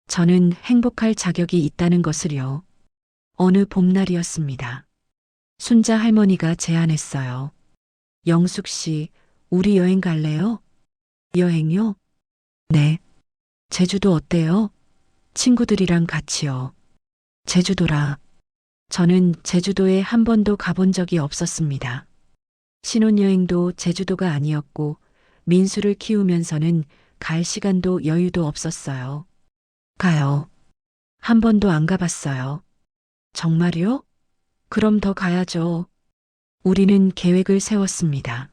저는 행복할 자격이 있다는 것을요. 어느 봄날이었습니다. 순자 할머니가 제안했어요. 영숙 씨, 우리 여행 갈래요? 여행요? 네. 제주도 어때요? 친구들이랑 같이요. 제주도라. 저는 제주도에 한 번도 가본 적이 없었습니다. 신혼여행도 제주도가 아니었고 민수를 키우면서는 갈 시간도 여유도 없었어요. 가요. 한 번도 안 가봤어요. 정말요? 그럼 더 가야죠. 우리는 계획을 세웠습니다.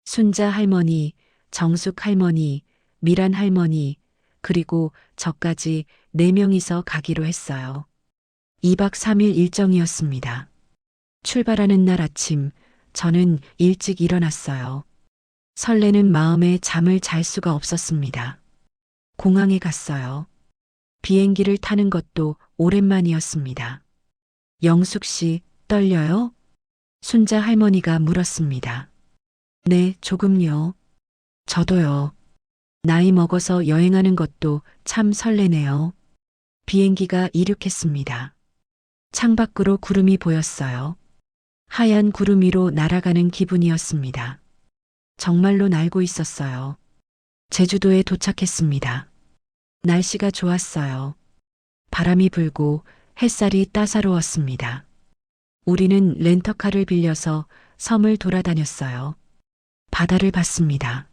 순자 할머니, 정숙 할머니, 미란 할머니, 그리고 저까지 4명이서 가기로 했어요. 2박 3일 일정이었습니다. 출발하는 날 아침, 저는 일찍 일어났어요. 설레는 마음에 잠을 잘 수가 없었습니다. 공항에 갔어요. 비행기를 타는 것도 오랜만이었습니다. 영숙 씨, 떨려요? 순자 할머니가 물었습니다. 네, 조금요. 저도요. 나이 먹어서 여행하는 것도 참 설레네요. 비행기가 이륙했습니다. 창밖으로 구름이 보였어요. 하얀 구름 위로 날아가는 기분이었습니다. 정말로 날고 있었어요. 제주도에 도착했습니다. 날씨가 좋았어요. 바람이 불고 햇살이 따사로웠습니다. 우리는 렌터카를 빌려서 섬을 돌아다녔어요. 바다를 봤습니다.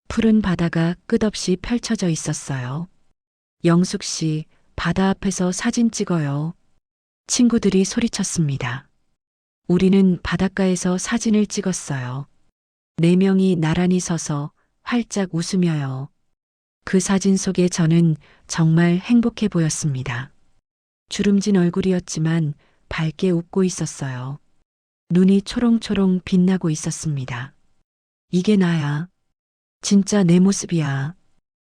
푸른 바다가 끝없이 펼쳐져 있었어요. 영숙 씨, 바다 앞에서 사진 찍어요. 친구들이 소리쳤습니다. 우리는 바닷가에서 사진을 찍었어요. 4명이 나란히 서서 활짝 웃으며요. 그 사진 속에 저는 정말 행복해 보였습니다. 주름진 얼굴이었지만 밝게 웃고 있었어요. 눈이 초롱초롱 빛나고 있었습니다. 이게 나야. 진짜 내 모습이야.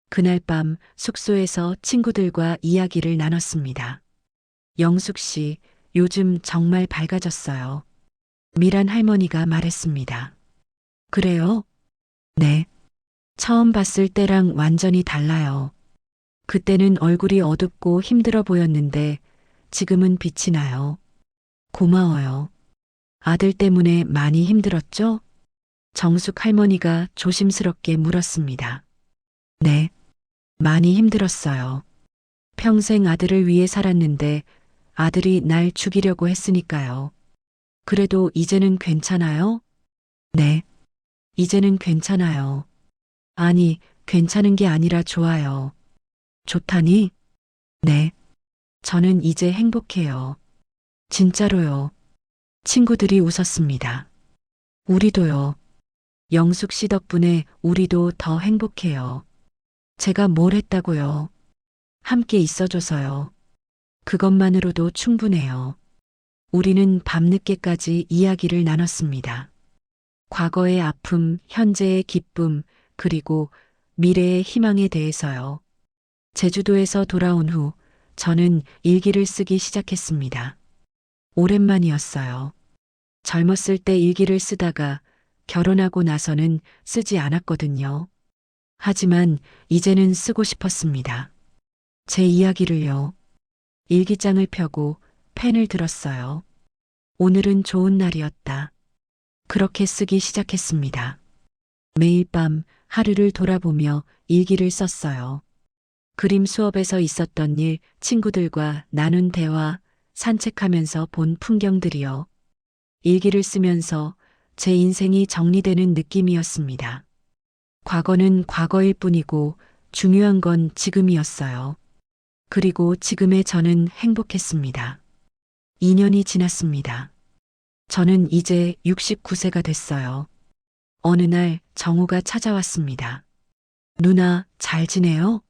그날 밤 숙소에서 친구들과 이야기를 나눴습니다. 영숙 씨, 요즘 정말 밝아졌어요. 미란 할머니가 말했습니다. 그래요? 네. 처음 봤을 때랑 완전히 달라요. 그때는 얼굴이 어둡고 힘들어 보였는데 지금은 빛이 나요. 고마워요. 아들 때문에 많이 힘들었죠? 정숙 할머니가 조심스럽게 물었습니다. 네. 많이 힘들었어요. 평생 아들을 위해 살았는데 아들이 날 죽이려고 했으니까요. 그래도 이제는 괜찮아요? 네. 이제는 괜찮아요. 아니, 괜찮은 게 아니라 좋아요. 좋다니? 네. 저는 이제 행복해요. 진짜로요. 친구들이 웃었습니다. 우리도요. 영숙 씨 덕분에 우리도 더 행복해요. 제가 뭘 했다고요? 함께 있어줘서요. 그것만으로도 충분해요. 우리는 밤늦게까지 이야기를 나눴습니다. 과거의 아픔, 현재의 기쁨, 그리고 미래의 희망에 대해서요. 제주도에서 돌아온 후 저는 일기를 쓰기 시작했습니다. 오랜만이었어요. 젊었을 때 일기를 쓰다가 결혼하고 나서는 쓰지 않았거든요. 하지만 이제는 쓰고 싶었습니다. 제 이야기를요. 일기장을 펴고 펜을 들었어요. 오늘은 좋은 날이었다. 그렇게 쓰기 시작했습니다. 매일 밤 하루를 돌아보며 일기를 썼어요. 그림 수업에서 있었던 일, 친구들과 나눈 대화, 산책하면서 본 풍경들이요. 일기를 쓰면서 제 인생이 정리되는 느낌이었습니다. 과거는 과거일 뿐이고 중요한 건 지금이었어요. 그리고 지금의 저는 행복했습니다. 2년이 지났습니다. 저는 이제 69세가 됐어요. 어느 날 정우가 찾아왔습니다. 누나, 잘 지내요?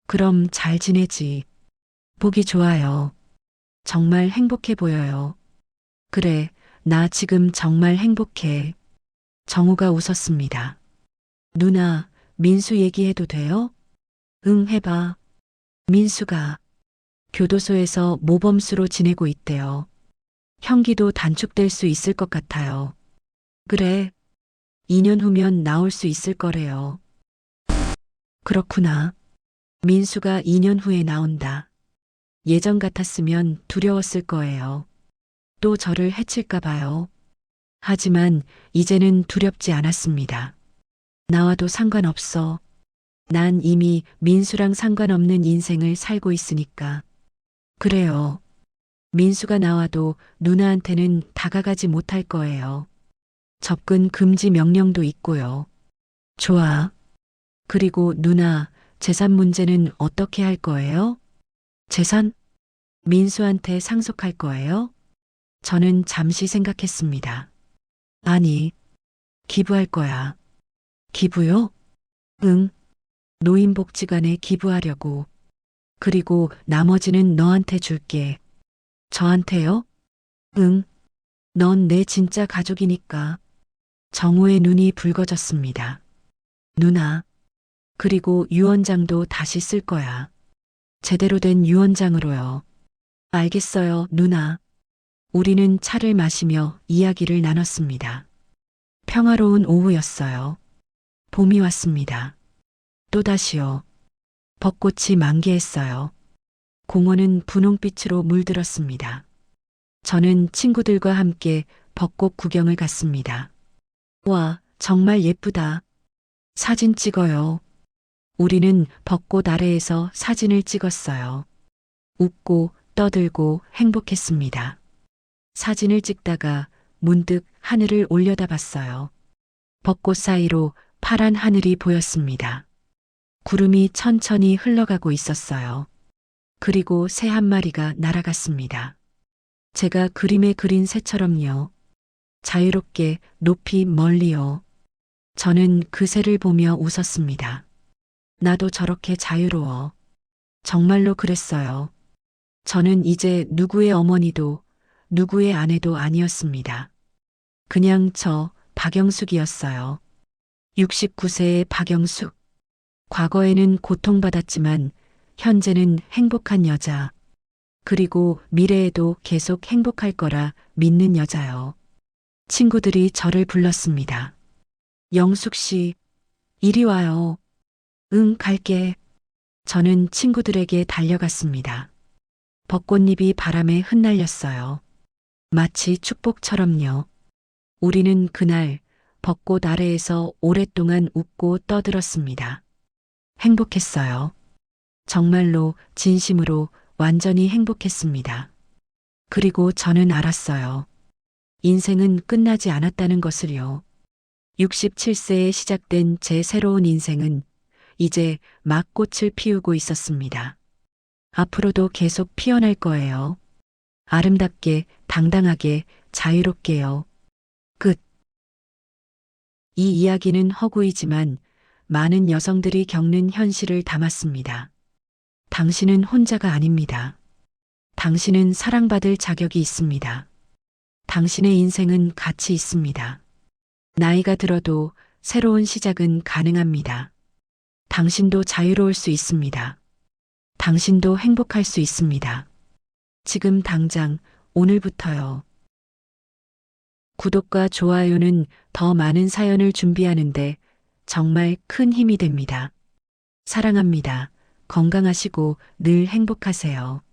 그럼 잘 지내지. 보기 좋아요. 정말 행복해 보여요. 그래, 나 지금 정말 행복해. 정우가 웃었습니다. 누나, 민수 얘기해도 돼요? 응, 해봐. 민수가 교도소에서 모범수로 지내고 있대요. 형기도 단축될 수 있을 것 같아요. 그래. 2년 후면 나올 수 있을 거래요. 그렇구나. 민수가 2년 후에 나온다. 예전 같았으면 두려웠을 거예요. 또 저를 해칠까 봐요. 하지만 이제는 두렵지 않았습니다. 나와도 상관없어. 난 이미 민수랑 상관없는 인생을 살고 있으니까. 그래요. 민수가 나와도 누나한테는 다가가지 못할 거예요. 접근 금지 명령도 있고요. 좋아. 그리고 누나, 재산 문제는 어떻게 할 거예요? 재산? 민수한테 상속할 거예요? 저는 잠시 생각했습니다. 아니, 기부할 거야. 기부요? 응. 노인복지관에 기부하려고. 그리고 나머지는 너한테 줄게. 저한테요? 응. 넌 내 진짜 가족이니까. 정우의 눈이 붉어졌습니다. 누나. 그리고 유언장도 다시 쓸 거야. 제대로 된 유언장으로요. 알겠어요, 누나. 우리는 차를 마시며 이야기를 나눴습니다. 평화로운 오후였어요. 봄이 왔습니다. 또다시요. 벚꽃이 만개했어요. 공원은 분홍빛으로 물들었습니다. 저는 친구들과 함께 벚꽃 구경을 갔습니다. 와, 정말 예쁘다. 사진 찍어요. 우리는 벚꽃 아래에서 사진을 찍었어요. 웃고 떠들고 행복했습니다. 사진을 찍다가 문득 하늘을 올려다봤어요. 벚꽃 사이로 파란 하늘이 보였습니다. 구름이 천천히 흘러가고 있었어요. 그리고 새 한 마리가 날아갔습니다. 제가 그림에 그린 새처럼요. 자유롭게 높이 멀리요. 저는 그 새를 보며 웃었습니다. 나도 저렇게 자유로워. 정말로 그랬어요. 저는 이제 누구의 어머니도 누구의 아내도 아니었습니다. 그냥 저 박영숙이었어요. 69세의 박영숙. 과거에는 고통받았지만 현재는 행복한 여자. 그리고 미래에도 계속 행복할 거라 믿는 여자요. 친구들이 저를 불렀습니다. 영숙 씨, 이리 와요. 응, 갈게. 저는 친구들에게 달려갔습니다. 벚꽃잎이 바람에 흩날렸어요. 마치 축복처럼요. 우리는 그날 벚꽃 아래에서 오랫동안 웃고 떠들었습니다. 행복했어요. 정말로 진심으로 완전히 행복했습니다. 그리고 저는 알았어요. 인생은 끝나지 않았다는 것을요. 67세에 시작된 제 새로운 인생은 이제 막 꽃을 피우고 있었습니다. 앞으로도 계속 피어날 거예요. 아름답게, 당당하게, 자유롭게요. 끝. 이 이야기는 허구이지만 많은 여성들이 겪는 현실을 담았습니다. 당신은 혼자가 아닙니다. 당신은 사랑받을 자격이 있습니다. 당신의 인생은 가치 있습니다. 나이가 들어도 새로운 시작은 가능합니다. 당신도 자유로울 수 있습니다. 당신도 행복할 수 있습니다. 지금 당장, 오늘부터요. 구독과 좋아요는 더 많은 사연을 준비하는데 정말 큰 힘이 됩니다. 사랑합니다. 건강하시고 늘 행복하세요.